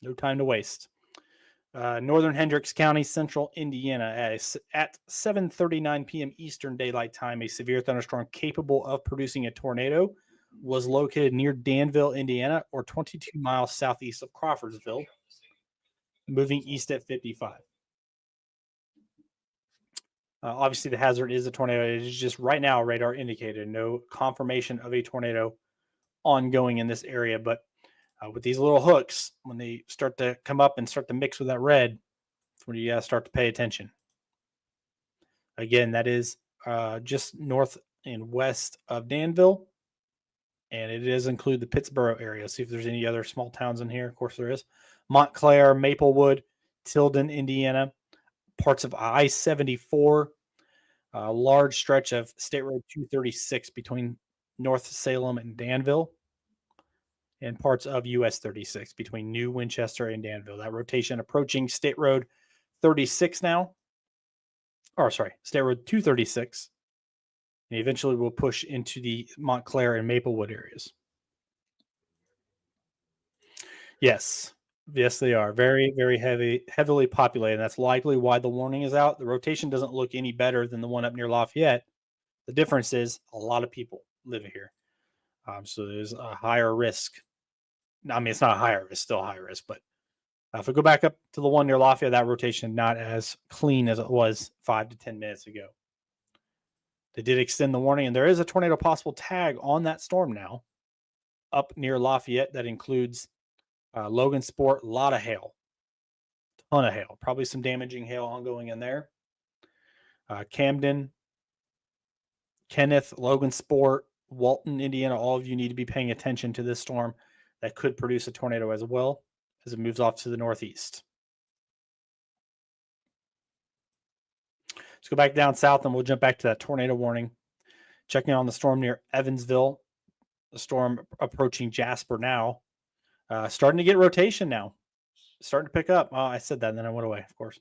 No time to waste. Northern Hendricks County, central Indiana, at 7:39 p.m. Eastern Daylight Time, a severe thunderstorm capable of producing a tornado was located near Danville, Indiana, or 22 miles southeast of Crawfordsville, moving east at 55. Obviously, the hazard is a tornado. It is just right now radar indicated. No confirmation of a tornado ongoing in this area, but with these little hooks, when they start to come up and start to mix with that red, that's when you got to start to pay attention. Again, that is just north and west of Danville, and it does include the Pittsburgh area. See if there's any other small towns in here. Of course, there is. Montclair, Maplewood, Tilden, Indiana, parts of I-74, a large stretch of State Road 236 between North Salem and Danville, and parts of US 36 between New Winchester and Danville. That rotation approaching State Road 36 now. Or sorry, State Road 236. And eventually will push into the Montclair and Maplewood areas. Yes. Yes, they are. Very, very heavily populated. That's likely why the warning is out. The rotation doesn't look any better than the one up near Lafayette. The difference is a lot of people live here. So there's a higher risk. I mean, it's not a higher risk, still a high risk, but if we go back up to the one near Lafayette, that rotation not as clean as it was 5 to 10 minutes ago. They did extend the warning, and there is a tornado possible tag on that storm now up near Lafayette that includes Logan Sport, a lot of hail, ton of hail, probably some damaging hail ongoing in there. Camden, Kenneth, Logan Sport, Walton, Indiana, all of you need to be paying attention to this storm that could produce a tornado as well as it moves off to the northeast. Let's go back down south and we'll jump back to that tornado warning. Checking on the storm near Evansville, the storm approaching Jasper now. Starting to get rotation now. Starting to pick up. Oh, I said that and then I went away, of course.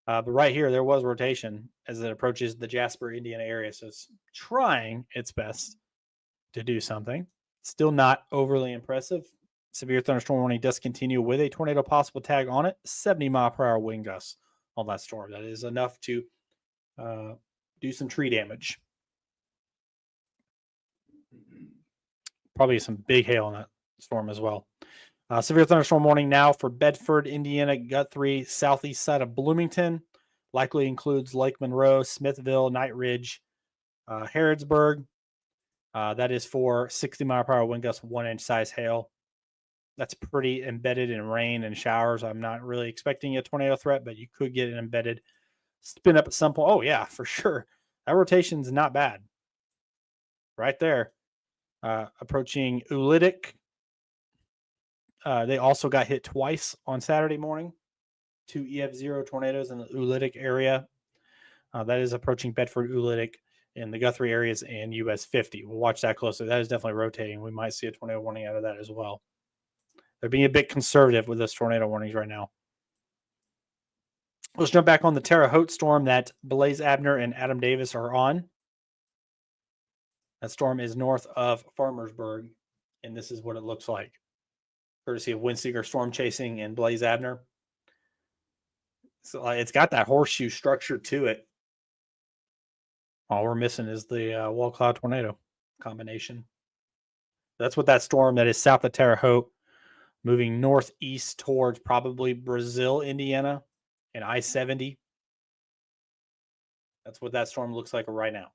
But right here, there was rotation as it approaches the Jasper, Indiana area. So it's trying its best to do something. Still not overly impressive. Severe thunderstorm warning does continue with a tornado possible tag on it. 70 mile per hour wind gusts on that storm. That is enough to do some tree damage. Probably some big hail in that storm as well. Severe thunderstorm warning now for Bedford, Indiana, Guthrie, southeast side of Bloomington. Likely includes Lake Monroe, Smithville, Night Ridge, Harrodsburg. That is for 60-mile-per-hour wind gusts, 1-inch size hail. That's pretty embedded in rain and showers. I'm not really expecting a tornado threat, but you could get an embedded spin up at some point. Oh, yeah, for sure. That rotation's not bad. Right there. Approaching Ulitic. They also got hit twice on Saturday morning. 2 EF0 tornadoes in the Ulitic area. That is approaching Bedford, Ulitic in the Guthrie areas and US 50. We'll watch that closely. That is definitely rotating. We might see a tornado warning out of that as well. They're being a bit conservative with those tornado warnings right now. Let's jump back on the Terre Haute storm that Blaze Abner and Adam Davis are on. That storm is north of Farmersburg, and this is what it looks like. Courtesy of Windseeker Storm Chasing and Blaze Abner. So it's got that horseshoe structure to it. All we're missing is the wall cloud tornado combination. That's what that storm that is south of Terre Haute, moving northeast towards probably Brazil, Indiana, and I-70. That's what that storm looks like right now.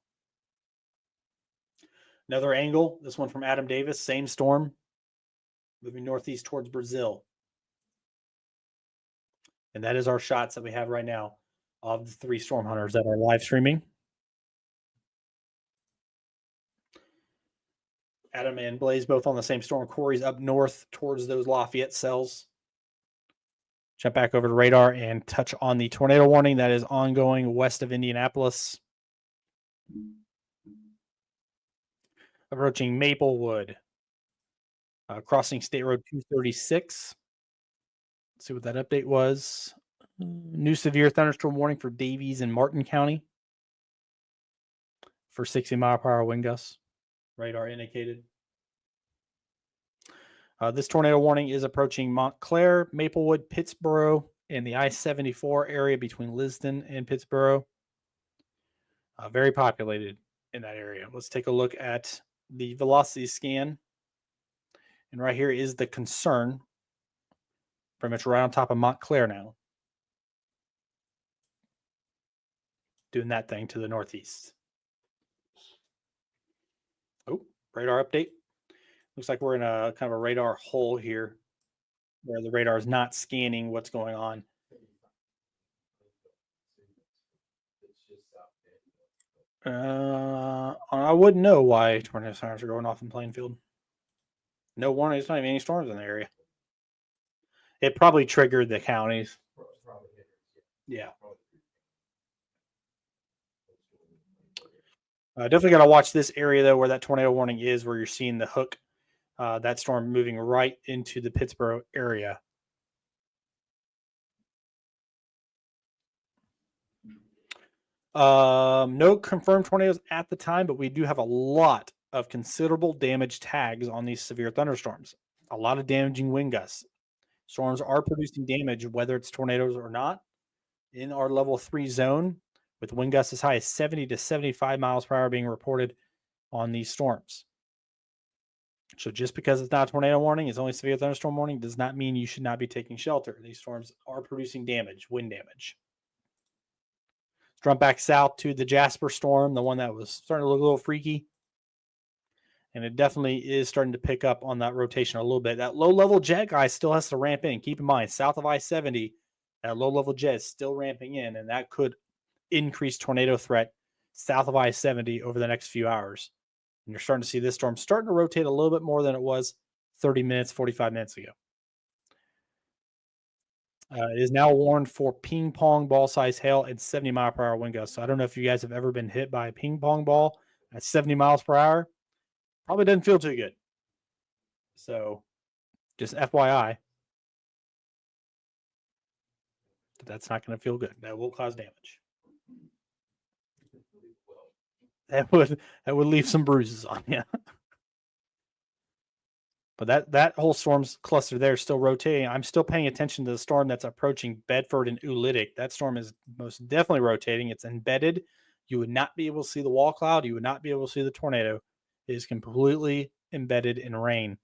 Another angle, this one from Adam Davis, same storm, moving northeast towards Brazil. And that is our shots that we have right now of the 3 storm hunters that are live streaming. Adam and Blaze both on the same storm. Corey's up north towards those Lafayette cells. Jump back over to radar and touch on the tornado warning that is ongoing west of Indianapolis. Approaching Maplewood. Crossing State Road 236. Let's see what that update was. New severe thunderstorm warning for Davies and Martin County for 60-mile-per-hour wind gusts. Radar indicated. This tornado warning is approaching Montclair, Maplewood, Pittsboro, and the I-74 area between Liston and Pittsboro. Very populated in that area. Let's take a look at the velocity scan. And right here is the concern. Pretty much right on top of Montclair now. Doing that thing to the northeast. Oh, radar update. Looks like we're in a kind of a radar hole here where the radar is not scanning what's going on. I wouldn't know why tornado sirens are going off in Plainfield. No warning. There's not even any storms in the area. It probably triggered the counties. Yeah. Definitely got to watch this area, though, where that tornado warning is, where you're seeing the hook. That storm moving right into the Pittsboro area. No confirmed tornadoes at the time, but we do have a lot of considerable damage tags on these severe thunderstorms. A lot of damaging wind gusts. Storms are producing damage, whether it's tornadoes or not, in our level 3 zone, with wind gusts as high as 70 to 75 miles per hour being reported on these storms. So just because it's not a tornado warning, it's only severe thunderstorm warning, does not mean you should not be taking shelter. These storms are producing damage, wind damage. Let's jump back south to the Jasper storm, the one that was starting to look a little freaky. And it definitely is starting to pick up on that rotation a little bit. That low-level jet guy still has to ramp in. Keep in mind, south of I-70, that low-level jet is still ramping in, and that could increase tornado threat south of I-70 over the next few hours. And you're starting to see this storm starting to rotate a little bit more than it was 30 minutes, 45 minutes ago. It is now warned for ping pong ball size hail and 70 mile per hour wind gusts. So I don't know if you guys have ever been hit by a ping pong ball at 70 miles per hour. Probably doesn't feel too good. So just FYI, that's not going to feel good. That will cause damage. That would leave some bruises on you. But that whole storm's cluster there is still rotating. I'm still paying attention to the storm that's approaching Bedford and Ulitic. That storm is most definitely rotating. It's embedded. You would not be able to see the wall cloud. You would not be able to see the tornado. It is completely embedded in rain.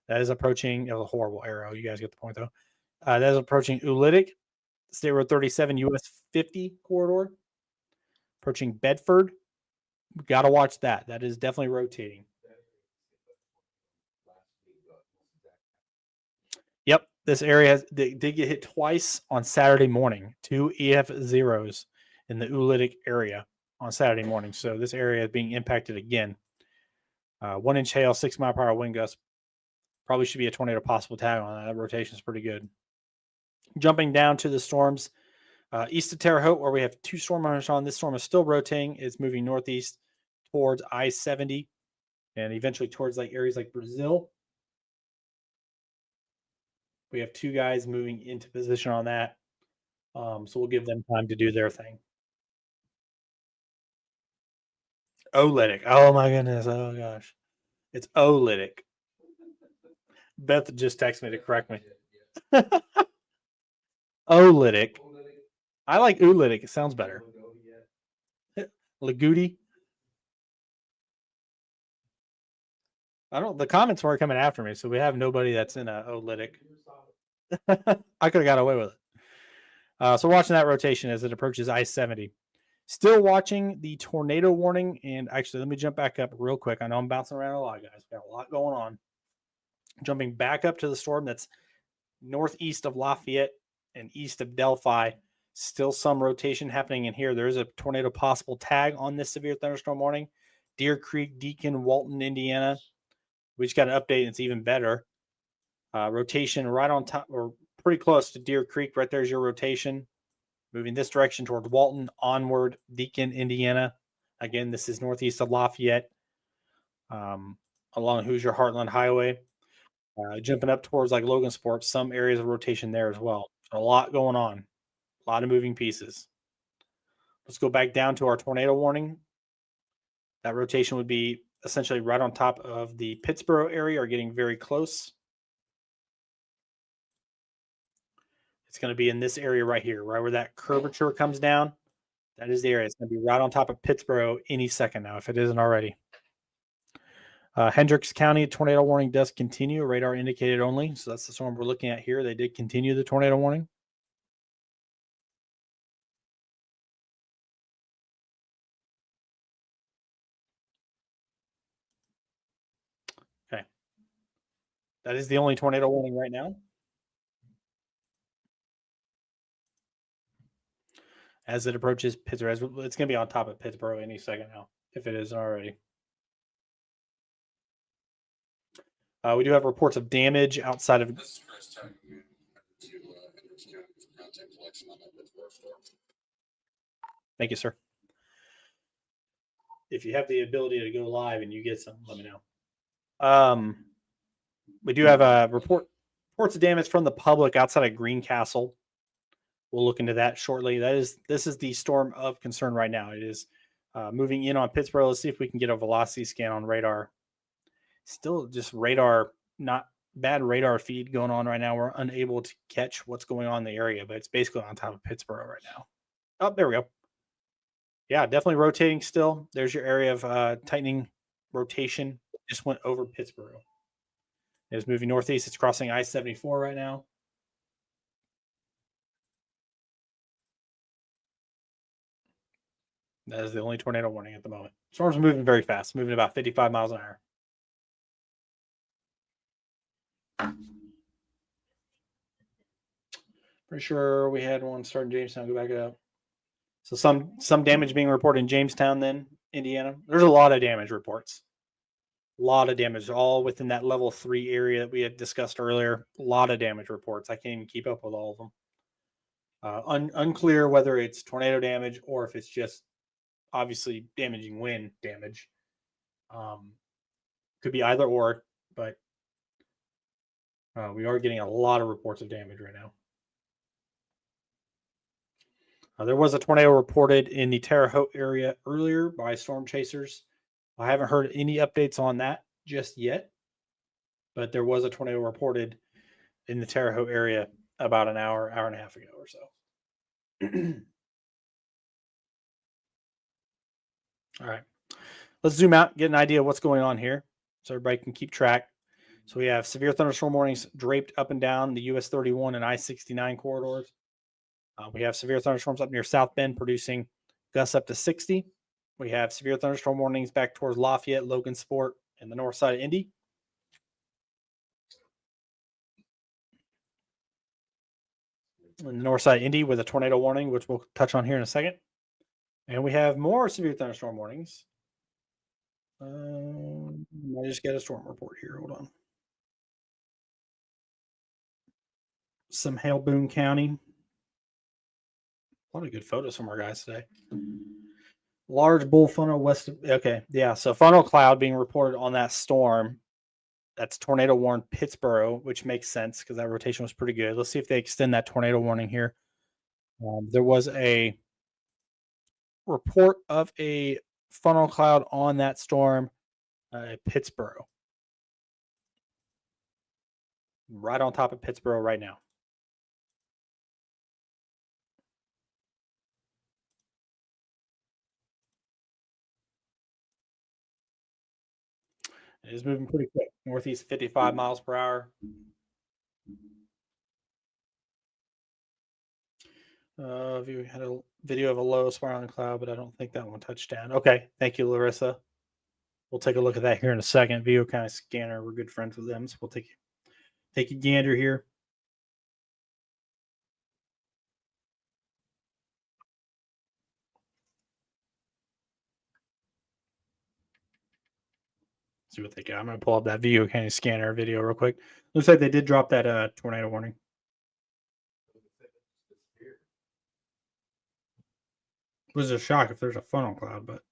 That is approaching a horrible arrow. You guys get the point, though. That is approaching Ulitic, State Road 37, US 50 corridor. Approaching Bedford. We got to watch that. That is definitely rotating. Yep, this area did get hit twice on Saturday morning. 2 EF zeros in the Ulitic area on Saturday morning. So this area is being impacted again. 1 inch hail, 6 mile per hour wind gust. Probably should be a tornado possible tag on that. That rotation is pretty good. Jumping down to the storms east of Terre Haute, where we have 2 storm hunters on. This storm is still rotating. It's moving northeast towards I-70 and eventually towards like areas like Brazil. We have 2 guys moving into position on that. So we'll give them time to do their thing. Olytic. Oh my goodness. Oh gosh. It's Olytic. Beth just texted me to correct me. Olytic. I like Ulitic. It sounds better. Lagudi. The comments weren't coming after me, so we have nobody that's in a Olytic. I could have got away with it. So watching that rotation as it approaches I-70. Still watching the tornado warning. And actually, let me jump back up real quick. I know I'm bouncing around a lot, guys. Got a lot going on. Jumping back up to the storm that's northeast of Lafayette and east of Delphi. Still some rotation happening in here. There is a tornado possible tag on this severe thunderstorm warning. Deer Creek, Deacon, Walton, Indiana. We just got an update and it's even better. Rotation right on top or pretty close to Deer Creek. Right there's your rotation. Moving this direction towards Walton, onward, Deacon, Indiana. Again, this is northeast of Lafayette along Hoosier Heartland Highway. Jumping up towards like Logan Sports, some areas of rotation there as well. So a lot going on. A lot of moving pieces. Let's go back down to our tornado warning. That rotation would be essentially right on top of the Pittsboro area or getting very close. It's going to be in this area right here, right where that curvature comes down. That is the area. It's going to be right on top of Pittsboro any second now, if it isn't already. Hendricks County tornado warning does continue. Radar indicated only. So that's the storm we're looking at here. They did continue the tornado warning. Okay. That is the only tornado warning right now. As it approaches Pittsburgh, it's going to be on top of Pittsburgh any second now, if it isn't already. We do have reports of damage outside of. Thank you, sir. If you have the ability to go live and you get some, let me know. We do have reports of damage from the public outside of Greencastle. We'll look into that shortly. This is the storm of concern right now. It is moving in on Pittsburgh. Let's see if we can get a velocity scan on radar. Still just radar, not bad radar feed going on right now. We're unable to catch what's going on in the area, but it's basically on top of Pittsburgh right now. Oh, there we go. Yeah, definitely rotating still. There's your area of tightening rotation. Just went over Pittsburgh. It's moving northeast. It's crossing I-74 right now. That is the only tornado warning at the moment. Storm's moving very fast, moving about 55 miles an hour. Pretty sure we had one starting Jamestown. Go back it up. So some damage being reported in Jamestown, then Indiana. There's a lot of damage reports. A lot of damage, all within that level 3 area that we had discussed earlier. A lot of damage reports. I can't even keep up with all of them. Unclear whether it's tornado damage or if it's just obviously damaging wind damage. Could be either or, but we are getting a lot of reports of damage right now. There was a tornado reported in the Terre Haute area earlier by storm chasers. I haven't heard any updates on that just yet. but there was a tornado reported in the Terre Haute area about an hour and a half ago or so. All right, let's zoom out, get an idea of what's going on here so everybody can keep track. So we have severe thunderstorm warnings draped up and down the US 31 and I-69 corridors. We have severe thunderstorms up near South Bend producing gusts up to 60. We have severe thunderstorm warnings back towards Lafayette, Logansport, and the north side of Indy. In the north side of Indy with a tornado warning, which we'll touch on here in a second. And we have more severe thunderstorm warnings. I just got a storm report here. Hold on. Some hail, Boone County. A lot of good photos from our guys today. Large bull funnel west of, okay, yeah. So funnel cloud being reported on that storm. That's tornado warned Pittsburgh, which makes sense because that rotation was pretty good. Let's see if they extend that tornado warning here. There was a report of a funnel cloud on that storm at Pittsburgh. Right on top of Pittsburgh right now. It is moving pretty quick. Northeast 55 miles per hour. View had a video of a low spiraling cloud, but I don't think that one touched down. Okay, thank you, Larissa. We'll take a look at that here in a second. View kind of scanner. We're good friends with them, so we'll take a gander here. See what they got. I'm going to pull up that View kind of scanner video real quick. Looks like they did drop that tornado warning. It was a shock if there's a funnel cloud, but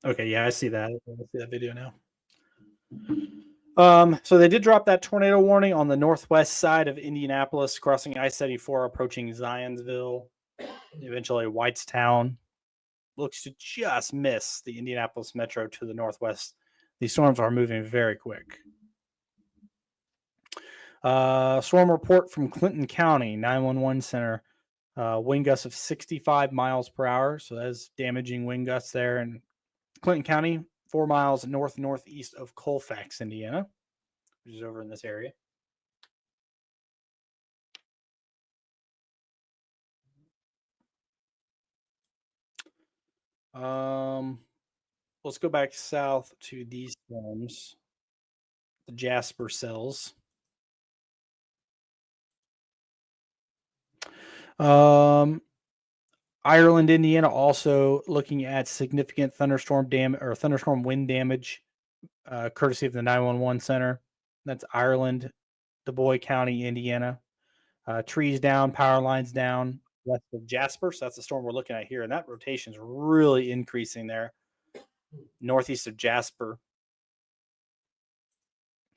okay, yeah, I see that. I see that video now. So they did drop that tornado warning on the northwest side of Indianapolis, crossing I-74, approaching Zionsville, eventually Whitestown. Looks to just miss the Indianapolis metro to the northwest. These storms are moving very quick. Storm report from Clinton County 911 center. Wind gusts of 65 miles per hour. So that's damaging wind gusts there in Clinton County, 4 miles northeast of Colfax, Indiana, which is over in this area. Let's go back south to these storms, the Jasper cells. Ireland, Indiana, also looking at significant thunderstorm wind damage, courtesy of the 911 center. That's Ireland, DuBois County, Indiana. Trees down, power lines down west of Jasper. So that's the storm we're looking at here. And that rotation is really increasing there. Northeast of Jasper.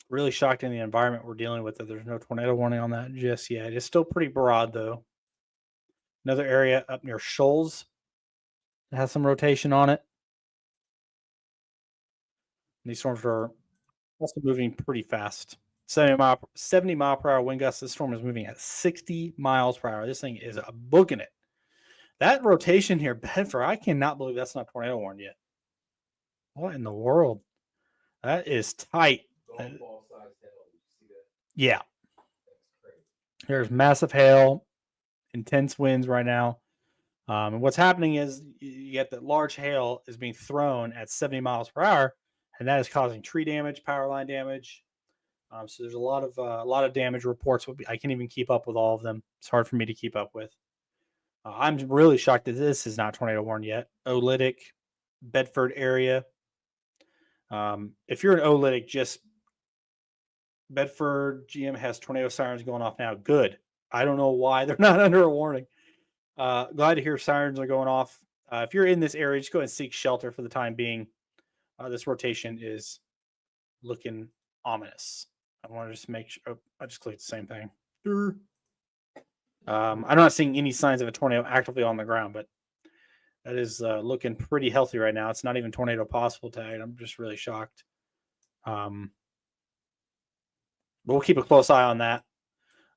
Really shocked in the environment we're dealing with that there's no tornado warning on that just yet. It's still pretty broad, though. Another area up near Shoals that has some rotation on it. And these storms are also moving pretty fast. 70 mile per hour wind gusts. This storm is moving at 60 miles per hour. This thing is booking it. That rotation here, Bedford, I cannot believe that's not tornado warned yet. What in the world? That is tight. Yeah. There's massive hail, intense winds right now. And what's happening is you get that large hail is being thrown at 70 miles per hour, and that is causing tree damage, power line damage. So there's a lot of damage reports. I can't even keep up with all of them. It's hard for me to keep up with. I'm really shocked that this is not tornado warned yet. Oolitic, Bedford area. If you're in Oolitic, just Bedford GM has tornado sirens going off now. Good. I don't know why they're not under a warning. Glad to hear sirens are going off. If you're in this area, just go ahead and seek shelter for the time being. This rotation is looking ominous. I want to just make sure. Oh, I just clicked the same thing. I'm not seeing any signs of a tornado actively on the ground, but That is looking pretty healthy right now. It's not even tornado possible tagged. I'm just really shocked. But we'll keep a close eye on that.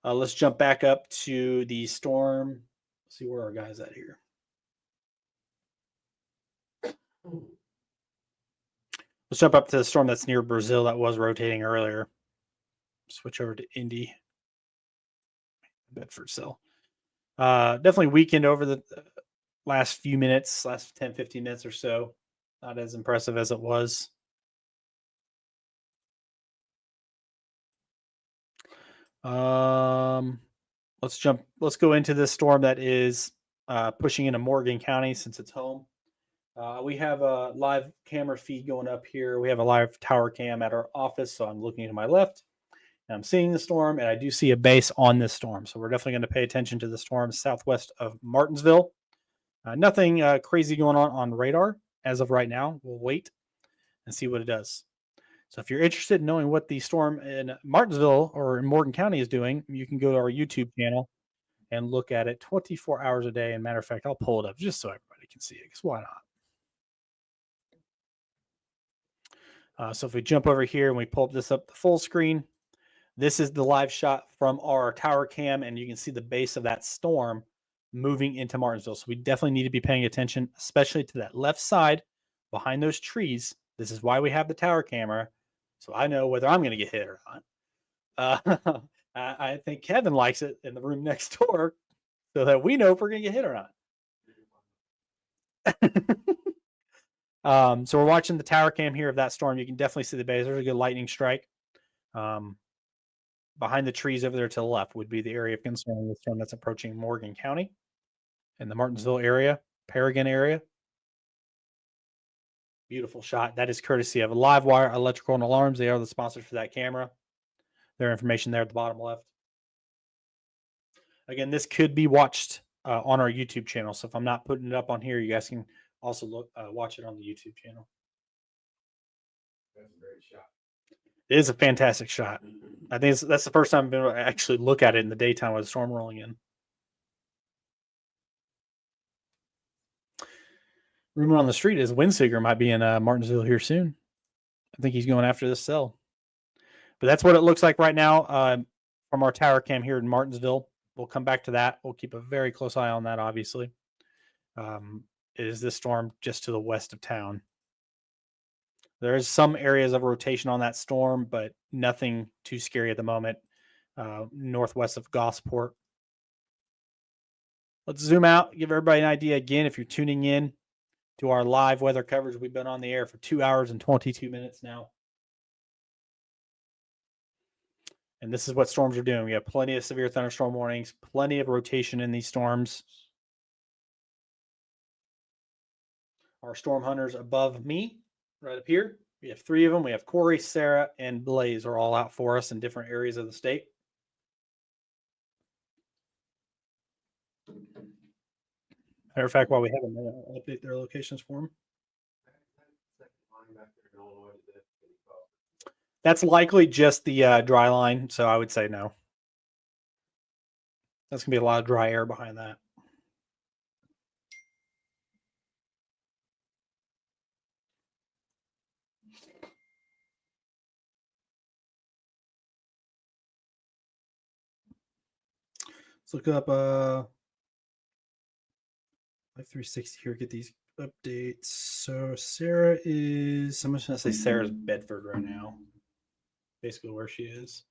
Let's jump back up to the storm. Let's see where our guys at here. Let's jump up to the storm that's near Brazil that was rotating earlier. Switch over to Indy. Bedford cell. Definitely weakened over the last few minutes, last 10, 15 minutes or so. Not as impressive as it was. Let's go into this storm that is pushing into Morgan County since it's home. We have a live camera feed going up here. We have a live tower cam at our office. So I'm looking to my left and I'm seeing the storm, and I do see a base on this storm. So we're definitely going to pay attention to the storm southwest of Martinsville. Nothing crazy going on radar as of right now. We'll wait and see what it does. So if you're interested in knowing what the storm in Martinsville or in Morgan County is doing, you can go to our YouTube channel and look at it 24 hours a day. And matter of fact, I'll pull it up just so everybody can see it, because why not? So if we jump over here and we pull this up the full screen, this is the live shot from our tower cam, and you can see the base of that storm moving into Martinsville. So we definitely need to be paying attention, especially to that left side behind those trees. This is why we have the tower camera, so I know whether I'm going to get hit or not. I think Kevin likes it in the room next door so that we know if we're going to get hit or not. So we're watching the tower cam here of that storm. You can definitely see the base. There's a good lightning strike. Behind the trees over there to the left would be the area of concern, the storm that's approaching Morgan County in the Martinsville area, Paragon area. Beautiful shot. That is courtesy of Livewire Electrical and Alarms. They are the sponsors for that camera. Their information there at the bottom left. Again, this could be watched on our YouTube channel. So if I'm not putting it up on here, you guys can also watch it on the YouTube channel. That's a great shot. It is a fantastic shot. I think that's the first time I've been able to actually look at it in the daytime with the storm rolling in. Rumor on the street is Windseeker might be in Martinsville here soon. I think he's going after this cell. But that's what it looks like right now from our tower cam here in Martinsville. We'll come back to that. We'll keep a very close eye on that, obviously. It is this storm just to the west of town. There is some areas of rotation on that storm, but nothing too scary at the moment. Northwest of Gosport. Let's zoom out, give everybody an idea again. If you're tuning in to our live weather coverage, we've been on the air for 2 hours and 22 minutes now. And this is what storms are doing. We have plenty of severe thunderstorm warnings, plenty of rotation in these storms. Our storm hunters above me, right up here. We have 3 of them. We have Corey, Sarah, and Blaze are all out for us in different areas of the state. Matter of fact, while we have them, I'll update their locations for them. That's likely just the dry line, so I would say no. That's going to be a lot of dry air behind that. Let's look up Life 360 here, get these updates. So Sarah is, I'm just going to say Sarah's Bedford right now. Basically where she is.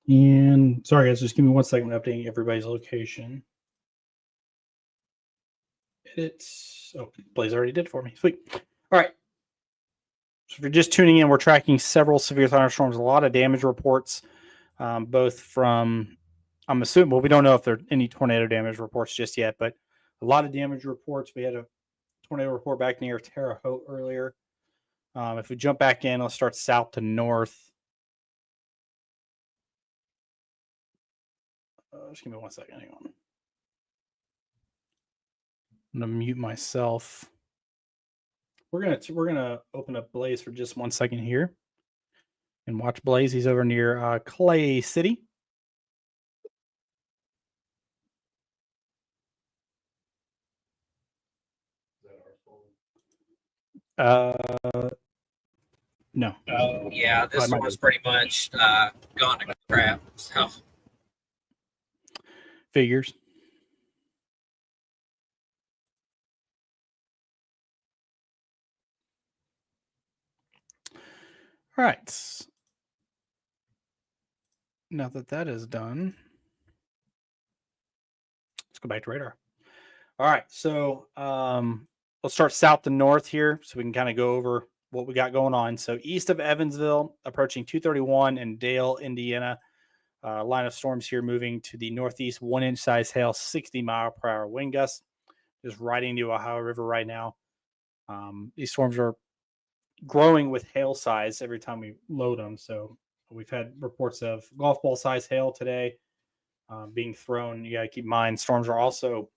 And sorry guys, just give me 1 second updating everybody's location. It's Blaze already did for me. Sweet. All right. So if you're just tuning in, we're tracking several severe thunderstorms, a lot of damage reports, both from, I'm assuming, well, we don't know if there are any tornado damage reports just yet, but a lot of damage reports. We had a tornado report back near Terre Haute earlier. If we jump back in, let's start south to north. Just give me 1 second. Hang on. I'm gonna mute myself. We're gonna open up Blaze for just 1 second here, and watch Blaze. He's over near Clay City. No. Yeah, this I might one was pretty much gone to crap. So Figures. All right. Now that that is done, let's go back to radar. All right. So let's start south to north here so we can kind of go over what we got going on. So east of Evansville, approaching 231 and Dale, Indiana. Line of storms here moving to the northeast, 1 inch size hail, 60-mile-per-hour wind gusts. Just riding the Ohio River right now. These storms are growing with hail size every time we load them. So we've had reports of golf ball size hail today being thrown. You got to keep in mind, storms are also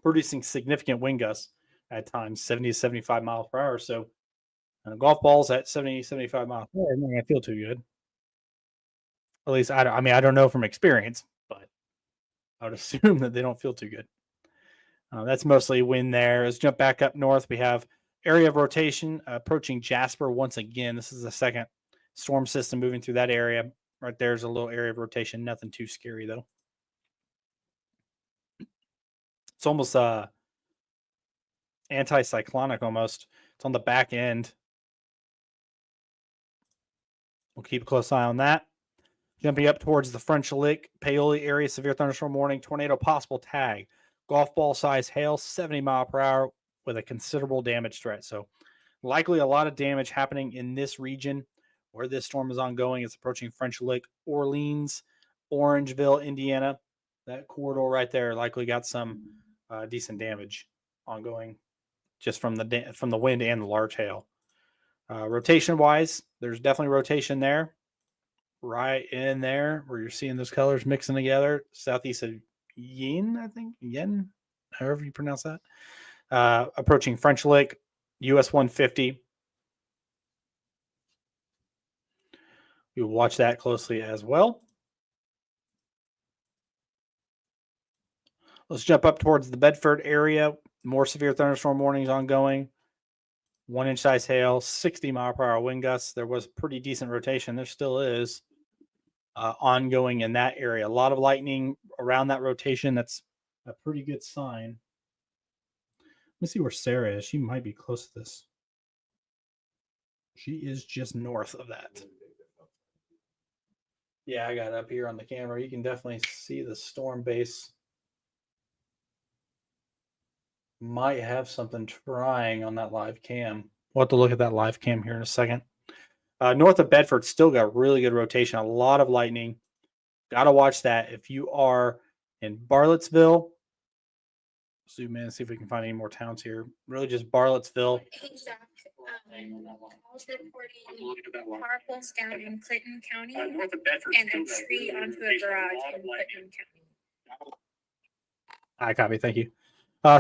producing significant wind gusts at times, 70 to 75 miles per hour. So golf balls at 70, 75 miles per hour, not going to feel too good. At least, I don't know from experience, but I would assume that they don't feel too good. That's mostly wind there. Let's jump back up north. We have area of rotation approaching Jasper once again. This is the second storm system moving through that area. Right there's a little area of rotation. Nothing too scary, though. It's almost anticyclonic almost. It's on the back end. We'll keep a close eye on that. Jumping up towards the French Lick, Paoli area, severe thunderstorm warning, tornado possible tag. Golf ball size hail, 70 mile per hour with a considerable damage threat. So likely a lot of damage happening in this region where this storm is ongoing. It's approaching French Lick, Orleans, Orangeville, Indiana. That corridor right there likely got some decent damage ongoing just from the wind and the large hail. Rotation wise, there's definitely rotation there. Right in there where you're seeing those colors mixing together, southeast of Yin, I think, Yen, however you pronounce that. Approaching French Lick, US 150. We will watch that closely as well. Let's jump up towards the Bedford area. More severe thunderstorm warnings ongoing. 1 inch size hail, 60 mile per hour wind gusts. There was pretty decent rotation. There still is. Ongoing in that area. A lot of lightning around that rotation. That's a pretty good sign. Let me see where Sarah is. She might be close to this. She is just north of that. Yeah, I got it up here on the camera. You can definitely see the storm base. Might have something trying on that live cam. We'll have to look at that live cam here in a second. North of Bedford still got really good rotation, a lot of lightning. Got to watch that. If you are in Barlettsville, zoom in and see if we can find any more towns here. Really just Barlettsville. Hey, Zach. I was reporting power poles down in Clinton County and a tree onto a garage in Clinton County. I copy. Thank you.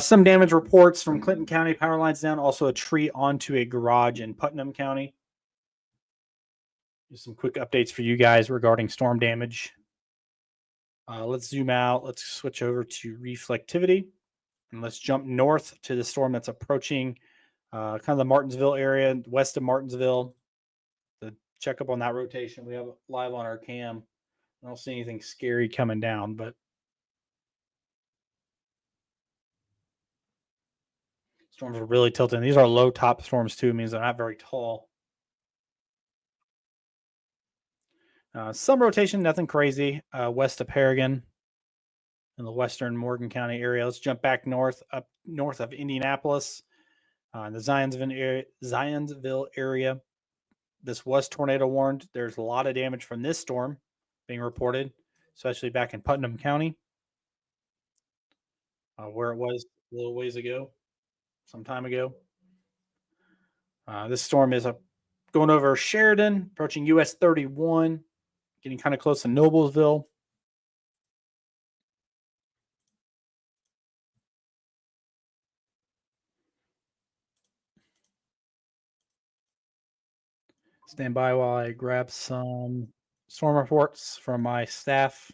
Some damage reports from Clinton County, power lines down. Also a tree onto a garage in Putnam County. Just some quick updates for you guys regarding storm damage. Let's zoom out. Let's switch over to reflectivity. And let's jump north to the storm that's approaching kind of the Martinsville area, west of Martinsville. To check up on that rotation. We have it live on our cam. I don't see anything scary coming down, but storms are really tilting. These are low top storms too. It means they're not very tall. Some rotation, nothing crazy. West of Paragon in the western Morgan County area. Let's jump back north, up north of Indianapolis, in the Zionsville area. This was tornado warned. There's a lot of damage from this storm being reported, especially back in Putnam County, where it was a little ways ago, some time ago. This storm is going over Sheridan, approaching US 31, getting kind of close to Noblesville. Stand by while I grab some storm reports from my staff.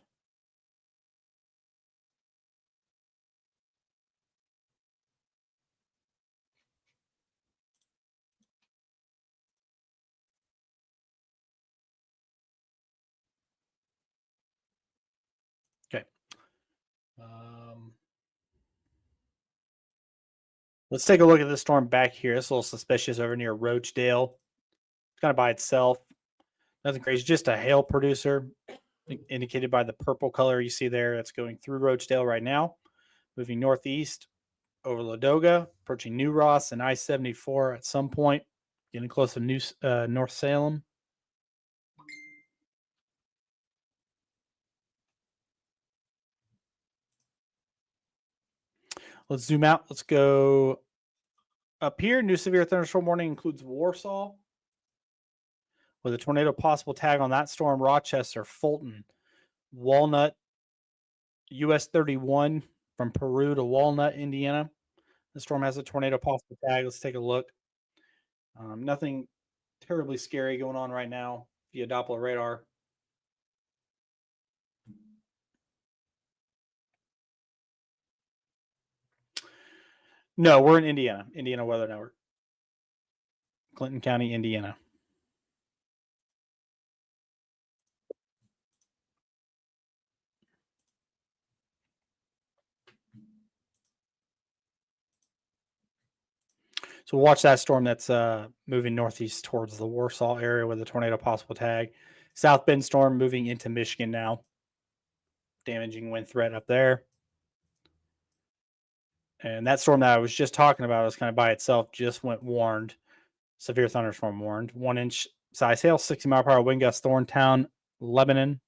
Okay. Let's take a look at this storm back here. It's a little suspicious over near Roachdale. It's kind of by itself. Nothing crazy, just a hail producer indicated by the purple color you see there. That's going through Roachdale right now. Moving northeast over Ladoga, approaching New Ross and I-74 at some point, getting close to North Salem. Let's zoom out. Let's go up here. New severe thunderstorm warning includes Warsaw, with a tornado possible tag on that storm. Rochester, Fulton, Walnut, US 31 from Peru to Walnut, Indiana. The storm has a tornado possible tag. Let's take a look. Nothing terribly scary going on right now via Doppler radar. No, we're in Indiana, Indiana Weather Network. Clinton County, Indiana. So watch that storm that's moving northeast towards the Warsaw area with a tornado possible tag. South Bend storm moving into Michigan now. Damaging wind threat up there. And that storm that I was just talking about was kind of by itself, just went warned. Severe thunderstorm warned. 1-inch size hail, 60-mile-per-hour wind gust, Thorntown, Lebanon.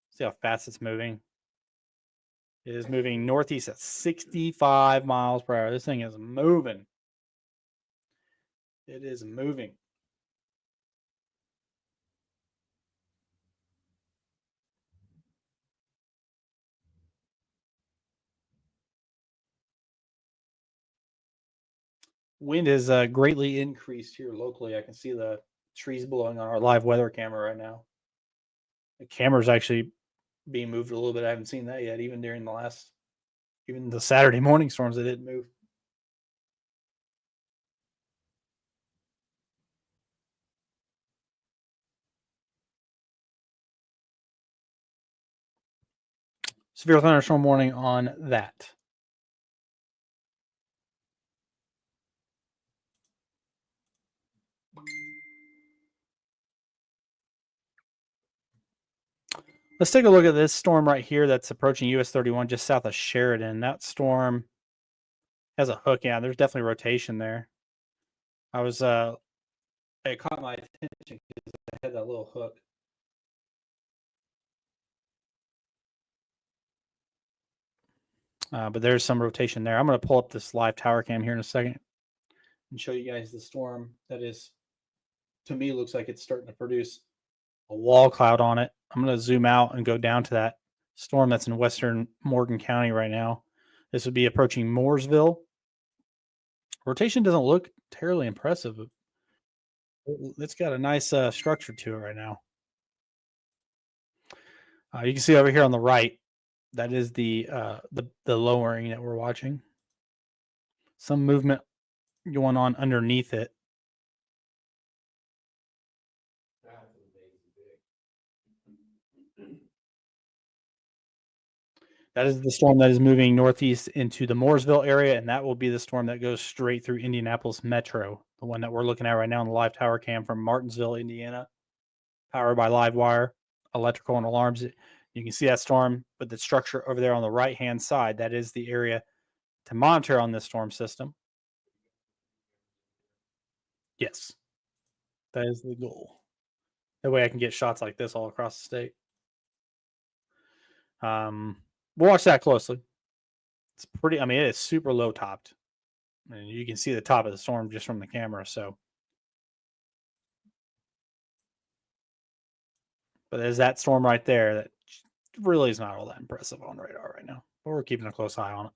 See how fast it's moving. It is moving northeast at 65 miles per hour. This thing is moving. It is moving. Wind has greatly increased here locally. I can see the trees blowing on our live weather camera right now. The camera's actually being moved a little bit. I haven't seen that yet, even during even the Saturday morning storms, they didn't move. Severe thunderstorm warning on that. Let's take a look at this storm right here that's approaching US 31 just south of Sheridan. That storm has a hook. Yeah, there's definitely rotation there. It caught my attention because I had that little hook. But there's some rotation there. I'm going to pull up this live tower cam here in a second and show you guys the storm that is, to me, looks like it's starting to produce a wall cloud on it. I'm going to zoom out and go down to that storm that's in western Morgan County right now. This would be approaching Mooresville. Rotation doesn't look terribly impressive. It's got a nice structure to it right now. You can see over here on the right, that is the lowering that we're watching. Some movement going on underneath it. That is the storm that is moving northeast into the Mooresville area, and that will be the storm that goes straight through Indianapolis Metro, the one that we're looking at right now on the live tower cam from Martinsville, Indiana, powered by Livewire, electrical and alarms. You can see that storm with the structure over there on the right-hand side. That is the area to monitor on this storm system. Yes, that is the goal. That way I can get shots like this all across the state. We'll watch that closely. It's pretty, I mean, it is super low topped. And you can see the top of the storm just from the camera. So, but there's that storm right there that really is not all that impressive on radar right now. But we're keeping a close eye on it.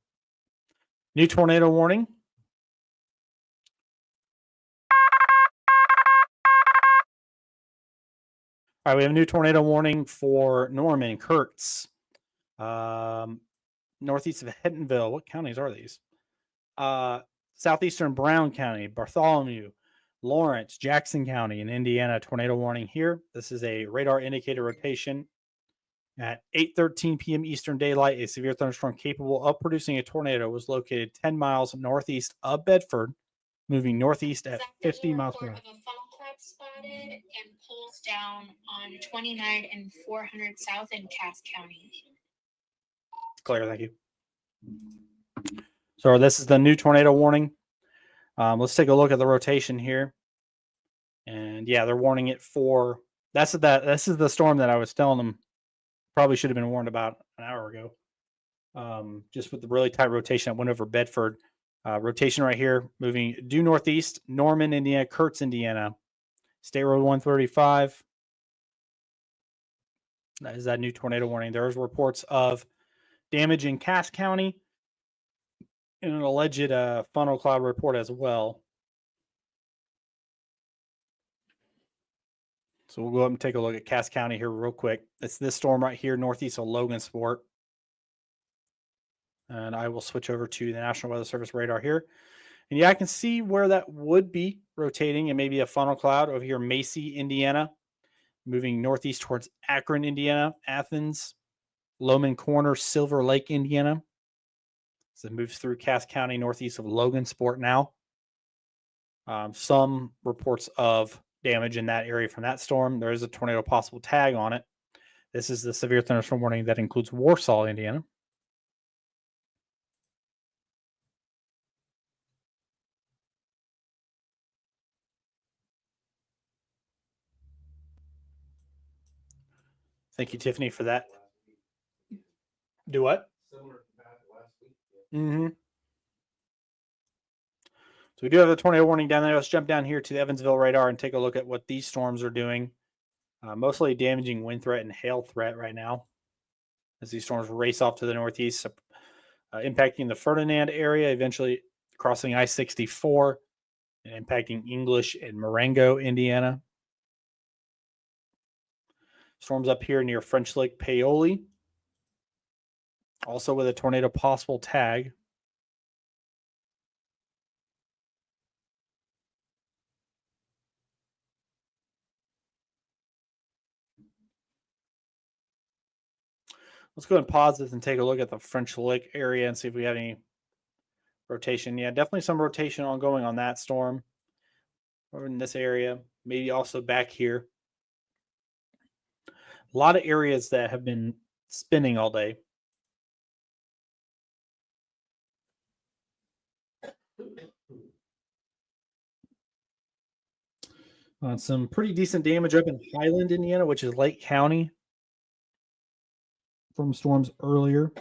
New tornado warning. All right, we have a new tornado warning for Norman, Kurtz, northeast of Hintonville. What counties are these? Southeastern Brown County, Bartholomew, Lawrence, Jackson County in Indiana. Tornado warning here. This is a radar indicator rotation. At 8:13 p.m. Eastern Daylight, a severe thunderstorm capable of producing a tornado was located 10 miles northeast of Bedford, moving northeast at Zach, there's 50 a miles per report hour. of a funnel cloud spotted and pulls down on 29 and 400 South in Cass County. Claire, thank you. So this is the new tornado warning. Let's take a look at the rotation here. And yeah, they're warning it for this is the storm that I was telling them probably should have been warned about an hour ago. Just with the really tight rotation that went over Bedford. Rotation right here, moving due northeast, Norman, Indiana, Kurtz, Indiana, State Road 135. That is that new tornado warning. There's reports of damage in Cass County and an alleged funnel cloud report as well. So we'll go up and take a look at Cass County here real quick. It's this storm right here, northeast of Logansport. And I will switch over to the National Weather Service radar here. And yeah, I can see where that would be rotating and maybe a funnel cloud over here, Macy, Indiana, moving northeast towards Akron, Indiana, Athens, Lowman Corner, Silver Lake, Indiana. So it moves through Cass County, northeast of Logansport now. Some reports of damage in that area from that storm. There is a tornado possible tag on it. This is the severe thunderstorm warning that includes Warsaw, Indiana. Thank you, Tiffany, for that. Do what? Mm-hmm. So we do have a tornado warning down there. Let's jump down here to the Evansville radar and take a look at what these storms are doing. Mostly damaging wind threat and hail threat right now as these storms race off to the northeast, impacting the Ferdinand area, eventually crossing I-64 and impacting English and Marengo, Indiana. Storms up here near French Lake, Paoli. Also with a tornado possible tag. Let's go ahead and pause this and take a look at the French Lake area and see if we have any rotation. Yeah, definitely some rotation ongoing on that storm over in this area. Maybe also back here. A lot of areas that have been spinning all day. Some pretty decent damage up in Highland, Indiana, which is Lake County from storms earlier.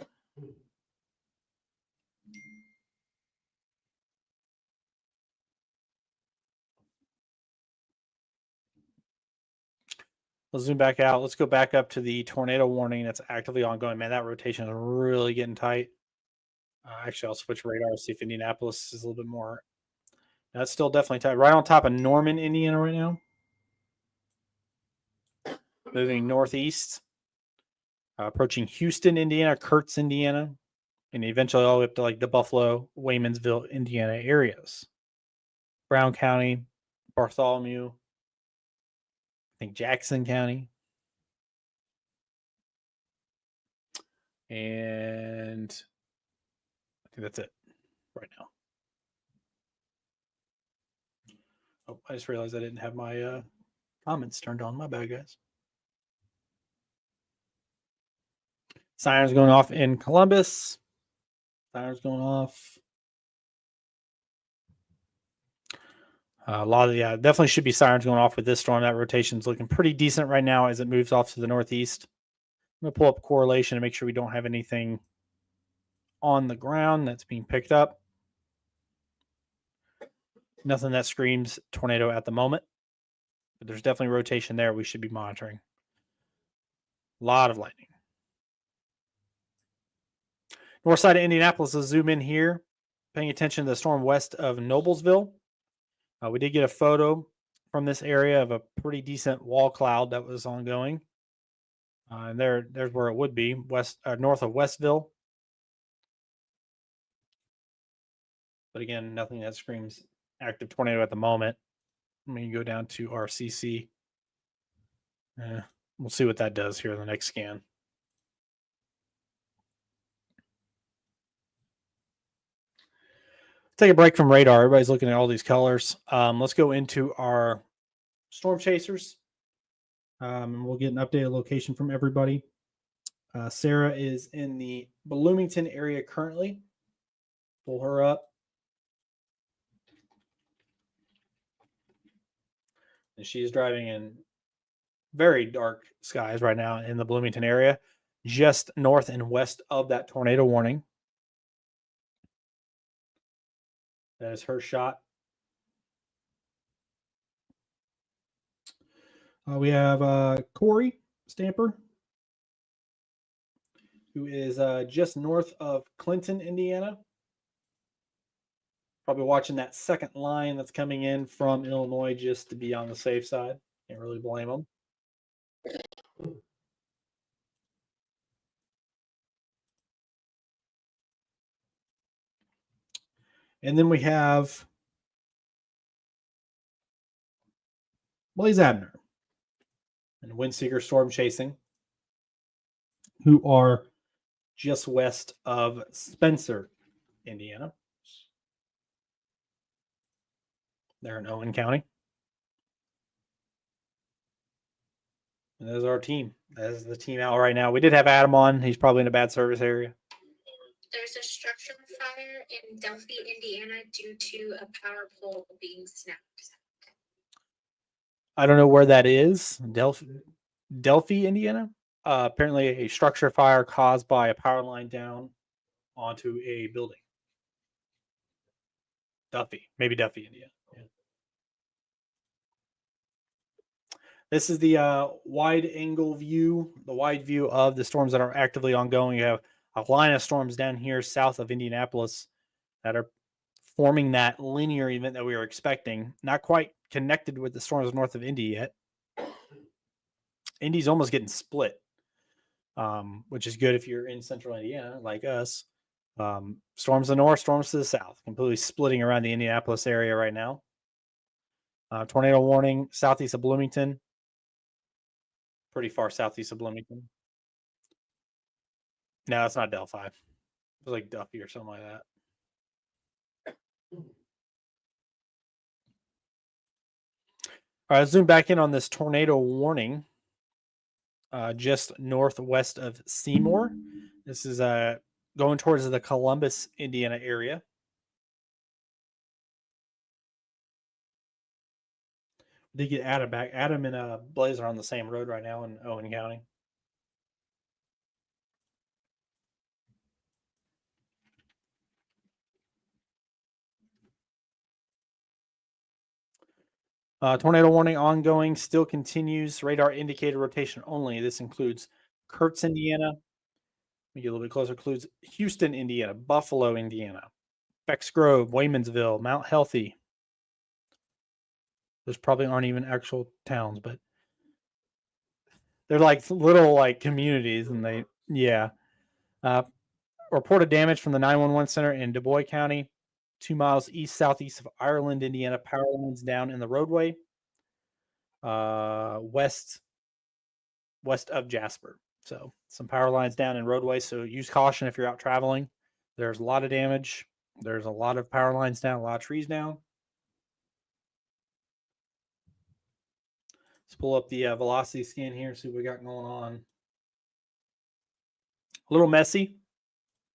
Let's zoom back out. Let's go back up to the tornado warning that's actively ongoing. Man, that rotation is really getting tight. Actually, I'll switch radar, see if Indianapolis is a little bit more. That's still definitely tight. Right on top of Norman, Indiana right now. Moving northeast. Approaching Houston, Indiana, Kurtz, Indiana. And eventually all the way up to like the Buffalo, Waymansville, Indiana areas. Brown County, Bartholomew. I think Jackson County. And I think that's it right now. Oh, I just realized I didn't have my comments turned on. My bad, guys. Sirens going off in Columbus. Sirens going off. A lot of, yeah, definitely should be sirens going off with this storm. That rotation is looking pretty decent right now as it moves off to the northeast. I'm going to pull up correlation and make sure we don't have anything on the ground that's being picked up. Nothing that screams tornado at the moment, but there's definitely rotation there we should be monitoring. A lot of lightning. North side of Indianapolis, let's zoom in here. Paying attention to the storm west of Noblesville. We did get a photo from this area of a pretty decent wall cloud that was ongoing. And there's where it would be, north of Westville. But again, nothing that screams active tornado at the moment. Let me go down to RCC. We'll see what that does here in the next scan. Take a break from radar. Everybody's looking at all these colors. Let's go into our storm chasers. And we'll get an updated location from everybody. Sarah is in the Bloomington area currently. Pull her up. And she's driving in very dark skies right now in the Bloomington area, just north and west of that tornado warning. That is her shot. We have Corey Stamper, who is just north of Clinton, Indiana. Probably watching that second line that's coming in from Illinois just to be on the safe side. Can't really blame them. And then we have Blaze Abner and Windseeker Storm Chasing, who are just west of Spencer, Indiana. They're in Owen County. And there's our team. That's the team out right now. We did have Adam on. He's probably in a bad service area. There's a structure fire in Delphi, Indiana due to a power pole being snapped. I don't know where that is. Delphi, Indiana. Apparently, a structure fire caused by a power line down onto a building. Maybe Duffy, Indiana. Yeah. This is the wide angle view, the wide view of the storms that are actively ongoing. You have a line of storms down here south of Indianapolis that are forming that linear event that we were expecting. Not quite connected with the storms north of Indy yet. Indy's almost getting split, which is good if you're in central Indiana like us. Storms to the north, storms to the south, completely splitting around the Indianapolis area right now. Tornado warning southeast of Bloomington. Pretty far southeast of Bloomington. No, it's not Delphi. It was like Duffy or something like that. All right, zoom back in on this tornado warning. Just northwest of Seymour. This is going towards the Columbus, Indiana area. They get Adam back. Adam and Blaze are on the same road right now in Owen County. Tornado warning ongoing, still continues. Radar indicated rotation only. This includes Kurtz, Indiana. Let me get a little bit closer. Includes Houston, Indiana, Buffalo, Indiana, Becks Grove, Waymansville, Mount Healthy. Those probably aren't even actual towns, but they're like little like communities, and they reported damage from the 911 center in Du Bois County, 2 miles east southeast of Ireland, Indiana. Power lines down in the roadway, west of Jasper. So some power lines down in roadway. So use caution if you're out traveling. There's a lot of damage. There's a lot of power lines down, a lot of trees down. Let's pull up the velocity scan here, see what we got going on. A little messy,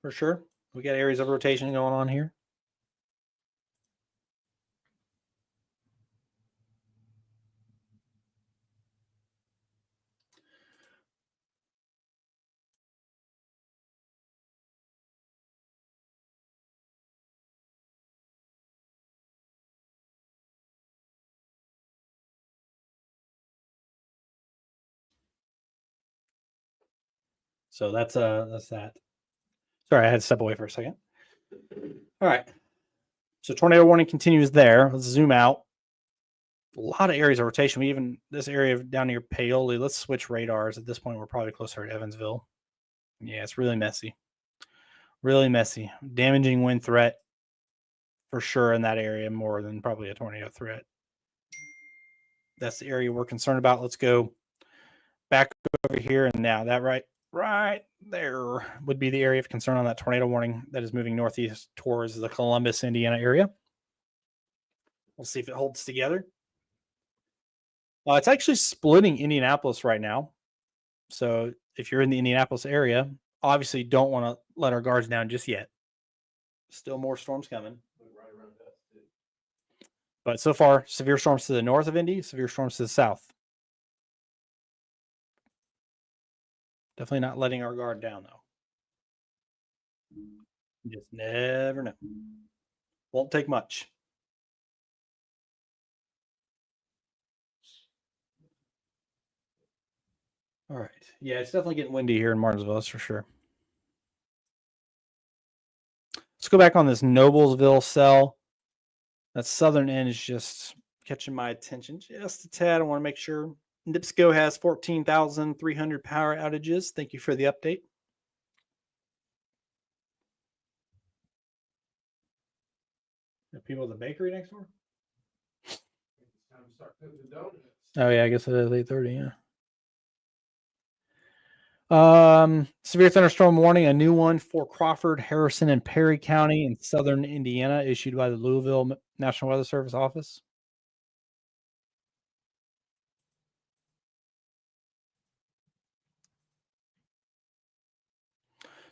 for sure. We got areas of rotation going on here. So that's that. Sorry, I had to step away for a second. All right. So tornado warning continues there. Let's zoom out. A lot of areas of rotation. We even this area down near Paoli. Let's switch radars. At this point, we're probably closer to Evansville. Yeah, it's really messy. Really messy. Damaging wind threat for sure in that area, more than probably a tornado threat. That's the area we're concerned about. Let's go back over here. And now that right there would be the area of concern on that tornado warning that is moving northeast towards the Columbus, Indiana area. We'll see if it holds together. It's actually splitting Indianapolis right now. So if you're in the Indianapolis area, obviously don't want to let our guards down just yet. Still more storms coming. But so far, severe storms to the north of Indy, severe storms to the south. Definitely not letting our guard down, though. You just never know. Won't take much. All right. Yeah, it's definitely getting windy here in Martinsville, that's for sure. Let's go back on this Noblesville cell. That southern end is just catching my attention just a tad. I want to make sure. NIPSCO has 14,300 power outages. Thank you for the update. The people at the bakery next door? Oh, yeah, I guess it is 8:30, yeah. Severe thunderstorm warning, a new one for Crawford, Harrison, and Perry County in southern Indiana, issued by the Louisville National Weather Service office.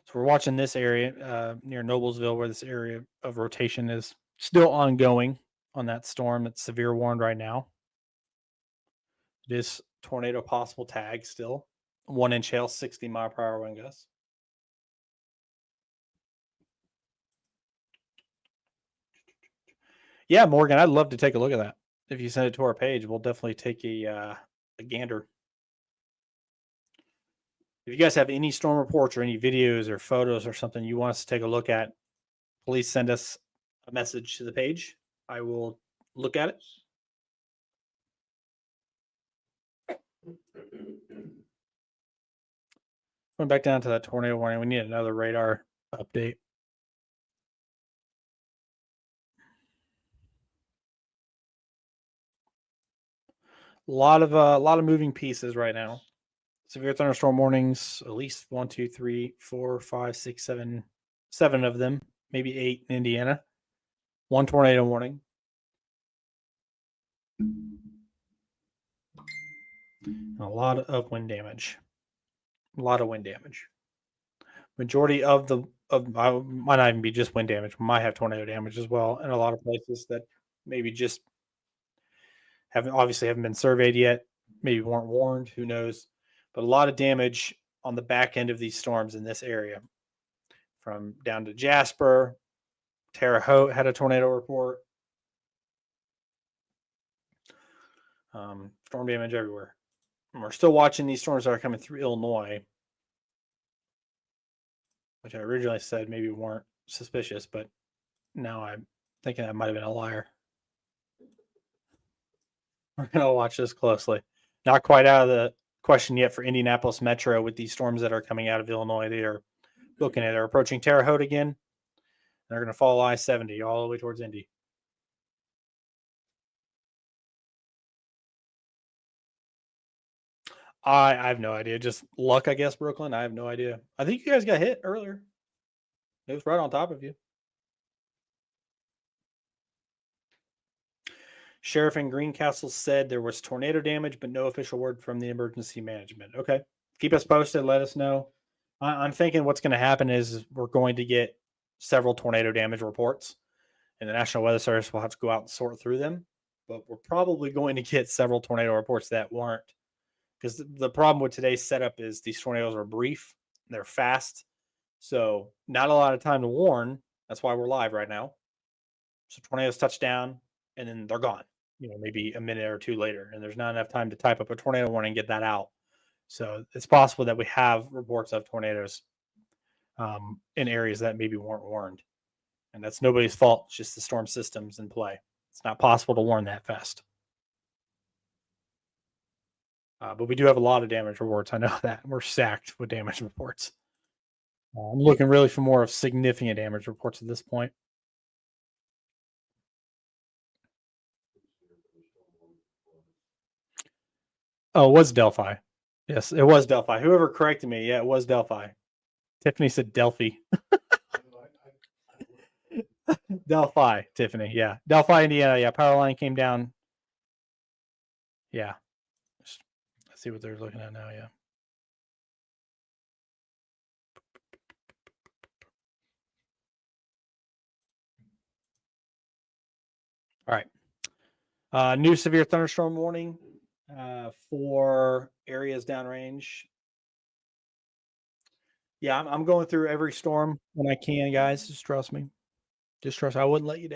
So we're watching this area near Noblesville, where this area of rotation is still ongoing on that storm. It's severe warned right now. It is tornado possible tag still. 1-inch hail, 60-mile-per-hour wind gusts. Yeah, Morgan, I'd love to take a look at that. If you send it to our page, we'll definitely take a gander. If you guys have any storm reports or any videos or photos or something you want us to take a look at, please send us a message to the page. I will look at it. Going back down to that tornado warning, we need another radar update. A lot of moving pieces right now. Severe thunderstorm warnings, at least 1, 2, 3, 4, 5, 6, 7, 7 of them, maybe 8 in Indiana. 1 tornado warning. And a lot of wind damage. A lot of wind damage. Majority of might not even be just wind damage. We might have tornado damage as well in a lot of places that maybe just haven't been surveyed yet. Maybe weren't warned. Who knows? But a lot of damage on the back end of these storms in this area, from down to Jasper. Terre Haute had a tornado report. Storm damage everywhere. And we're still watching these storms that are coming through Illinois, which I originally said maybe weren't suspicious, but now I'm thinking I might have been a liar. We're going to watch this closely. Not quite out of the question yet for Indianapolis Metro with these storms that are coming out of Illinois. They are booking it. They're approaching Terre Haute again. They're going to follow I-70 all the way towards Indy. I have no idea. Just luck, I guess, Brooklyn. I have no idea. I think you guys got hit earlier. It was right on top of you. Sheriff in Greencastle said there was tornado damage, but no official word from the emergency management. Okay. Keep us posted. Let us know. I'm thinking what's going to happen is we're going to get several tornado damage reports, and the National Weather Service will have to go out and sort through them. But we're probably going to get several tornado reports that weren't. Because the problem with today's setup is these tornadoes are brief, they're fast, so not a lot of time to warn. That's why we're live right now. So tornadoes touch down, and then they're gone. Maybe a minute or two later, and there's not enough time to type up a tornado warning and get that out. So it's possible that we have reports of tornadoes in areas that maybe weren't warned. And that's nobody's fault. It's just the storm systems in play. It's not possible to warn that fast. But we do have a lot of damage reports. I know that. We're stacked with damage reports. I'm looking really for more of significant damage reports at this point. Oh, it was Delphi. Yes, it was Delphi. Whoever corrected me, yeah, it was Delphi. Tiffany said Delphi. Delphi, Tiffany. Yeah. Delphi, Indiana. Yeah. Power line came down. Yeah. Let's see what they're looking at now. Yeah. All right. New severe thunderstorm warning for areas downrange. Yeah, I'm going through every storm when I can, guys. Just trust me. Just trust. I wouldn't let you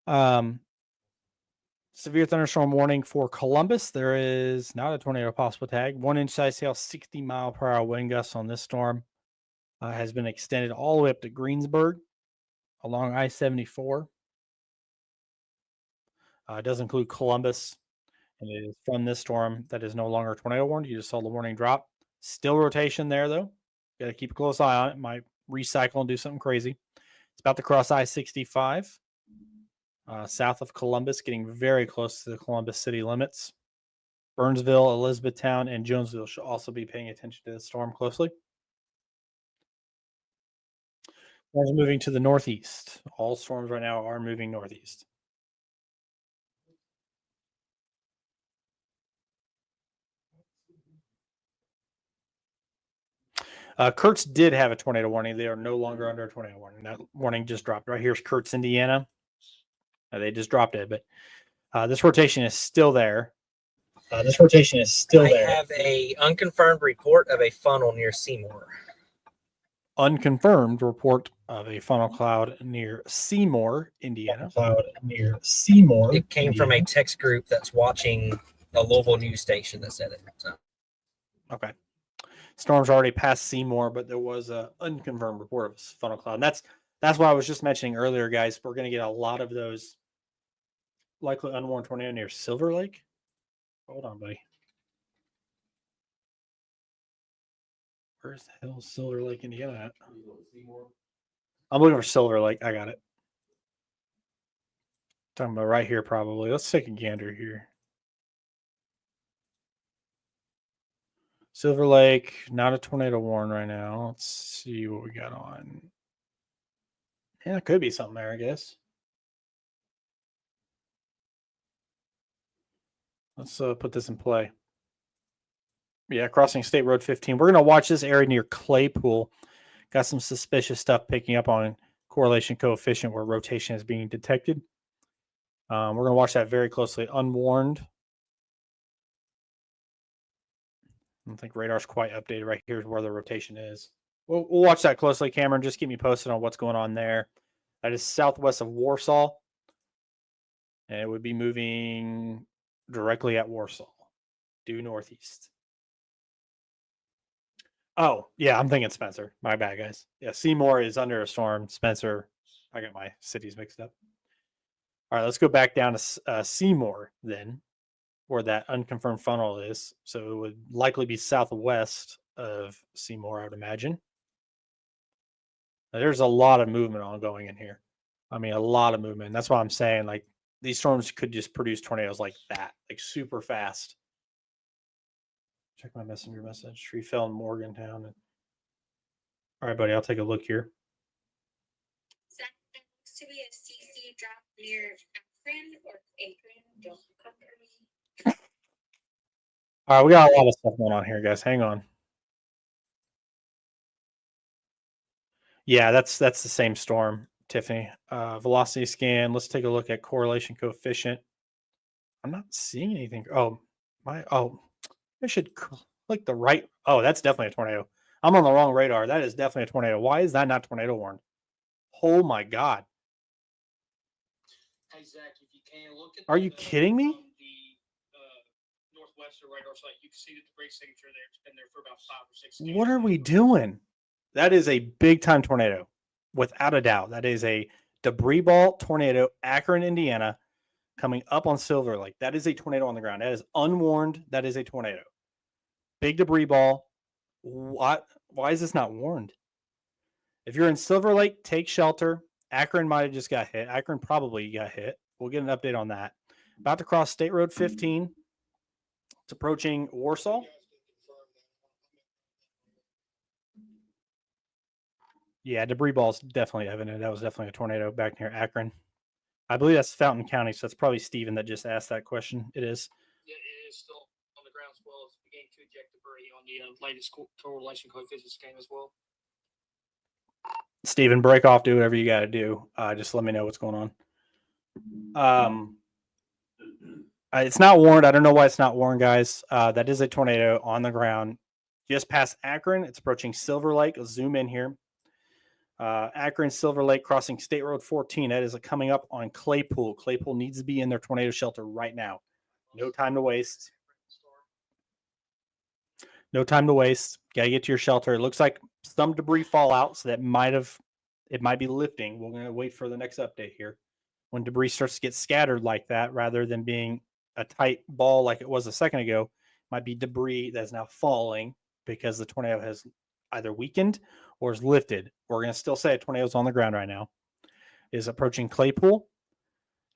down. Severe thunderstorm warning for Columbus. There is not a tornado possible tag. 1-inch size hail, 60-mile-per-hour wind gusts on this storm has been extended all the way up to Greensburg along I-74. It does include Columbus, and it is from this storm that is no longer a tornado warning. You just saw the warning drop. Still rotation there, though. Got to keep a close eye on it. Might recycle and do something crazy. It's about to cross I-65. South of Columbus, getting very close to the Columbus city limits. Burnsville, Elizabethtown, and Jonesville should also be paying attention to the storm closely. Storms moving to the northeast. All storms right now are moving northeast. Kurtz did have a tornado warning. They are no longer under a tornado warning. That warning just dropped. Right here's Kurtz, Indiana. They just dropped it, but this rotation is still there. I have a unconfirmed report of a funnel near Seymour. Unconfirmed report of a funnel cloud near Seymour, Indiana. It came from a text group that's watching a Louisville news station that said it. So. Okay. Storm's already past Seymour, but there was a unconfirmed report of a funnel cloud. And that's what I was just mentioning earlier, guys. We're going to get a lot of those likely unwarned tornado near Silver Lake. Hold on, buddy. Where's the hell is Silver Lake, Indiana at? I'm looking for Silver Lake. I got it. Talking about right here, probably. Let's take a gander here. Silver Lake, not a tornado warning right now. Let's see what we got on. Yeah, it could be something there, I guess. Let's put this in play. Yeah, crossing State Road 15. We're going to watch this area near Claypool. Got some suspicious stuff picking up on correlation coefficient where rotation is being detected. We're going to watch that very closely. Unwarned. I don't think radar's quite updated. Right here's where the rotation is. We'll watch that closely, Cameron. Just keep me posted on what's going on there. That is southwest of Warsaw. And it would be moving directly at Warsaw, due northeast. Oh, yeah, I'm thinking Spencer. My bad, guys. Yeah, Seymour is under a storm. Spencer, I got my cities mixed up. All right, let's go back down to Seymour then, where that unconfirmed funnel is. So it would likely be southwest of Seymour, I would imagine. Now, there's a lot of movement ongoing in here. I mean, a lot of movement. That's why I'm saying, like, these storms could just produce tornadoes like that, like super fast. Check my messenger message. Tree fell in Morgantown. All right, buddy, I'll take a look here. That looks to be a CC drop near Akron or Akron. Don't come for me. All right, we got a lot of stuff going on here, guys. Hang on. Yeah, that's the same storm, Tiffany. Velocity scan. Let's take a look at correlation coefficient. I'm not seeing anything. I should click the right. Oh, that's definitely a tornado. I'm on the wrong radar. That is definitely a tornado. Why is that not tornado warned? Oh my God. Hey, Zach, if you can look at Are you kidding me? northwest western radar site, you can see the debris signature there. It's been there for about 5 or 6 What are we doing? That is a big time tornado, without a doubt. That is a debris ball tornado, Akron, Indiana, coming up on Silver Lake. That is a tornado on the ground. That is unwarned. That is a tornado. Big debris ball. What? Why is this not warned? If you're in Silver Lake, take shelter. Akron might have just got hit. Akron probably got hit. We'll get an update on that. About to cross State Road 15. It's approaching Warsaw. Yeah, debris ball is definitely evident. That was definitely a tornado back near Akron. I believe that's Fountain County, so that's probably Steven that just asked that question. It is. Yeah, it is still on the ground as well. It's beginning to eject debris on the latest correlation coefficient scan as well. Steven, break off, do whatever you got to do. Just let me know what's going on. It's not warned. I don't know why it's not warned, guys. That is a tornado on the ground just past Akron. It's approaching Silver Lake. I'll zoom in here. Akron, Silver Lake, crossing State Road 14. That is coming up on Claypool. Claypool needs to be in their tornado shelter right now. No time to waste. No time to waste. Got to get to your shelter. It looks like some debris fallout, so that it might be lifting. We're going to wait for the next update here. When debris starts to get scattered like that, rather than being a tight ball like it was a second ago, might be debris that's now falling because the tornado has either weakened or is lifted. We're going to still say a tornado's on the ground right now. Is approaching Claypool,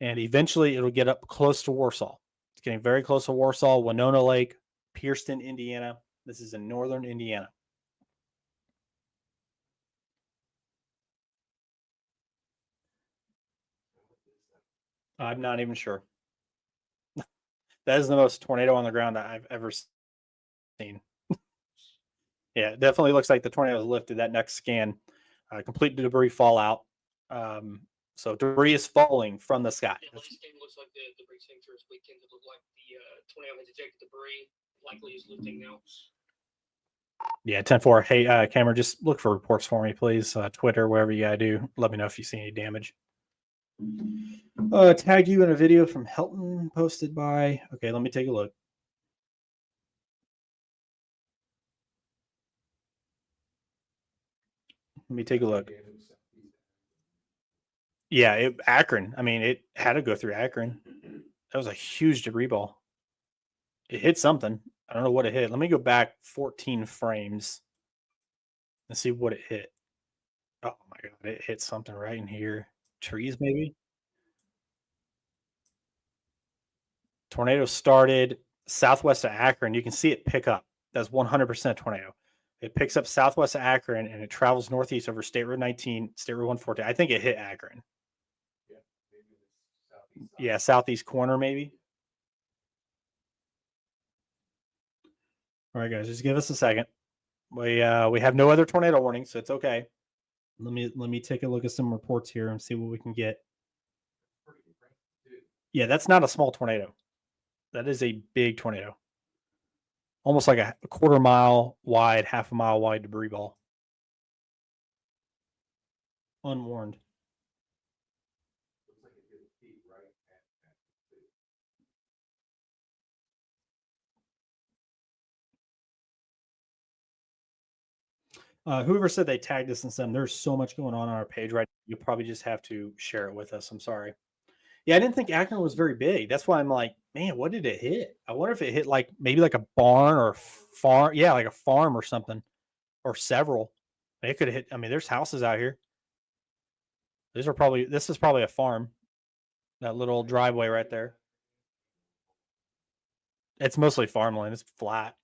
and eventually it'll get up close to Warsaw. It's getting very close to Warsaw, Winona Lake, Pierceton, Indiana. This is in northern Indiana. I'm not even sure. That is the most tornado on the ground that I've ever seen. Yeah, it definitely looks like the tornado is lifted. That next scan, complete debris fallout. So debris is falling from the sky. Yeah, this game looks like the debris signature is weakened. It looks like the tornado has ejected debris. Likely is lifting now. Yeah, 10-4. Hey, Cameron, just look for reports for me, please. Twitter, wherever you gotta do. Let me know if you see any damage. Tag you in a video from Helton posted by. Okay, let me take a look. Let me take a look. Yeah, Akron. I mean, it had to go through Akron. That was a huge debris ball. It hit something. I don't know what it hit. Let me go back 14 frames and see what it hit. Oh my God, it hit something right in here. Trees, maybe? Tornado started southwest of Akron. You can see it pick up. That's 100% tornado. It picks up southwest of Akron and it travels northeast over State Road 19, State Road 114. I think it hit Akron. Yeah, southeast corner maybe. All right, guys, just give us a second. We have no other tornado warnings, so it's okay. Let me take a look at some reports here and see what we can get. Yeah, that's not a small tornado. That is a big tornado. Almost like a quarter mile wide, half a mile wide debris ball. Unwarned. Whoever said they tagged us and said there's so much going on our page right now, you'll probably just have to share it with us. I'm sorry. Yeah, I didn't think Akron was very big. That's why I'm like, man, what did it hit? I wonder if it hit like maybe like a barn or farm. Yeah, like a farm or something, or several. It could have hit. I mean, there's houses out here. This is probably a farm. That little driveway right there. It's mostly farmland. It's flat.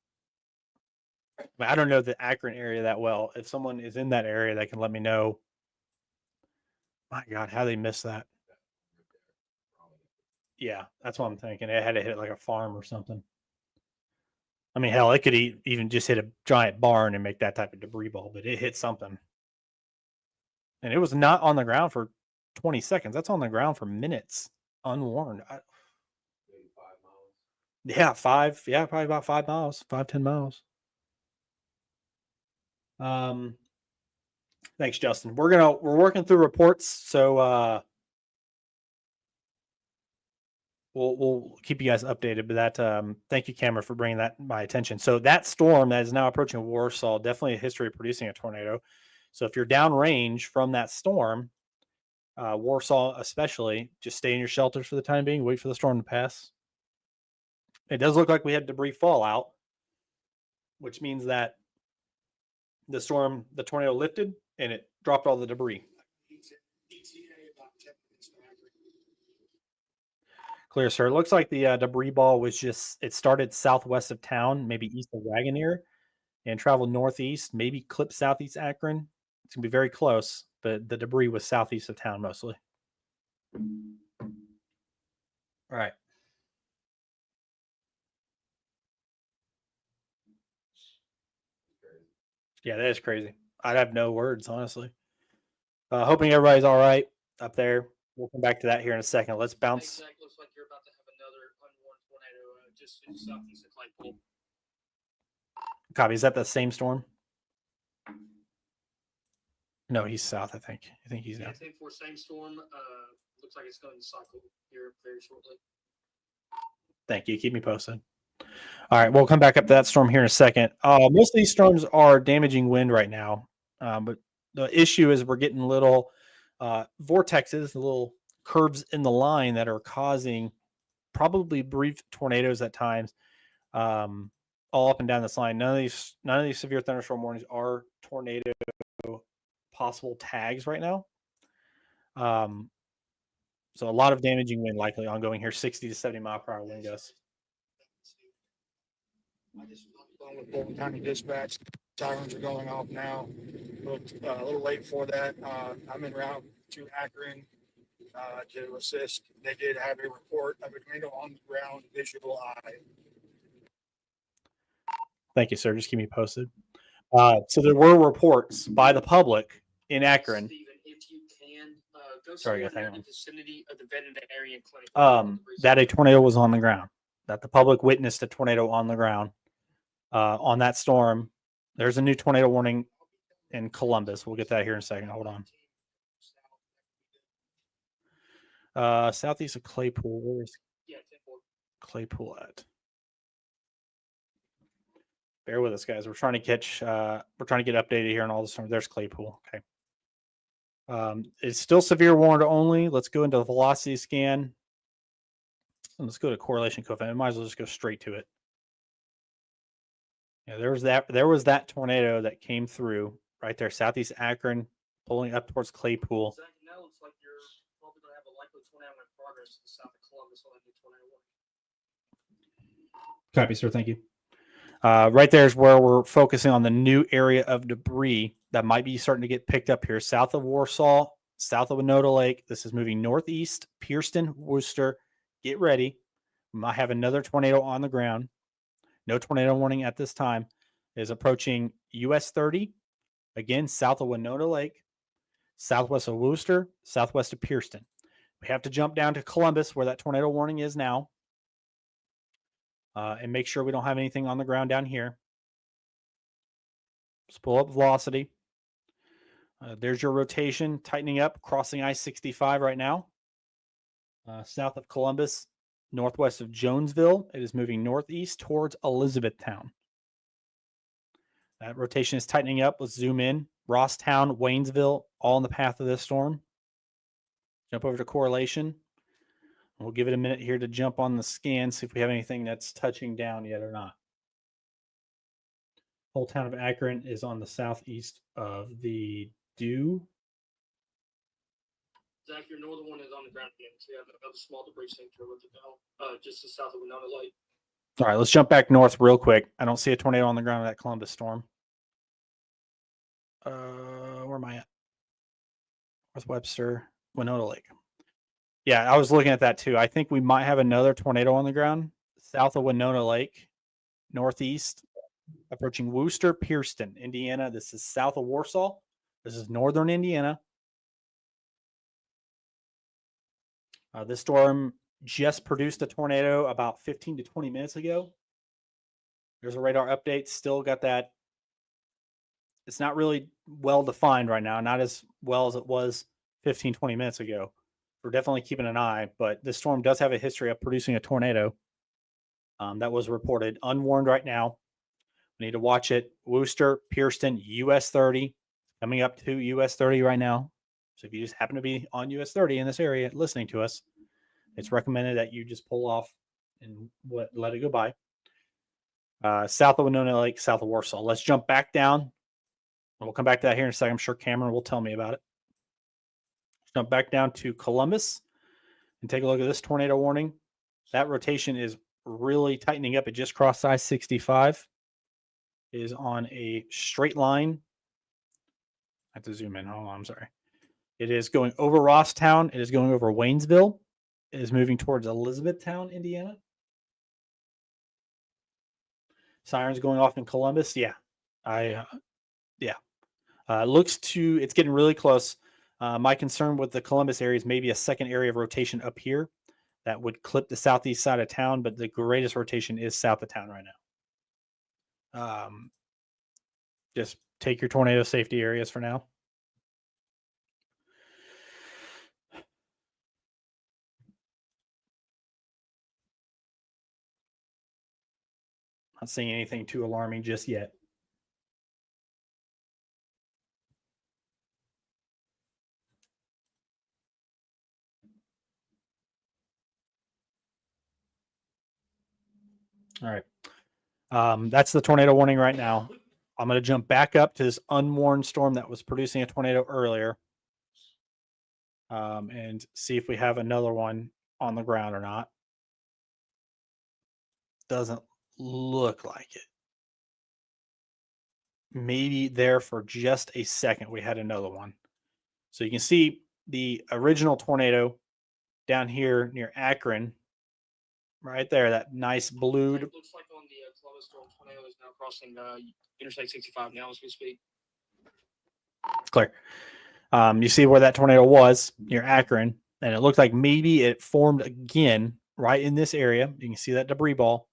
But I don't know the Akron area that well. If someone is in that area, they can let me know. My God, how they missed that. Yeah, that's what I'm thinking. It had to hit like a farm or something. I mean, hell, it could even just hit a giant barn and make that type of debris ball, but it hit something. And it was not on the ground for 20 seconds. That's on the ground for minutes, unwarned. Yeah, probably about 5 miles, 5-10 miles. Thanks, Justin. We're working through reports, so we'll keep you guys updated. But that thank you, Cameron, for bringing that to my attention. So that storm that is now approaching Warsaw, definitely a history of producing a tornado. So if you're downrange from that storm, Warsaw especially, just stay in your shelters for the time being. Wait for the storm to pass. It does look like we had debris fallout, which means that the tornado lifted and it dropped all the debris. Clear, sir. It looks like the debris ball was it started southwest of town, maybe east of Wagoneer, and traveled northeast, maybe clipped southeast Akron. It's going to be very close, but the debris was southeast of town mostly. All right. Yeah, that is crazy. I'd have no words, honestly. Hoping everybody's all right up there. We'll come back to that here in a second. Let's bounce. Zach, looks like you're about to have another unwarned tornado just southeast of Claypool. Copy. Is that the same storm? No, he's south, I think. I think he's Yeah, down. 10-4 same storm. Looks like it's going to cycle here very shortly. Thank you. Keep me posted. All right, we'll come back up to that storm here in a second. Most of these storms are damaging wind right now, but the issue is we're getting little vortexes, little curves in the line that are causing probably brief tornadoes at times, all up and down this line. None of these severe thunderstorm warnings are tornado possible tags right now. So a lot of damaging wind likely ongoing here, 60 to 70 mile per hour wind gusts. I just on with Fulton County Dispatch. Sirens are going off now. A little late for that. I'm en route to Akron to assist. They did have a report of a tornado on the ground, visual eye. Thank you, sir. Just keep me posted. So there were reports by the public in Akron. Steven, if you can, go Sorry, somewhere guys, hang near the on. vicinity of the veterinarian clinic. That a tornado was on the ground, that the public witnessed a tornado on the ground on that storm. There's a new tornado warning in Columbus. We'll get that here in a second. Hold on. Southeast of Claypool. Where is Yeah, 10-4. Claypool at? Bear with us, guys. We're trying to get updated here on all the storms. There's Claypool. Okay. It's still severe warned only. Let's go into the velocity scan. And let's go to correlation coefficient. Might as well just go straight to it. Yeah, there was that tornado that came through right there, southeast Akron, pulling up towards Claypool. Zach, now looks like you're probably going to have a likely tornado in progress to the south of Columbus on a new tornado warning. Copy, sir. Thank you. Right there is where we're focusing on the new area of debris that might be starting to get picked up here, south of Warsaw, south of Winona Lake. This is moving northeast, Pierceton, Worcester. Get ready. We might have another tornado on the ground. No tornado warning at this time. It is approaching US 30, again, south of Winona Lake, southwest of Worcester, southwest of Pierceton. We have to jump down to Columbus where that tornado warning is now. And make sure we don't have anything on the ground down here. Just pull up velocity. There's your rotation, tightening up, crossing I-65 right now. South of Columbus, northwest of Jonesville. It is moving northeast towards Elizabethtown. That rotation is tightening up. Let's zoom in. Rosstown, Waynesville, all in the path of this storm. Jump over to correlation. We'll give it a minute here to jump on the scan, see if we have anything that's touching down yet or not. Whole town of Akron is on the southeast of the Dew. Zach, your northern one is on the ground again. So you have another small debris center with it now, just to south of Winona Lake. All right, let's jump back north real quick. I don't see a tornado on the ground of that Columbus storm. Where am I at? North Webster, Winona Lake. Yeah, I was looking at that too. I think we might have another tornado on the ground south of Winona Lake, northeast, approaching Worcester, Pierceton, Indiana. This is south of Warsaw. This is northern Indiana. This storm just produced a tornado about 15 to 20 minutes ago. There's a radar update. Still got that. It's not really well defined right now, not as well as it was 15, 20 minutes ago. we're definitely keeping an eye. But this storm does have a history of producing a tornado. That was reported unwarned right now. We need to watch it. Worcester, Pearston, US 30, coming up to US 30 right now. So if you just happen to be on US 30 in this area listening to us, it's recommended that you just pull off and let it go by. South of Winona Lake, south of Warsaw. Let's jump back down. We'll come back to that here in a second. I'm sure Cameron will tell me about it. Jump back down to Columbus and take a look at this tornado warning. That rotation is really tightening up. It just crossed I-65. It is on a straight line. I have to zoom in. Hold on, I'm sorry. It is going over Rosstown. It is going over Waynesville. It is moving towards Elizabethtown, Indiana. Sirens going off in Columbus. Yeah. It's getting really close. My concern with the Columbus area is maybe a second area of rotation up here that would clip the southeast side of town, but the greatest rotation is south of town right now. Just take your tornado safety areas for now. Not seeing anything too alarming just yet. All right. That's the tornado warning right now. I'm going to jump back up to this unwarned storm that was producing a tornado earlier and see if we have another one on the ground or not. Doesn't look like it. Maybe there for just a second we had another one. So you can see the original tornado down here near Akron, right there, that nice blued. It looks like on the Columbus storm tornado is now crossing Interstate 65 now as we speak. Clear. You see where that tornado was near Akron, and it looked like maybe it formed again right in this area. You can see that debris ball.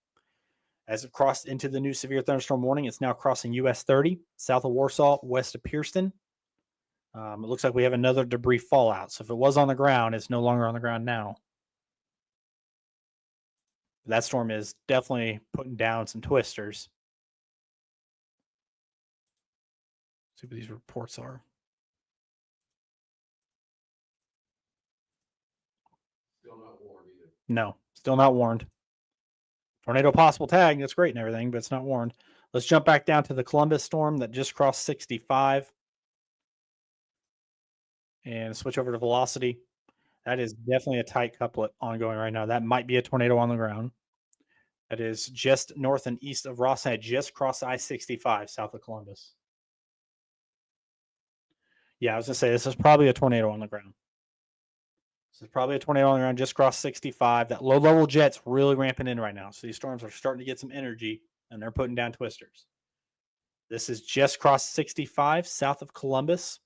As it crossed into the new severe thunderstorm warning, it's now crossing US 30, south of Warsaw, west of Pearston. It looks like we have another debris fallout. So if it was on the ground, it's no longer on the ground now. That storm is definitely putting down some twisters. See what these reports are. Still not warned either. No, still not warned. Tornado possible tag, that's great and everything, but it's not warned. Let's jump back down to the Columbus storm that just crossed 65. And switch over to velocity. That is definitely a tight couplet ongoing right now. That might be a tornado on the ground. That is just north and east of Rosshead, just crossed I-65 south of Columbus. Yeah, I was going to say, this is probably a tornado on the ground. This is probably a tornado on the ground, just crossed 65. That low-level jet's really ramping in right now. So these storms are starting to get some energy, and they're putting down twisters. This is just crossed 65 south of Columbus.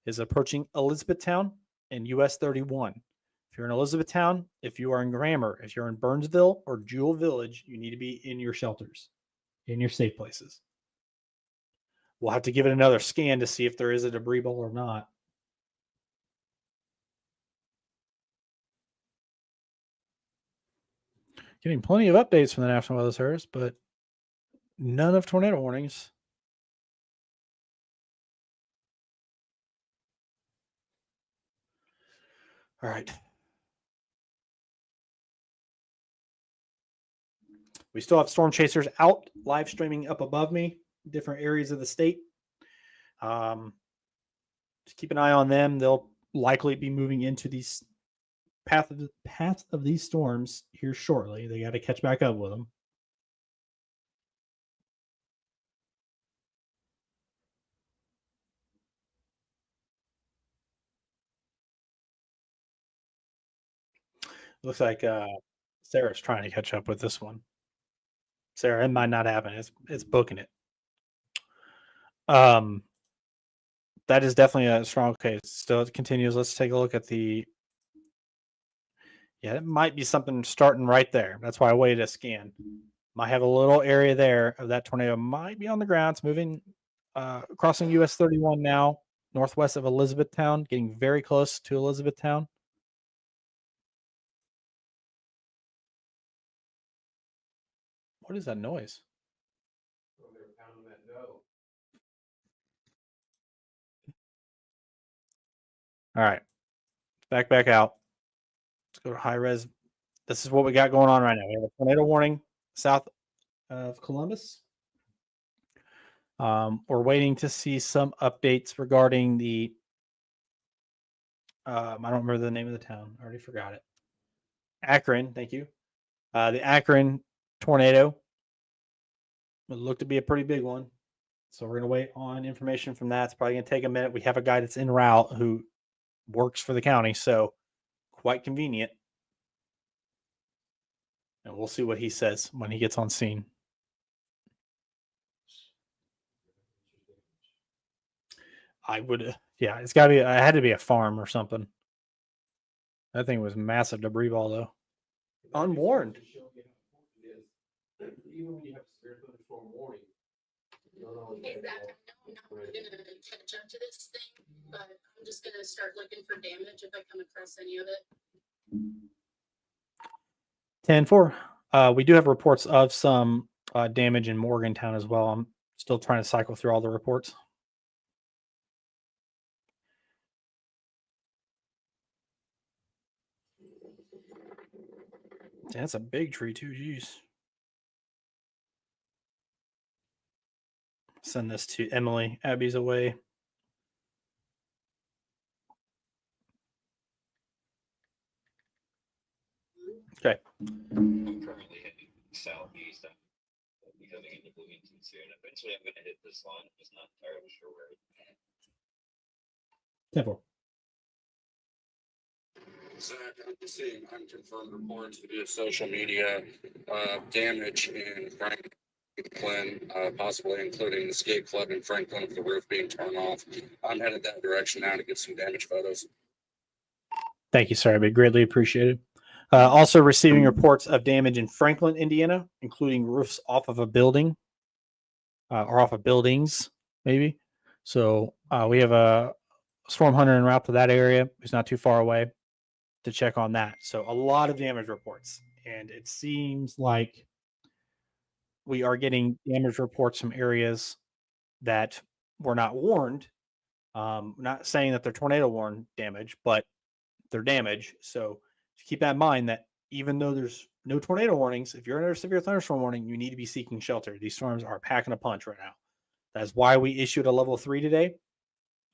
Is approaching Elizabethtown and US 31. If you're in Elizabethtown, if you are in Grammar, if you're in Burnsville or Jewel Village, you need to be in your shelters, in your safe places. We'll have to give it another scan to see if there is a debris ball or not. Getting plenty of updates from the National Weather Service, but none of tornado warnings. All right. We still have storm chasers out live streaming up above me, different areas of the state. Just keep an eye on them. They'll likely be moving into these path of these storms here shortly. They got to catch back up with them. Looks like Sarah's trying to catch up with this one. Sarah, it might not happen. It's booking it. That is definitely a strong case. Still, it continues. Let's take a look at the. Yeah, it might be something starting right there. That's why I waited a scan. Might have a little area there of that tornado. Might be on the ground. It's moving, crossing US 31 now, northwest of Elizabethtown, getting very close to Elizabethtown. What is that noise? So they're pounding that dough. All right. Back out. Let's go to high res. This is what we got going on right now. We have a tornado warning south of Columbus. We're waiting to see some updates regarding the I don't remember the name of the town. I already forgot it. Akron, thank you. The Akron tornado. It looked to be a pretty big one. So we're going to wait on information from that. It's probably going to take a minute. We have a guy that's en route who works for the county, so quite convenient. And we'll see what he says when he gets on scene. I would, yeah, it's got to be, it had to be a farm or something. That thing was massive debris ball, though. Unwarned. Even when you have severe thunderstorm warning. You don't always have Exactly. No, I'm not gonna catch up to this thing, but I'm just gonna start looking for damage if I come across any of it. 10-4. We do have reports of some damage in Morgantown as well. I'm still trying to cycle through all the reports. That's a big tree too. Jeez. Send this to Emily. Abby's away. Okay. I'm currently heading southeast. I'll be coming into Bloomington soon. Eventually, I'm going to hit this line. I'm just not entirely sure where. 10-4. Zach, I'm seeing unconfirmed reports via social media damage in Franklin, possibly including the skate club in Franklin with the roof being torn off. I'm headed that direction now to get some damage photos. Thank you, sir. It'd be greatly appreciated. Also receiving reports of damage in Franklin, Indiana, including roofs off of a building or off of buildings, maybe. So we have a storm hunter en route to that area who's not too far away to check on that. So a lot of damage reports. And it seems like we are getting damage reports from areas that were not warned. Not saying that they're tornado warned damage, but they're damage. So keep that in mind that even though there's no tornado warnings, if you're under a severe thunderstorm warning, you need to be seeking shelter. These storms are packing a punch right now. That's why we issued a level 3 today.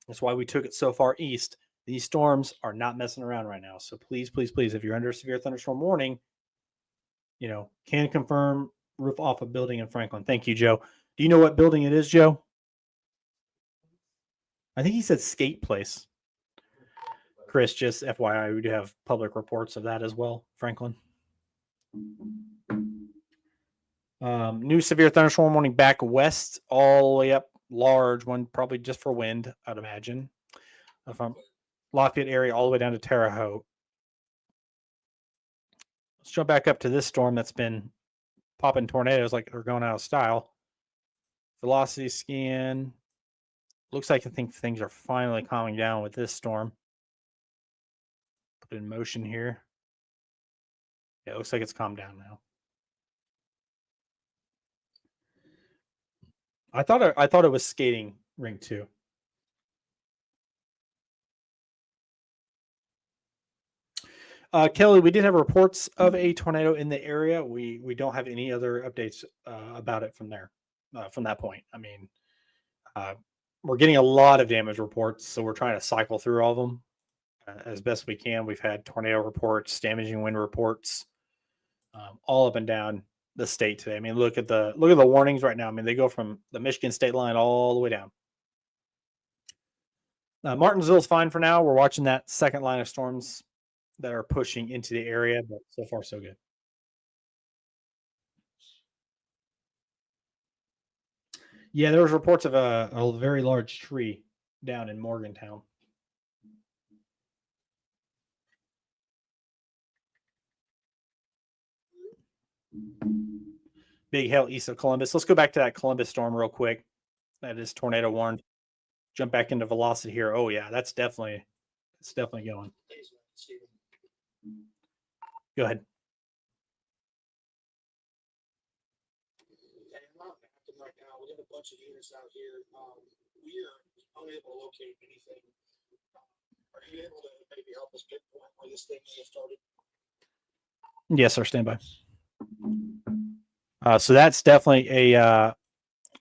That's why we took it so far east. These storms are not messing around right now. So please, please, please, if you're under a severe thunderstorm warning, can confirm roof off a building in Franklin. Thank you, Joe. Do you know what building it is, Joe? I think he said skate place. Chris, just FYI, we do have public reports of that as well, Franklin. New severe thunderstorm warning back west, all the way up, large one, probably just for wind, I'd imagine. From Lafayette area all the way down to Terre Haute. Let's jump back up to this storm that's been popping tornadoes like they're going out of style. Velocity scan. Looks like I think things are finally calming down with this storm. Put it in motion here. Yeah, it looks like it's calmed down now. I thought it was skating rink too. Kelly, we did have reports of a tornado in the area. We don't have any other updates about it from there, from that point. I mean, we're getting a lot of damage reports, so we're trying to cycle through all of them as best we can. We've had tornado reports, damaging wind reports, all up and down the state today. I mean, look at the warnings right now. I mean, they go from the Michigan state line all the way down. Martinsville's fine for now. We're watching that second line of storms that are pushing into the area, but so far so good. Yeah, there was reports of a very large tree down in Morgantown. Big hail east of Columbus. Let's go back to that Columbus storm real quick. That is tornado warned. Jump back into velocity here. Oh yeah, it's definitely going. Go ahead. bunch of units out here. We are unable to locate anything. Are you able to maybe help us pinpoint where this thing may have started? Yes, sir. Stand by. So that's definitely a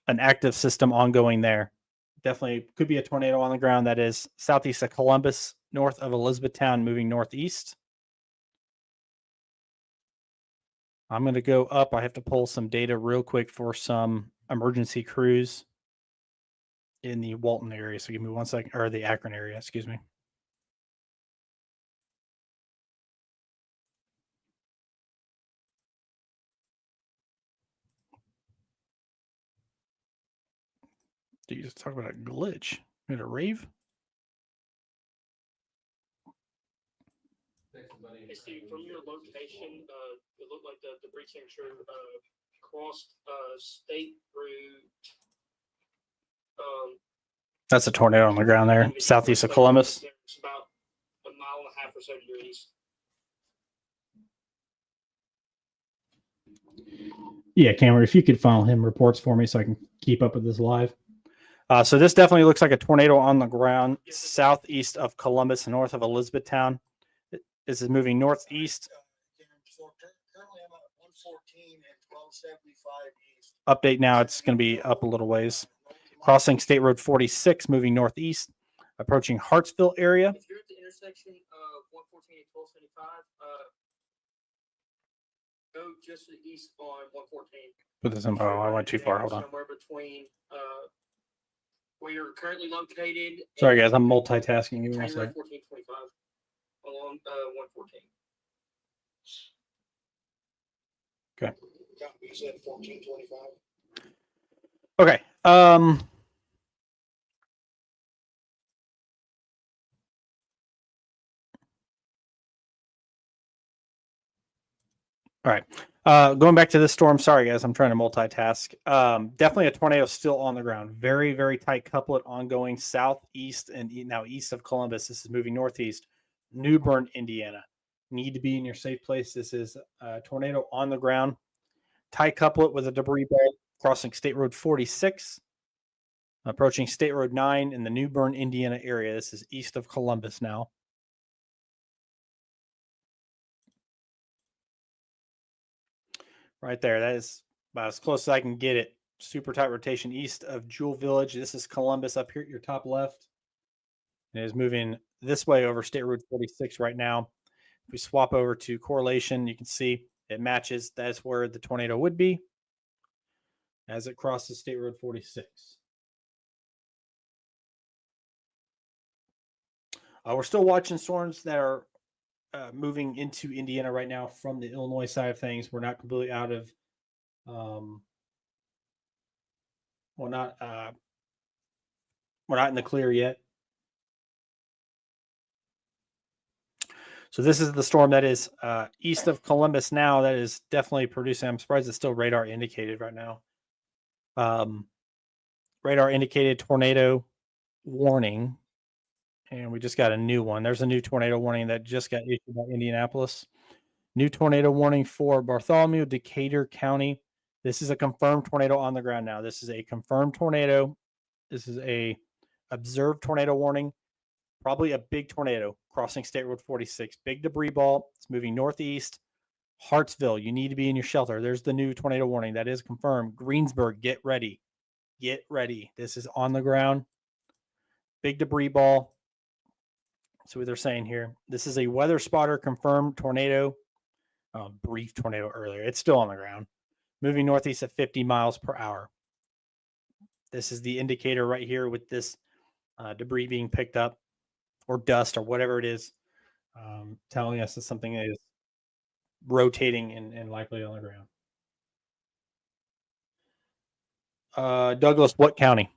an active system ongoing there. Definitely could be a tornado on the ground that is southeast of Columbus, north of Elizabethtown, moving northeast. I'm going to go up. I have to pull some data real quick for some emergency crews in the Walton area. So give me 1 second, or the Akron area, excuse me. Did you just talk about a glitch? You had a rave? Hey Steve, from your location, it looked like the debris signature crossed State Route. That's a tornado on the ground there, southeast of Columbus. It's about a mile and a half or so to your east. Yeah, Cameron, if you could file him reports for me so I can keep up with this live. So this definitely looks like a tornado on the ground, southeast of Columbus, north of Elizabethtown. This is moving northeast. Currently I'm at 114 and 1275 east. Update now, it's going to be up a little ways. Crossing State Road 46, moving northeast, approaching Hartsville area. If you're at the intersection of 114 and 1275, go just to the east on 114. Put this in. Oh, I went too far. Hold on. Somewhere between where you're currently located. Sorry, and guys. I'm multitasking. Give me 1 January second. 1425 along 114. You said 1425. Okay. All right. Going back to this storm. Sorry, guys. I'm trying to multitask. Definitely a tornado still on the ground. Very, very tight couplet ongoing southeast and now east of Columbus. This is moving northeast. New Bern, Indiana. Need to be in your safe place. This is a tornado on the ground. Tight couplet with a debris belt crossing State Road 46. Approaching State Road 9 in the New Bern, Indiana area. This is east of Columbus now. Right there. That is about as close as I can get it. Super tight rotation east of Jewel Village. This is Columbus up here at your top left. It is moving this way over State Road 46 right now. If we swap over to correlation, you can see it matches. That's where the tornado would be as it crosses State Road 46. We're still watching storms that are moving into Indiana right now from the Illinois side of things. We're not completely out of, we're not in the clear yet. So this is the storm that is east of Columbus now. That is definitely producing. I'm surprised it's still radar indicated right now. Radar indicated tornado warning. And we just got a new one. There's a new tornado warning that just got issued by Indianapolis. New tornado warning for Bartholomew, Decatur County. This is a confirmed tornado on the ground now. This is a confirmed tornado. This is a observed tornado warning. Probably a big tornado crossing State Road 46. Big debris ball. It's moving northeast. Hartsville, you need to be in your shelter. There's the new tornado warning. That is confirmed. Greensburg, get ready. Get ready. This is on the ground. Big debris ball. So what they're saying here, this is a weather spotter confirmed tornado, brief tornado earlier. It's still on the ground, moving northeast at 50 miles per hour. This is the indicator right here with this debris being picked up or dust or whatever it is, telling us that something is rotating and likely on the ground. Douglas, what county?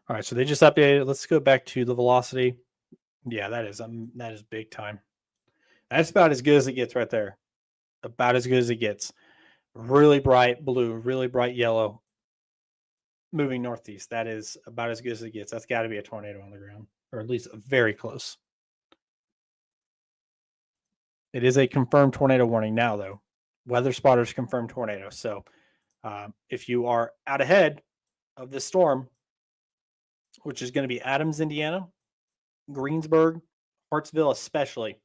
All right, so they just updated. Let's go back to the velocity. Yeah, that is big time. That's about as good as it gets right there. About as good as it gets. Really bright blue, really bright yellow. Moving northeast. That is about as good as it gets. That's got to be a tornado on the ground, or at least very close. It is a confirmed tornado warning now, though. Weather spotters confirmed tornado. So if you are out ahead of this storm, which is going to be Adams, Indiana, Greensburg, Hartsville, especially.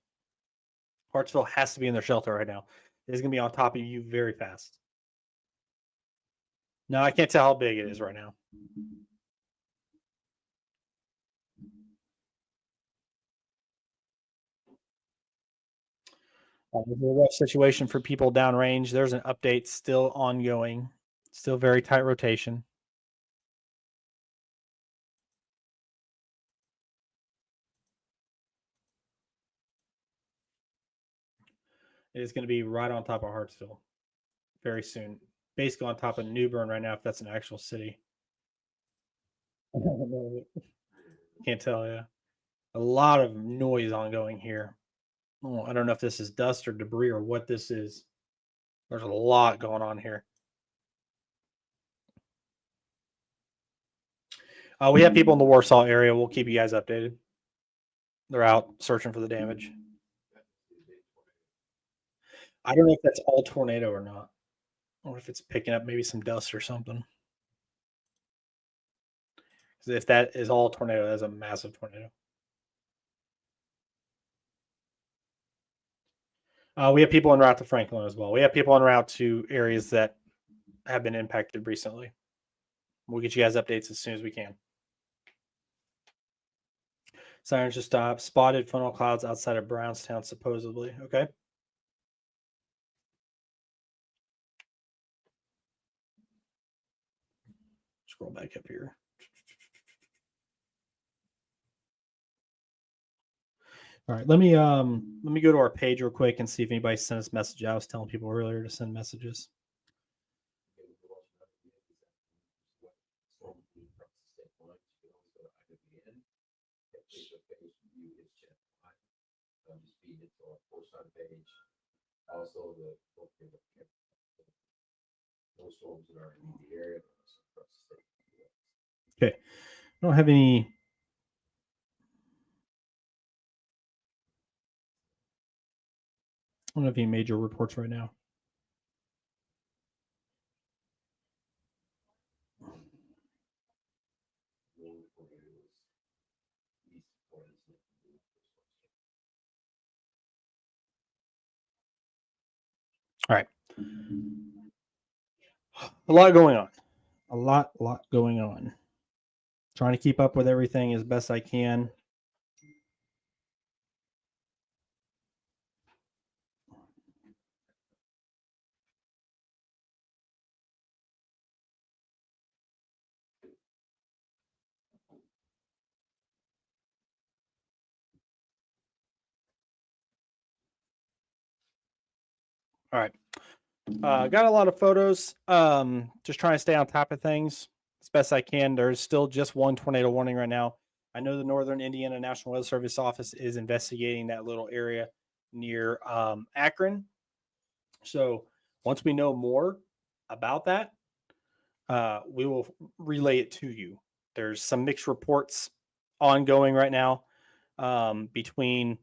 Hartsville has to be in their shelter right now. It's going to be on top of you very fast. No, I can't tell how big it is right now. It's a rough situation for people downrange. There's an update still ongoing, still very tight rotation. It is going to be right on top of Hartsville very soon. Basically on top of New Bern right now, if that's an actual city. Can't tell you. A lot of noise ongoing here. Oh, I don't know if this is dust or debris or what this is. There's a lot going on here. We have people in the Warsaw area. We'll keep you guys updated. They're out searching for the damage. I don't know if that's all tornado or not, or if it's picking up maybe some dust or something. If that is all tornado, that's a massive tornado. We have people en route to Franklin as well. We have people en route to areas that have been impacted recently. We'll get you guys updates as soon as we can. Sirens just stopped. Spotted funnel clouds outside of Brownstown, supposedly. Okay. Scroll back up here. All right, let me go to our page real quick and see if anybody sent us messages. I was telling people earlier to send messages. Also, those storms that are in the area. Okay, I don't have any. I don't have any major reports right now. All right. A lot going on. A lot going on. Trying to keep up with everything as best I can. All right. Got a lot of photos. Just trying to stay on top of things as best I can. There's still just one tornado warning right now. I know the Northern Indiana National Weather Service office is investigating that little area near Akron. So once we know more about that, we will relay it to you. There's some mixed reports ongoing right now between,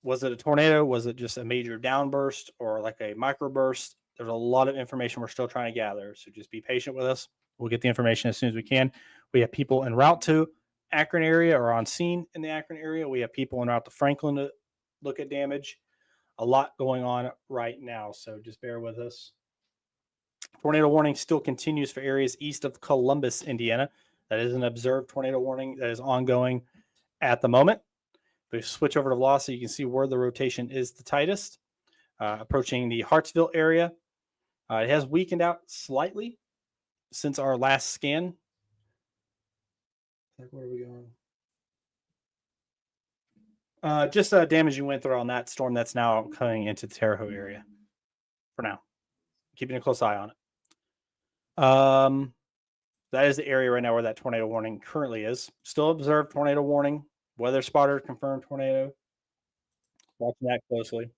was it a tornado? Was it just a major downburst or like a microburst? There's a lot of information we're still trying to gather. So just be patient with us. We'll get the information as soon as we can. We have people en route to Akron area or on scene in the Akron area. We have people en route to Franklin to look at damage. A lot going on right now. So just bear with us. Tornado warning still continues for areas east of Columbus, Indiana. That is an observed tornado warning that is ongoing at the moment. If we switch over to velocity, you can see where the rotation is the tightest. Approaching the Hartsville area. It has weakened out slightly since our last scan. Where are we going? Just damaging wind throw on that storm that's now coming into the Terre Haute area for now. Keeping a close eye on it. That is the area right now where that tornado warning currently is. Still observed tornado warning. Weather spotter confirmed tornado. Watching that closely.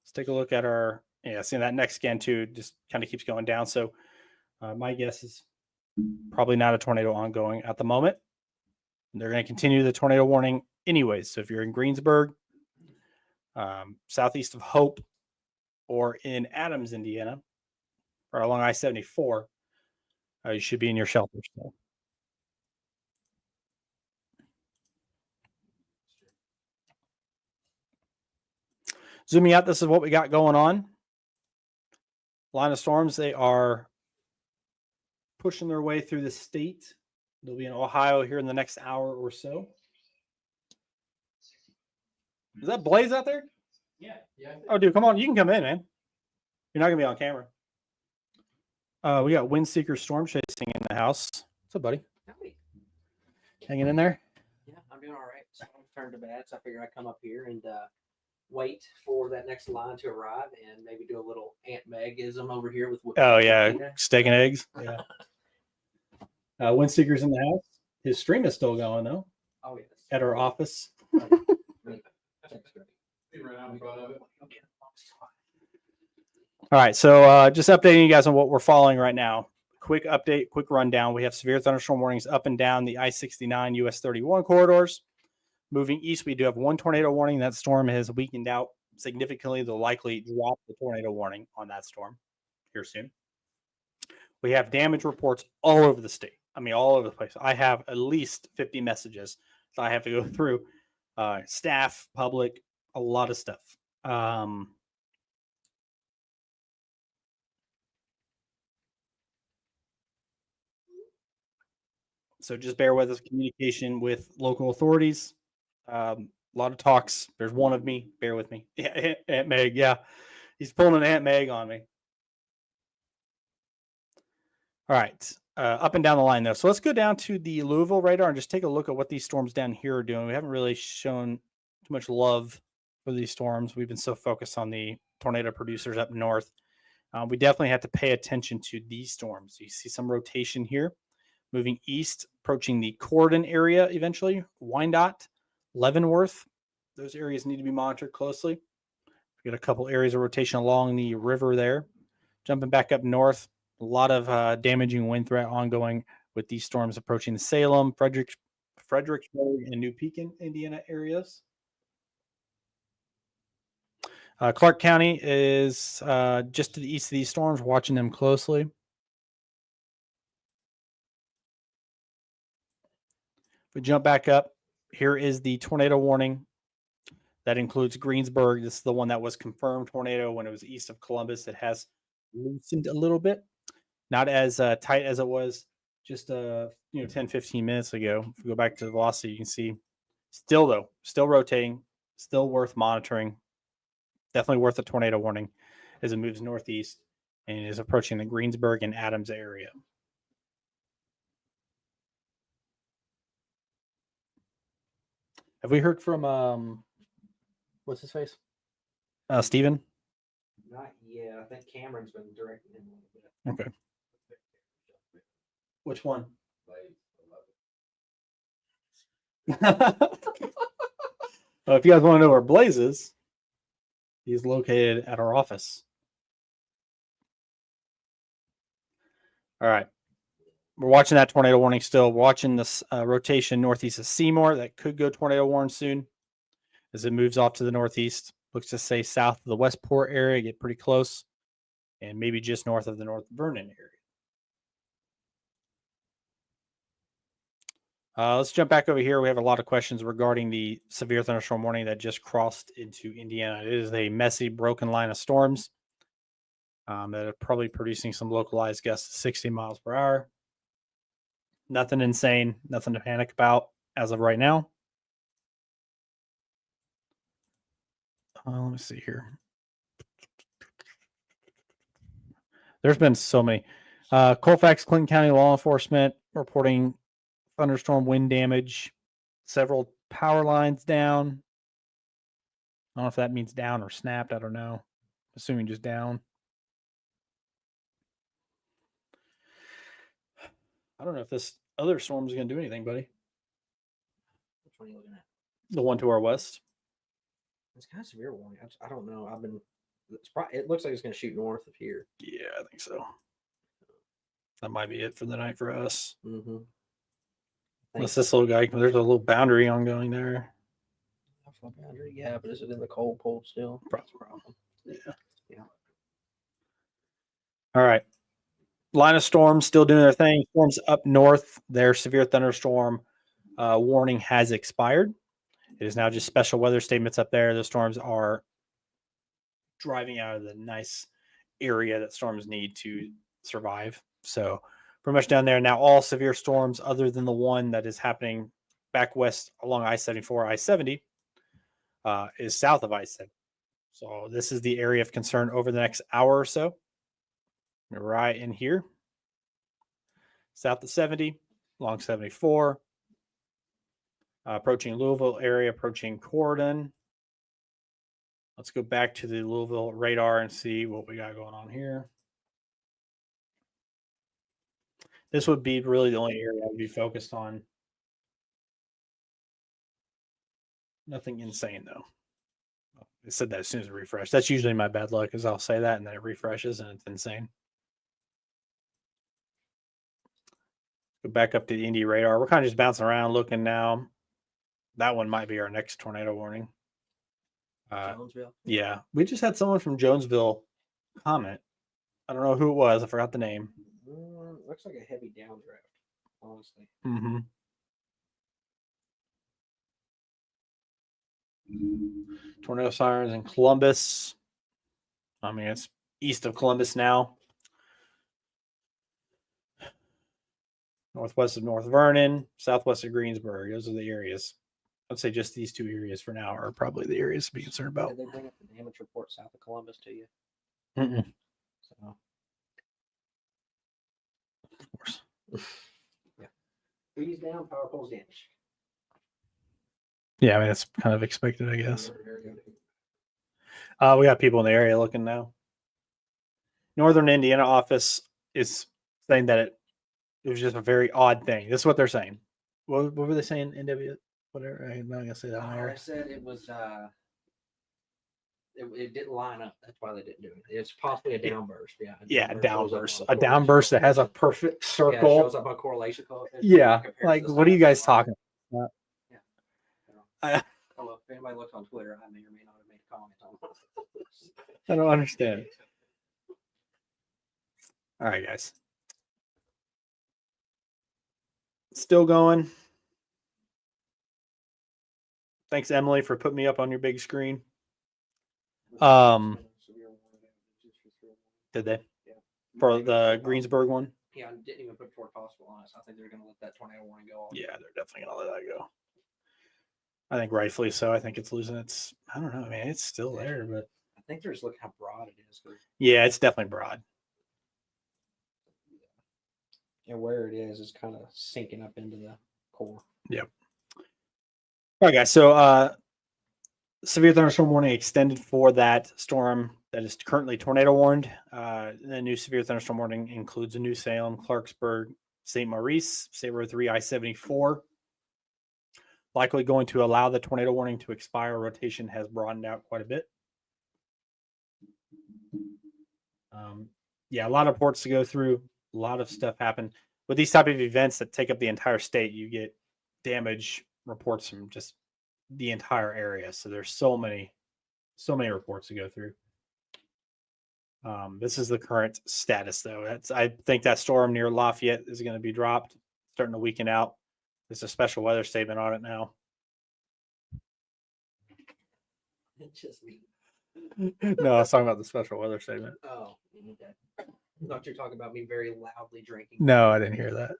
Let's take a look at our, seeing that next scan too, just kind of keeps going down. So my guess is probably not a tornado ongoing at the moment. They're going to continue the tornado warning anyways. So if you're in Greensburg, southeast of Hope or in Adams, Indiana, or along I-74, you should be in your shelter. So. Zooming out, this is what we got going on. Line of storms, they are pushing their way through the state. They'll be in Ohio here in the next hour or so. Is that Blaze out there? Yeah. Oh, dude, come on. You can come in, man. You're not going to be on camera. We got Windseeker Storm Chasing in the house. What's up, buddy? Howdy. Hanging in there? Yeah, I'm doing all right. So I'm turned to bed, so I figured I'd come up here and wait for that next line to arrive and maybe do a little Aunt Megism over here with. Oh, yeah. Tina. Steak and eggs. Yeah. Windseeker's in the house. His stream is still going, though, Oh yes. at our office. All right, so just updating you guys on what we're following right now. Quick update, quick rundown. We have severe thunderstorm warnings up and down the I-69 US 31 corridors. Moving east, we do have one tornado warning. That storm has weakened out significantly. They'll likely drop the tornado warning on that storm here soon. We have damage reports all over the state. I mean, all over the place. I have at least 50 messages that I have to go through. Staff, public, a lot of stuff. So just bear with us. Communication with local authorities. A lot of talks. There's one of me. Bear with me. Yeah, Aunt Meg. Yeah, he's pulling an Aunt Meg on me. All right. Up and down the line, though. So let's go down to the Louisville radar and just take a look at what these storms down here are doing. We haven't really shown too much love for these storms. We've been so focused on the tornado producers up north. We definitely have to pay attention to these storms. You see some rotation here. Moving east, approaching the Corden area eventually. Wyandotte, Leavenworth. Those areas need to be monitored closely. We got a couple areas of rotation along the river there. Jumping back up north, a lot of damaging wind threat ongoing with these storms approaching the Salem, Fredericksburg, and New Pekin, Indiana areas. Clark County is just to the east of these storms, watching them closely. We jump back up. Here is the tornado warning. That includes Greensburg. This is the one that was confirmed tornado when it was east of Columbus. It has loosened a little bit. Not as tight as it was just 10, 15 minutes ago. If we go back to the velocity, you can see still rotating, still worth monitoring. Definitely worth a tornado warning as it moves northeast and is approaching the Greensburg and Adams area. Have we heard from what's his face? Steven? Not yet. I think Cameron's been directing him a little bit. Okay. Which one? Well, if you guys want to know where Blaze is, he's located at our office. All right. We're watching that tornado warning still. We're watching this rotation northeast of Seymour. That could go tornado warning soon as it moves off to the northeast. Looks to stay south of the Westport area, get pretty close, and maybe just north of the North Vernon area. Let's jump back over here. We have a lot of questions regarding the severe thunderstorm warning that just crossed into Indiana. It is a messy, broken line of storms that are probably producing some localized gusts of 60 miles per hour. Nothing insane, nothing to panic about as of right now. Let me see here. There's been so many. Colfax, Clinton County law enforcement reporting thunderstorm wind damage. Several power lines down. I don't know if that means down or snapped. I don't know. Assuming just down. I don't know if this other storm is going to do anything, buddy. Which one are you looking at? The one to our west. It's kind of severe warning. I don't know. It looks like it's going to shoot north of here. Yeah, I think so. That might be it for the night for us. Mm-hmm. Unless this little guy, there's a little boundary ongoing there. national boundary. Yeah, but is it in the cold pole still? Problem. Yeah. All right. Line of storms still doing their thing. Storms up north. Their severe thunderstorm warning has expired. It is now just special weather statements up there. The storms are driving out of the nice area that storms need to survive. So pretty much down there now, all severe storms other than the one that is happening back west along I-74, I-70 is south of I-70. So this is the area of concern over the next hour or so. Right in here. South of 70, along 74. Approaching Louisville area, approaching Corydon. Let's go back to the Louisville radar and see what we got going on here. This would be really the only area I would be focused on. Nothing insane, though. I said that as soon as it refreshed. That's usually my bad luck, is I'll say that and then it refreshes and it's insane. Go back up to the Indy radar. We're kind of just bouncing around looking now. That one might be our next tornado warning. Jonesville. Yeah, we just had someone from Jonesville comment. I don't know who it was. I forgot the name. Looks like a heavy downdraft, honestly. Mm-hmm. Tornado sirens in Columbus. I mean, it's east of Columbus now. Northwest of North Vernon, southwest of Greensburg. Those are the areas. I'd say just these two areas for now are probably the areas to be concerned about. Did they bring up the damage report south of Columbus to you? Mm-mm. So, Of course. yeah. Trees down, power poles damaged. Yeah, I mean, that's kind of expected, I guess. We got people in the area looking now. Northern Indiana office is saying that it was just a very odd thing. This is what they're saying. What were they saying? NW, whatever. I'm not gonna say that on I air. said it was it didn't line up. That's why they didn't do it. It's possibly a downburst. Yeah. Yeah, shows up downburst. on A correlation downburst that has a coefficient. perfect Yeah, it circle. shows up on correlation coefficient. Yeah, compared to like the what are you size guys of the talking about? Yeah. I, Well, if anybody looks on Twitter, I may or may not have made a comment on it. I don't understand. All right, guys. Still going. Thanks, Emily, for putting me up on your big screen. Did they? Yeah. For the Greensburg one? Yeah, I didn't even put Fort Possible on it. So I think they're going to let that tornado warning go. Yeah, they're definitely going to let that go. I think rightfully so. I think it's losing its, I don't know, man. It's still there, but I think they're just looking how broad it is. yeah, it's definitely broad. And where it is kind of sinking up into the core. Yep. All right, guys. So, severe thunderstorm warning extended for that storm that is currently tornado warned. The new severe thunderstorm warning includes a New Salem, Clarksburg, St. Maurice, State Road 3, I-74. Likely going to allow the tornado warning to expire. Rotation has broadened out quite a bit. Yeah, a lot of reports to go through. A lot of stuff happened. With these type of events that take up the entire state, you get damage reports from just the entire area. So there's so many reports to go through. This is the current status, though. I think that storm near Lafayette is going to be dropped, starting to weaken out. There's a special weather statement on it now. It's just me. No, I was talking about the special weather statement. Oh, okay. I thought you were talking about me very loudly drinking. No, I didn't hear that.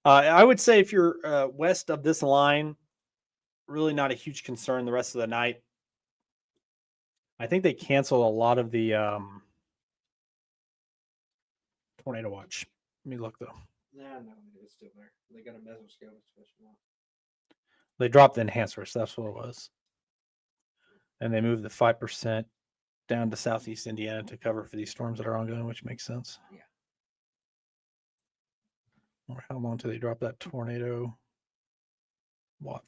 I would say if you're west of this line, really not a huge concern the rest of the night. I think they canceled a lot of the tornado watch. Let me look, though. Nah, no, it's still there. They got a mesoscale switching off. They dropped the enhancers. That's what it was. And they moved the 5% down to southeast Indiana to cover for these storms that are ongoing, which makes sense. Yeah. Or how long till they drop that tornado watch?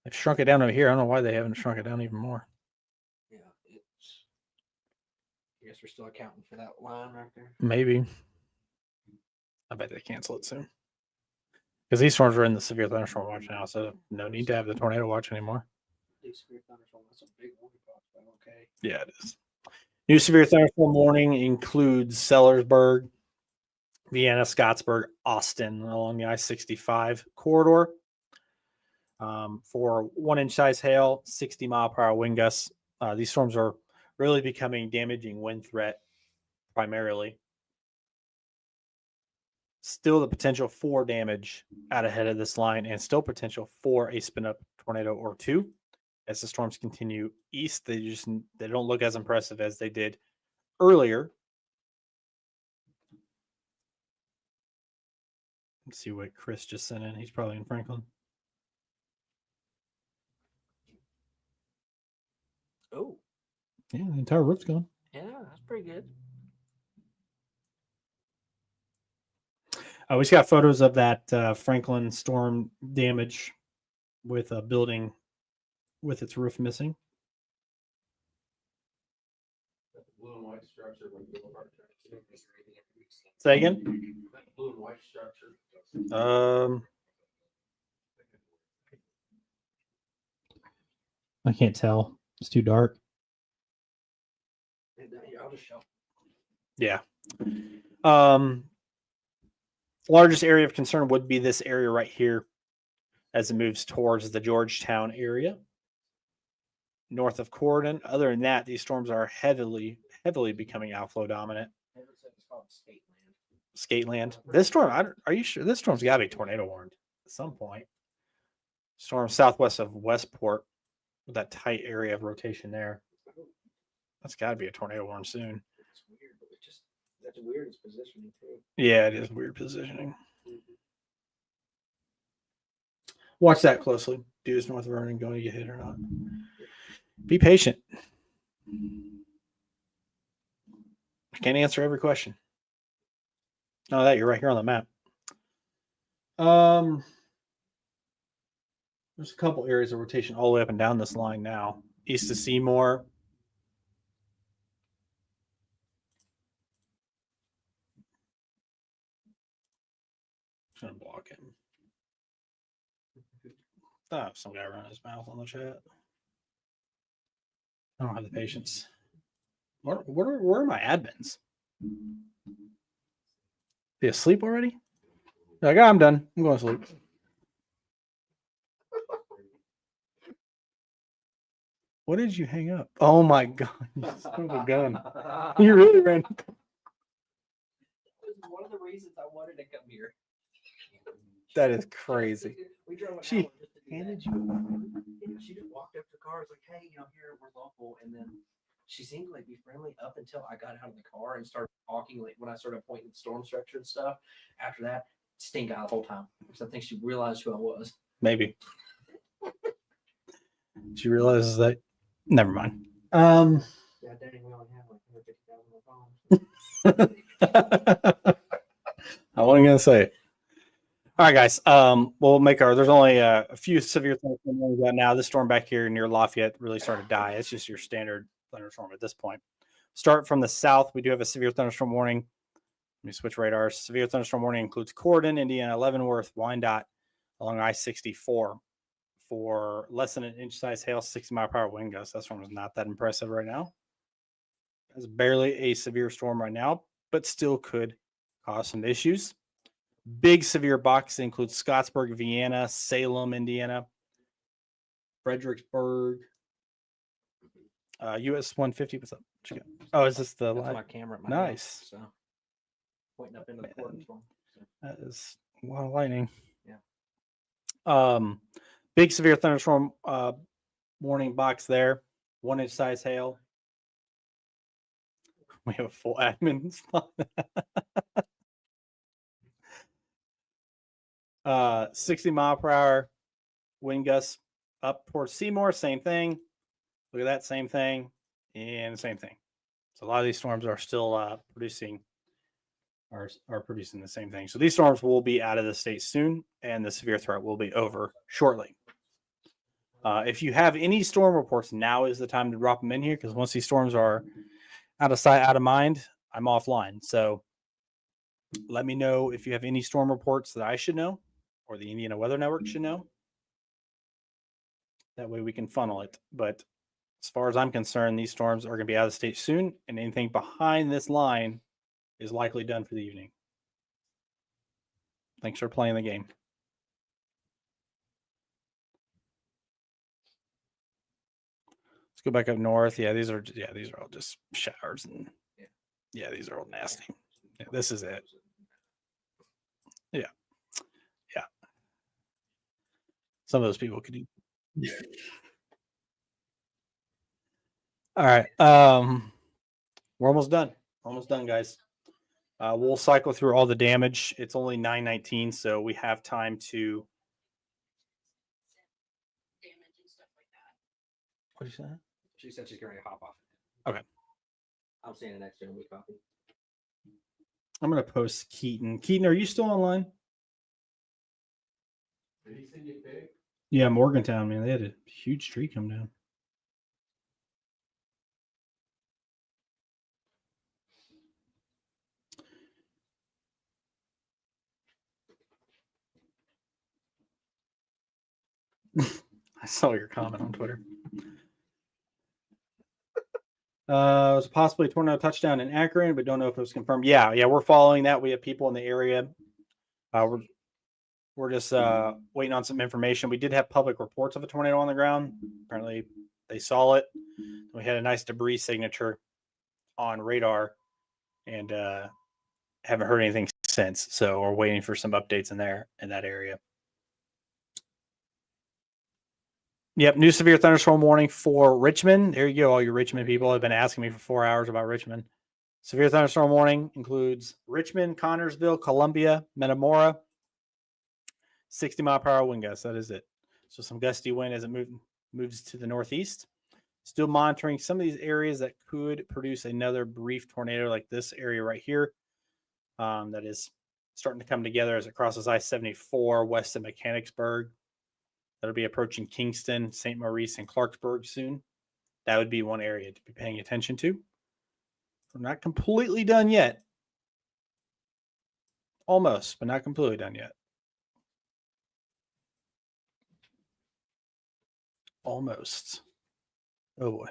They've shrunk it down over here. I don't know why they haven't shrunk it down even more. Yeah, it's. I guess we're still accounting for that line right there. Maybe. I bet they cancel it soon. Because these storms are in the severe thunderstorm watch now, so no need to have the tornado watch anymore. Do severe thunderstorm. That's a big warning box, but okay. Yeah, it is. New severe thunderstorm warning includes Sellersburg, Vienna, Scottsburg, Austin along the I-65 corridor. For 1-inch size hail, 60-mile-per-hour wind gusts. These storms are really becoming damaging wind threat primarily. Still the potential for damage out ahead of this line, and still potential for a spin-up tornado or two. As the storms continue east, they don't look as impressive as they did earlier. Let's see what Chris just sent in. He's probably in Franklin. Oh, Yeah, the entire roof's gone. yeah, that's pretty good. We just got photos of that Franklin storm damage with a building with its roof missing. That blue and white structure when you go over to Say again? that blue and white structure. I can't tell. It's too dark. And, here, I'll just show. Yeah. Largest area of concern would be this area right here as it moves towards the Georgetown area north of Corydon. Other than that, these storms are heavily becoming outflow dominant. Never said it's called state land. Skate land. This storm, are you sure? This storm's got to be tornado warned at some point. Storm southwest of Westport with that tight area of rotation there. That's got to be a tornado warn soon. It's weird, but it's just that's weird. It's positioning too. Yeah, it is weird positioning. Watch that closely. Do is North Vernon going to get hit or not? Be patient. I can't answer every question. No, that you're right here on the map. There's a couple areas of rotation all the way up and down this line now. East of Seymour. Just gonna block him. Oh, some guy running his mouth on the chat. I don't have the patience. Where are my admins? They asleep already? They're like, I'm done. I'm going to sleep. What did you hang up? Oh my god! You son of a gun! You really ran. That was one of the reasons I wanted to come here. That is crazy. We drove an She hour just to do handed that. you. She just walked up to the car. Was like, "Hey, here we're local," and then she seemed to be friendly up until I got out of the car and started talking. Like when I started pointing at storm structure and stuff. After that, stink eye the whole time because I think she realized who I was. Maybe. She realizes that. Never mind. Yeah, dang, we only have like 150,000 phones. I wasn't gonna say it. All right, guys. We'll make there's only a few severe thunderstorms we got now. This storm back here near Lafayette really started to die. It's just your standard thunderstorm at this point. Start from the south. We do have a severe thunderstorm warning. Let me switch radars. Severe thunderstorm warning includes Corydon, Indiana, Leavenworth, Wyandotte, along I-64 for less than an inch size hail, 60-mile-per-hour wind gusts. That storm is not that impressive right now. It's barely a severe storm right now, but still could cause some issues. Big severe box includes Scottsburg, Vienna, Salem, Indiana, Fredericksburg, US 150. What's up? What you got? Oh, is this the That's live? my camera. At my Nice. desk, so pointing up into the corner. That is a lot of lightning. Yeah. Big severe thunderstorm warning box there. 1-inch size hail. We have a full admin spot. 60-mile-per-hour wind gusts up towards Seymour. Same thing. Look at that. Same thing. And same thing. So a lot of these storms are still producing the same thing. So these storms will be out of the state soon, and the severe threat will be over shortly. If you have any storm reports, now is the time to drop them in here, because once these storms are out of sight, out of mind, I'm offline. So let me know if you have any storm reports that I should know, or the Indiana Weather Network should know. That way we can funnel it. But as far as I'm concerned, these storms are going to be out of state soon, and anything behind this line is likely done for the evening. Thanks for playing the game. Let's go back up north. Yeah, these are all just showers, and yeah, these are all nasty. Yeah, this is it. Yeah. Yeah. Some of those people could eat. All right. We're almost done. Almost done, guys. We'll cycle through all the damage. It's only 9:19, so we have time to. Damage and stuff like that. What did you say? She said she's going to hop off. Okay. I'm seeing an extra week copy. I'm gonna post Keaton. Keaton, are you still online? Did he send you a pic? Yeah, Morgantown, man. They had a huge tree come down. I saw your comment on Twitter. It was possibly a tornado touchdown in Akron, but don't know if it was confirmed. Yeah, we're following that. We have people in the area. We're just waiting on some information. We did have public reports of a tornado on the ground. Apparently, they saw it. We had a nice debris signature on radar, and haven't heard anything since. So we're waiting for some updates in that area. Yep, new severe thunderstorm warning for Richmond. There you go, all you Richmond people have been asking me for 4 hours about Richmond. Severe thunderstorm warning includes Richmond, Connorsville, Columbia, Metamora. 60-mile-per-hour wind gusts. That is it. So some gusty wind as it moves to the northeast. Still monitoring some of these areas that could produce another brief tornado like this area right here. That is starting to come together as it crosses I-74 west of Mechanicsburg. That'll be approaching Kingston, St. Maurice, and Clarksburg soon. That would be one area to be paying attention to. We're not completely done yet. Almost, but not completely done yet. Almost. Oh boy.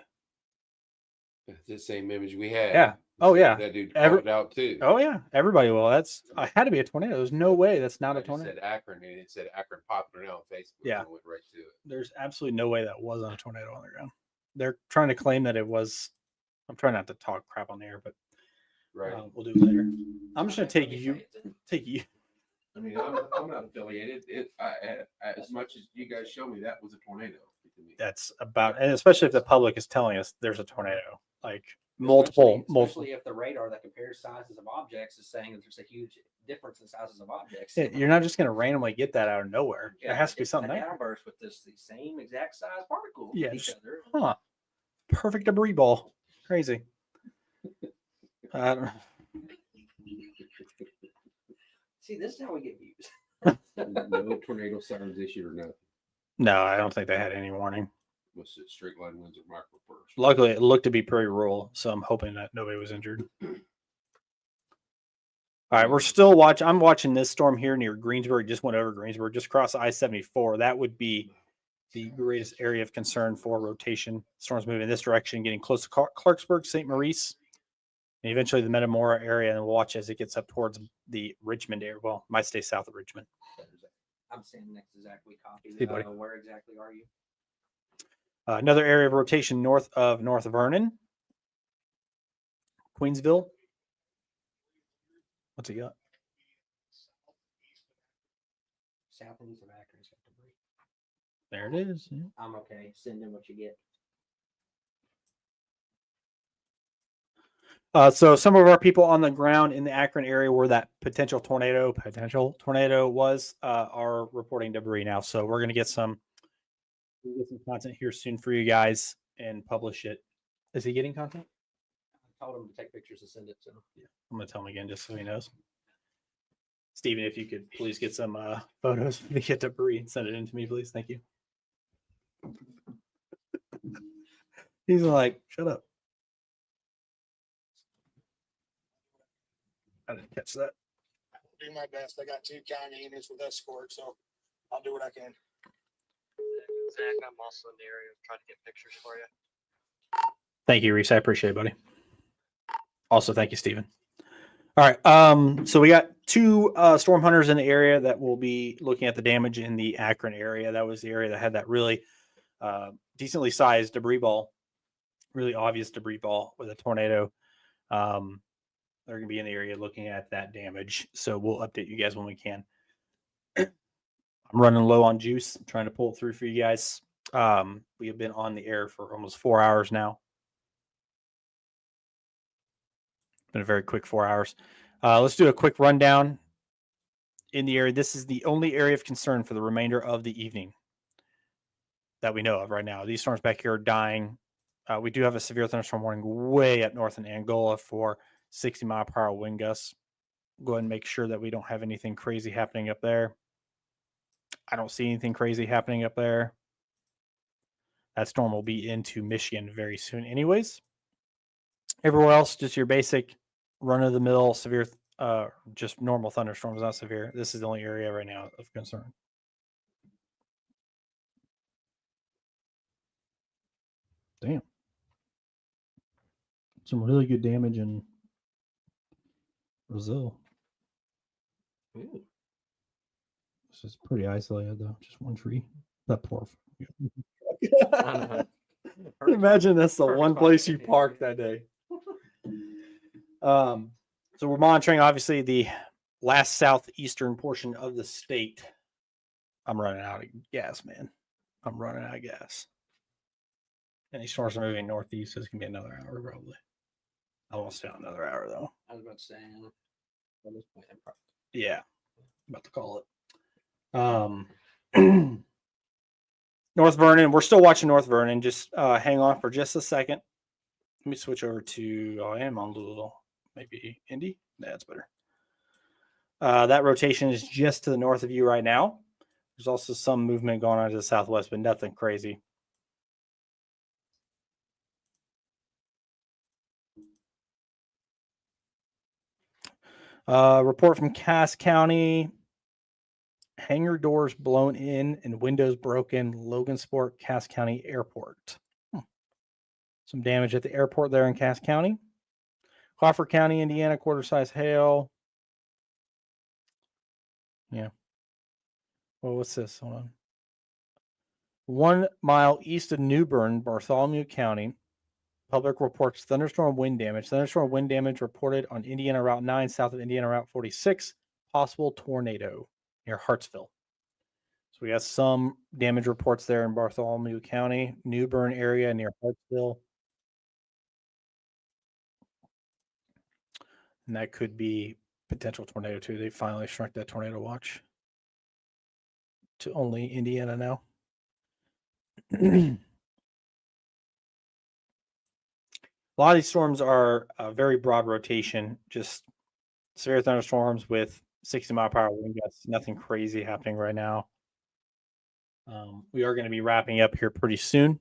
It's the same image we had. Yeah. Oh yeah. That dude called it out too. Oh yeah. Everybody will. That's had to be a tornado. There's no way that's not a tornado. It said Akron, and it said Akron popular now on Facebook. Yeah. I went right to it. There's absolutely no way that wasn't a tornado on the ground. They're trying to claim that it was. I'm trying not to talk crap on the air, but Right. We'll do it later. I'm just gonna take you. I mean, I'm not affiliated. As much as you guys show me, that was a tornado. That's about, and especially if the public is telling us there's a tornado, like multiple. Especially if the radar that compares sizes of objects is saying that there's a huge difference in sizes of objects. You're not just gonna randomly get that out of nowhere. There has to be something a there. downburst with the same exact size particles. Yeah. with each other. Huh. Perfect debris ball. Crazy. I don't know. See, this is how we get views. No tornado sirens issued or nothing. No, I don't think they had any warning. Was it straight line winds or microbursts? Luckily, it looked to be pretty rural, so I'm hoping that nobody was injured. All right, we're still watching. I'm watching this storm here near Greensburg. Just went over Greensburg, just across I-74. That would be the greatest area of concern for rotation. Storms moving in this direction, getting close to Clarksburg, St. Maurice, and eventually the Metamora area. And we'll watch as it gets up towards the Richmond area. Well, might stay south of Richmond. I'm saying next exactly copy. Hey, buddy. Where exactly are you? Another area of rotation north of North Vernon, Queensville. What's he got? South and east of Akron's got debris. There it is. Yeah. I'm okay. Send in what you get. So some of our people on the ground in the Akron area where that potential tornado was are reporting debris now. So we're gonna get some content here soon for you guys and publish it. Is he getting content? I told him to take pictures and send it to him. Yeah, I'm gonna tell him again just so he knows. Steven, if you could please get some photos of the debris and send it in to me, please. Thank you. He's like, shut up. I didn't catch that. Do my best. I got 2 county units with escort, so I'll do what I can. Zach, I'm also in the area trying to get pictures for you. Thank you, Reese. I appreciate it, buddy. Also, thank you, Steven. All right. So we got two storm hunters in the area that will be looking at the damage in the Akron area. That was the area that had that really decently sized debris ball, really obvious debris ball with a tornado. They're going to be in the area looking at that damage. So we'll update you guys when we can. I'm running low on juice. I'm trying to pull it through for you guys. We have been on the air for almost 4 hours now. Been a very quick 4 hours. Let's do a quick rundown in the area. This is the only area of concern for the remainder of the evening that we know of right now. These storms back here are dying. We do have a severe thunderstorm warning way up north in Angola for 60-mile-per-hour wind gusts. Go ahead and make sure that we don't have anything crazy happening up there. I don't see anything crazy happening up there. That storm will be into Michigan very soon anyways. Everywhere else, just your basic run-of-the-mill severe, just normal thunderstorms, not severe. This is the only area right now of concern. Damn. Some really good damage in Brazil. Ooh. This is pretty isolated, though. Just one tree. That poor. Imagine that's the one place you parked that day. So we're monitoring, obviously, the last southeastern portion of the state. I'm running out of gas, man. I'm running out of gas. And these storms are moving northeast, so it's going to be another hour, probably. I won't stay on another hour, though. I was about to say, at this point, I'm probably Yeah, about to call it. North Vernon, we're still watching North Vernon. Just hang on for just a second. Let me switch over to, I am on Louisville. Maybe Indy? That's better. That rotation is just to the north of you right now. There's also some movement going on to the southwest, but nothing crazy. Report from Cass County. Hangar doors blown in and windows broken. Logansport, Cass County Airport. Some damage at the airport there in Cass County. Crawford County, Indiana, quarter-size hail. Yeah. Well, what's this? Hold on. 1 mile east of New Bern, Bartholomew County. Public reports thunderstorm wind damage. Thunderstorm wind damage reported on Indiana Route 9, south of Indiana Route 46. Possible tornado near Hartsville. So we got some damage reports there in Bartholomew County, New Bern area near Hartsville. And that could be potential tornado too. They finally shrunk that tornado watch to only Indiana now. A lot of these storms are a very broad rotation, just severe thunderstorms with 60-mile-per-hour wind gusts. Nothing crazy happening right now. We are going to be wrapping up here pretty soon.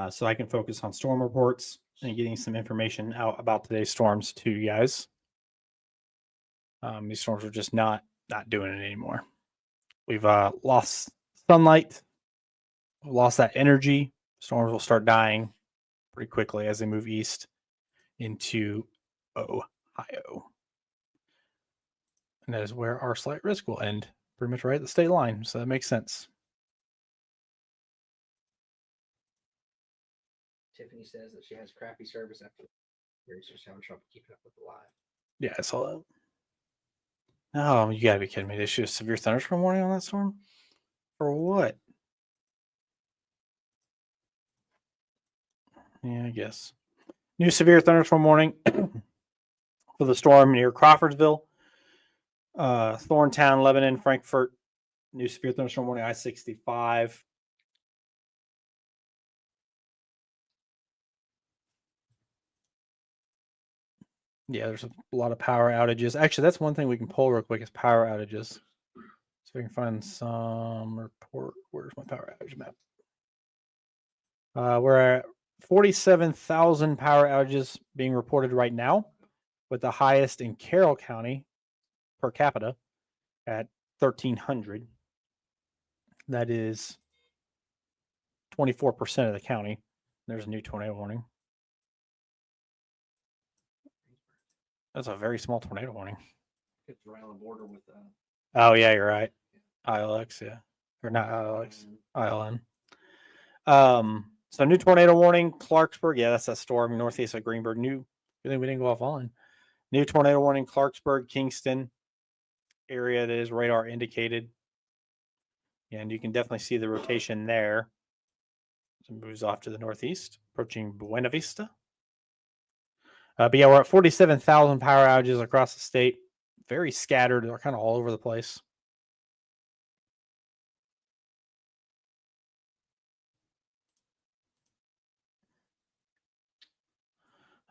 So I can focus on storm reports and getting some information out about today's storms to you guys. These storms are just not doing it anymore. We've lost sunlight. We've lost that energy. Storms will start dying pretty quickly as they move east into Ohio. And that is where our slight risk will end, pretty much right at the state line. So that makes sense. Tiffany says that she has crappy service after she's having trouble keeping up with the live. Yeah, I saw that. Oh, you gotta be kidding me. They should have severe thunderstorm warning on that storm? For what? Yeah, I guess. New severe thunderstorm warning for the storm near Crawfordsville, Thorntown, Lebanon, Frankfort. New severe thunderstorm warning, I-65. Yeah, there's a lot of power outages. Actually, that's one thing we can pull real quick is power outages. So we can find some report. Where's my power outage map? We're at 47,000 power outages being reported right now, with the highest in Carroll County per capita at 1,300. That is 24% of the county. There's a new tornado warning. That's a very small tornado warning. It's right on the border with Oh, yeah, you're right. ILX, yeah. Or not ILX, ILN. So new tornado warning, Clarksburg. Yeah, that's that storm northeast of Greenberg. New, I think we didn't go off on. New tornado warning, Clarksburg, Kingston area that is radar indicated. And you can definitely see the rotation there. So it moves off to the northeast, approaching Buena Vista. But yeah, we're at 47,000 power outages across the state. Very scattered. They're kind of all over the place.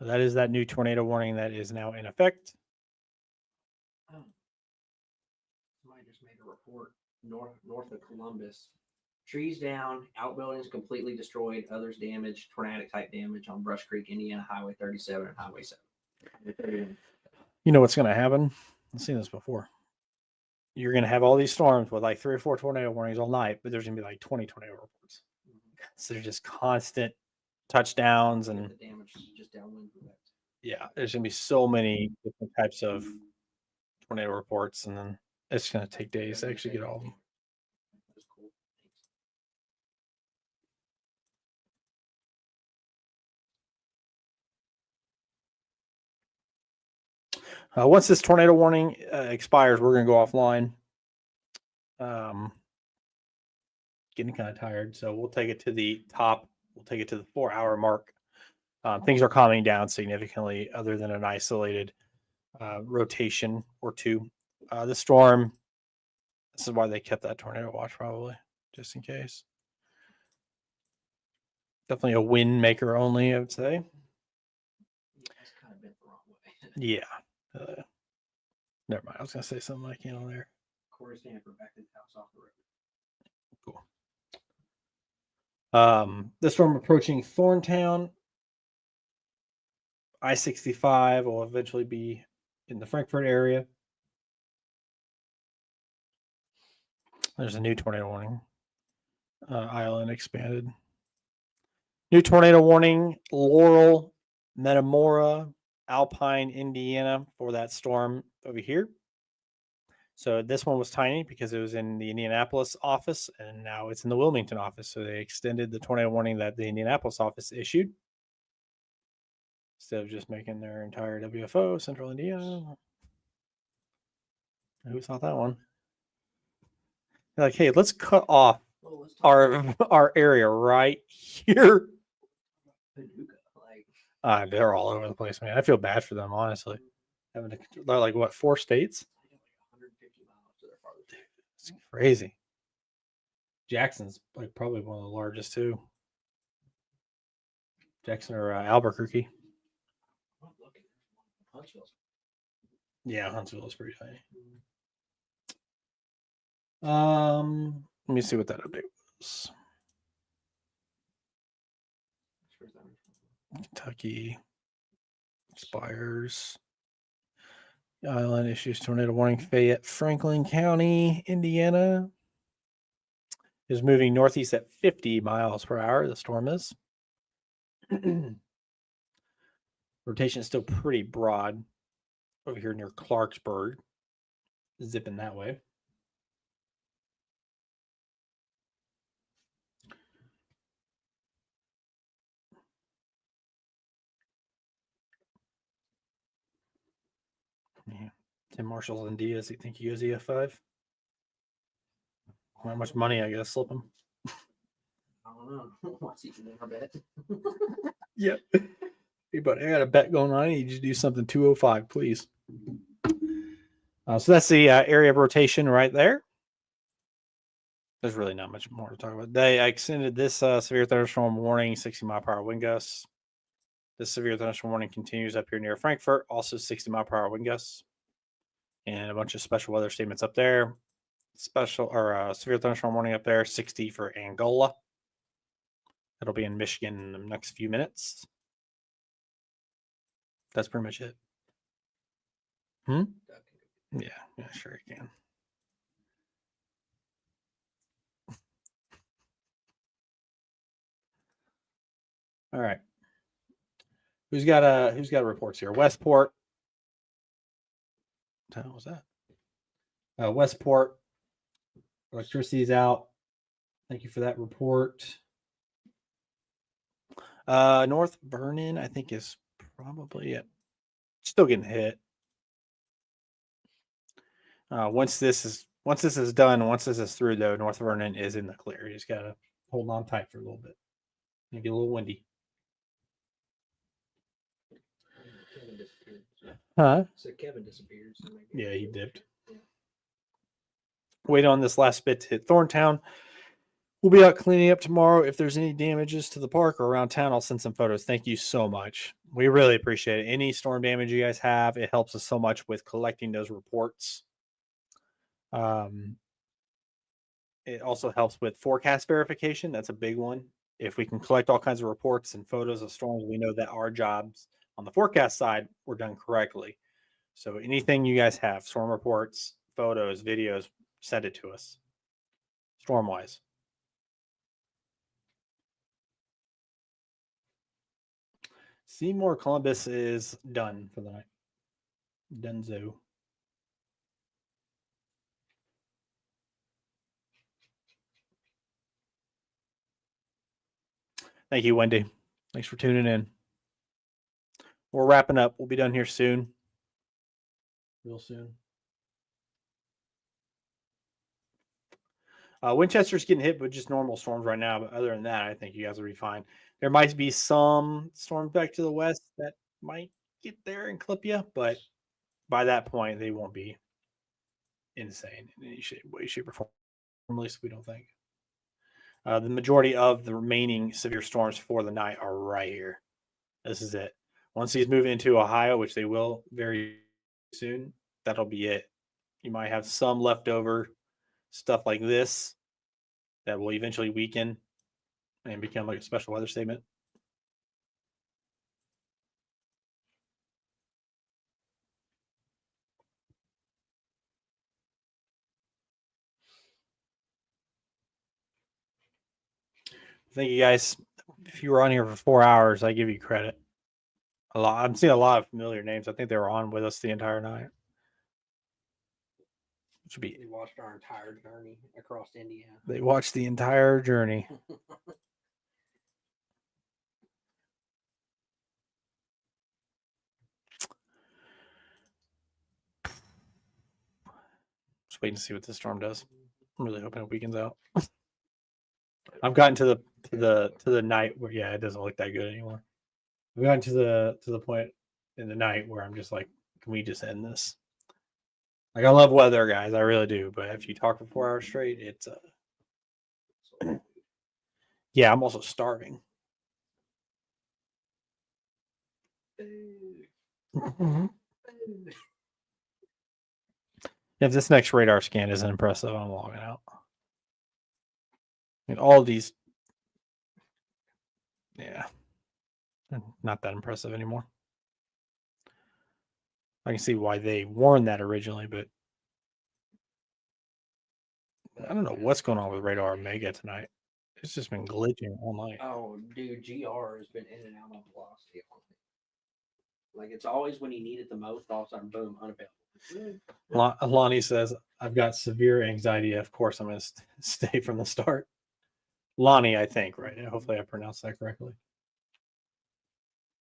So that is that new tornado warning that is now in effect. Somebody just made a report north of Columbus. Trees down, outbuildings completely destroyed, others damaged, tornadic type damage on Brush Creek, Indiana, Highway 37 and Highway 7. You know what's going to happen? I've seen this before. You're going to have all these storms with like 3 or 4 tornado warnings all night, but there's going to be like 20 tornado reports. So they're just constant touchdowns and The damage is just downwind from that. yeah, there's going to be so many different types of tornado reports, and then it's going to take days to actually get all of them. That's cool. Thanks. Once this tornado warning expires, we're going to go offline. Getting kind of tired, so we'll take it to the top. We'll take it to the 4-hour mark. Things are calming down significantly, other than an isolated rotation or two. The storm. This is why they kept that tornado watch, probably just in case. Definitely a wind maker only, I would say. It's kind of been the wrong way. Yeah. Never mind. I was gonna say something I can't on there. Corey Stanford back to the house off the road. The storm approaching Thorntown. I-65 will eventually be in the Frankfurt area. There's a new tornado warning. Island expanded. New tornado warning, Laurel, Metamora, Alpine, Indiana for that storm over here. So this one was tiny because it was in the Indianapolis office, and now it's in the Wilmington office. So they extended the tornado warning that the Indianapolis office issued instead of just making their entire WFO Central Indiana. Who thought that one? They're like, hey, let's cut off our area right here. Paducah, They're all over the place, man. I feel bad for them, honestly. Having to, they're like what, 4 states? 150 miles to their farthest. It's crazy. Jackson's like probably one of the largest too. Jackson or Albuquerque. Oh, look at Huntsville's. Yeah, Huntsville is pretty tiny. Let me see what that update was. Kentucky expires. Island issues tornado warning. Fayette, Franklin County, Indiana is moving northeast at 50 miles per hour. The storm is. Rotation is still pretty broad over here near Clarksburg, zipping that way. Yeah. Tim Marshall's in Diaz. You think he goes EF5? How much money I gotta slip him? I don't know. What's even in our bet? Yeah. Hey, buddy, I got a bet going on. I need you to do something 205, please. So that's the area of rotation right there. There's really not much more to talk about. I extended this severe thunderstorm warning, 60-mile-per-hour wind gusts. This severe thunderstorm warning continues up here near Frankfurt, also 60-mile-per-hour wind gusts. And a bunch of special weather statements up there. Special or severe thunderstorm warning up there, 60 for Angola. That'll be in Michigan in the next few minutes. That's pretty much it. Yeah, sure you can. All right. Who's got reports here? Westport. What the hell was that? Westport. Electricity's out. Thank you for that report. North Vernon, I think, is probably still getting hit. Once this is done, once this is through, though, North Vernon is in the clear. You just gotta hold on tight for a little bit. Maybe a little windy. Kevin disappeared. Huh? So Kevin disappeared. So maybe- Yeah, he dipped. Wait on this last bit to hit Thorntown. We'll be out cleaning up tomorrow. If there's any damages to the park or around town, I'll send some photos. Thank you so much. We really appreciate it. Any storm damage you guys have, it helps us so much with collecting those reports. It also helps with forecast verification. That's a big one. If we can collect all kinds of reports and photos of storms, we know that our jobs on the forecast side were done correctly. So anything you guys have, storm reports, photos, videos, send it to us. Storm-wise. Seymour Columbus is done for the night. Dunzo. Thank you, Wendy. Thanks for tuning in. We're wrapping up. We'll be done here soon. Real soon. Winchester's getting hit with just normal storms right now, but other than that, I think you guys will be fine. There might be some storms back to the west that might get there and clip you, but by that point, they won't be insane in any way, shape, or form. At least we don't think. The majority of the remaining severe storms for the night are right here. This is it. Once these move into Ohio, which they will very soon, that'll be it. You might have some leftover stuff like this that will eventually weaken and become like a special weather statement. Thank you guys. If you were on here for 4 hours, I give you credit. A lot. I'm seeing a lot of familiar names. I think they were on with us the entire night. Should be. We watched our entire journey across Indiana. They watched the entire journey. Just waiting to see what this storm does. I'm really hoping it weakens out. I've gotten to the night where it doesn't look that good anymore. I've gotten to the point in the night where I'm just like, can we just end this? Like, I love weather, guys, I really do. But if you talk for 4 hours straight, it's yeah, I'm also starving. If this next radar scan isn't impressive, I'm logging out. I mean, all these, yeah, not that impressive anymore. I can see why they warned that originally, but I don't know what's going on with Radar Omega tonight. It's just been glitching all night. Oh, dude, GR has been in and out of velocity. Like, it's always when you need it the most, all of a sudden, boom, unavailable. Lonnie says, I've got severe anxiety. Of course, I'm going to stay from the start. Lonnie, I think, right? Hopefully I pronounced that correctly.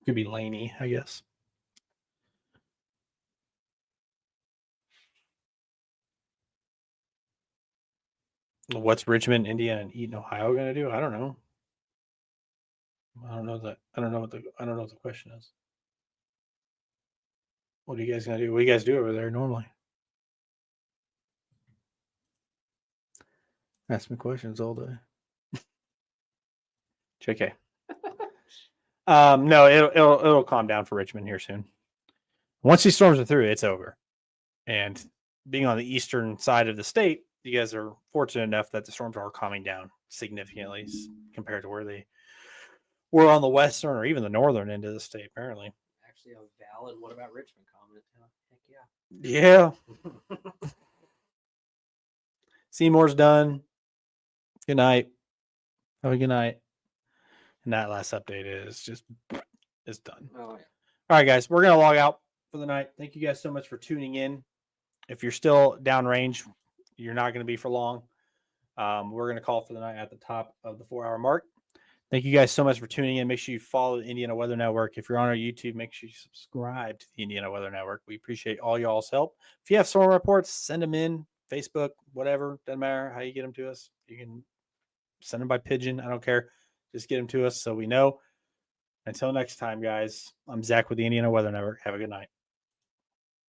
Could be Laney, I guess. What's Richmond, Indiana, and Eaton, Ohio going to do? I don't know. I don't know what the question is. What are you guys going to do? What do you guys do over there normally? Ask me questions all day. JK. No, it'll calm down for Richmond here soon. Once these storms are through, it's over. And being on the eastern side of the state, you guys are fortunate enough that the storms are calming down significantly compared to where they we're on the western or even the northern end of the state, apparently. Actually, a valid "what about Richmond" comment. Heck yeah. Yeah. Seymour's done. Good night. Have a good night. And that last update is just it's done. Oh yeah. All right, guys, we're gonna log out for the night. Thank you guys so much for tuning in. If you're still downrange, you're not going to be for long. We're going to call for the night at the top of the 4-hour mark. Thank you guys so much for tuning in. Make sure you follow the Indiana Weather Network. If you're on our YouTube, make sure you subscribe to the Indiana Weather Network. We appreciate all y'all's help. If you have storm reports, send them in, Facebook, whatever. Doesn't matter how you get them to us. You can send them by pigeon. I don't care. Just get them to us so we know. Until next time, guys, I'm Zach with the Indiana Weather Network. Have a good night.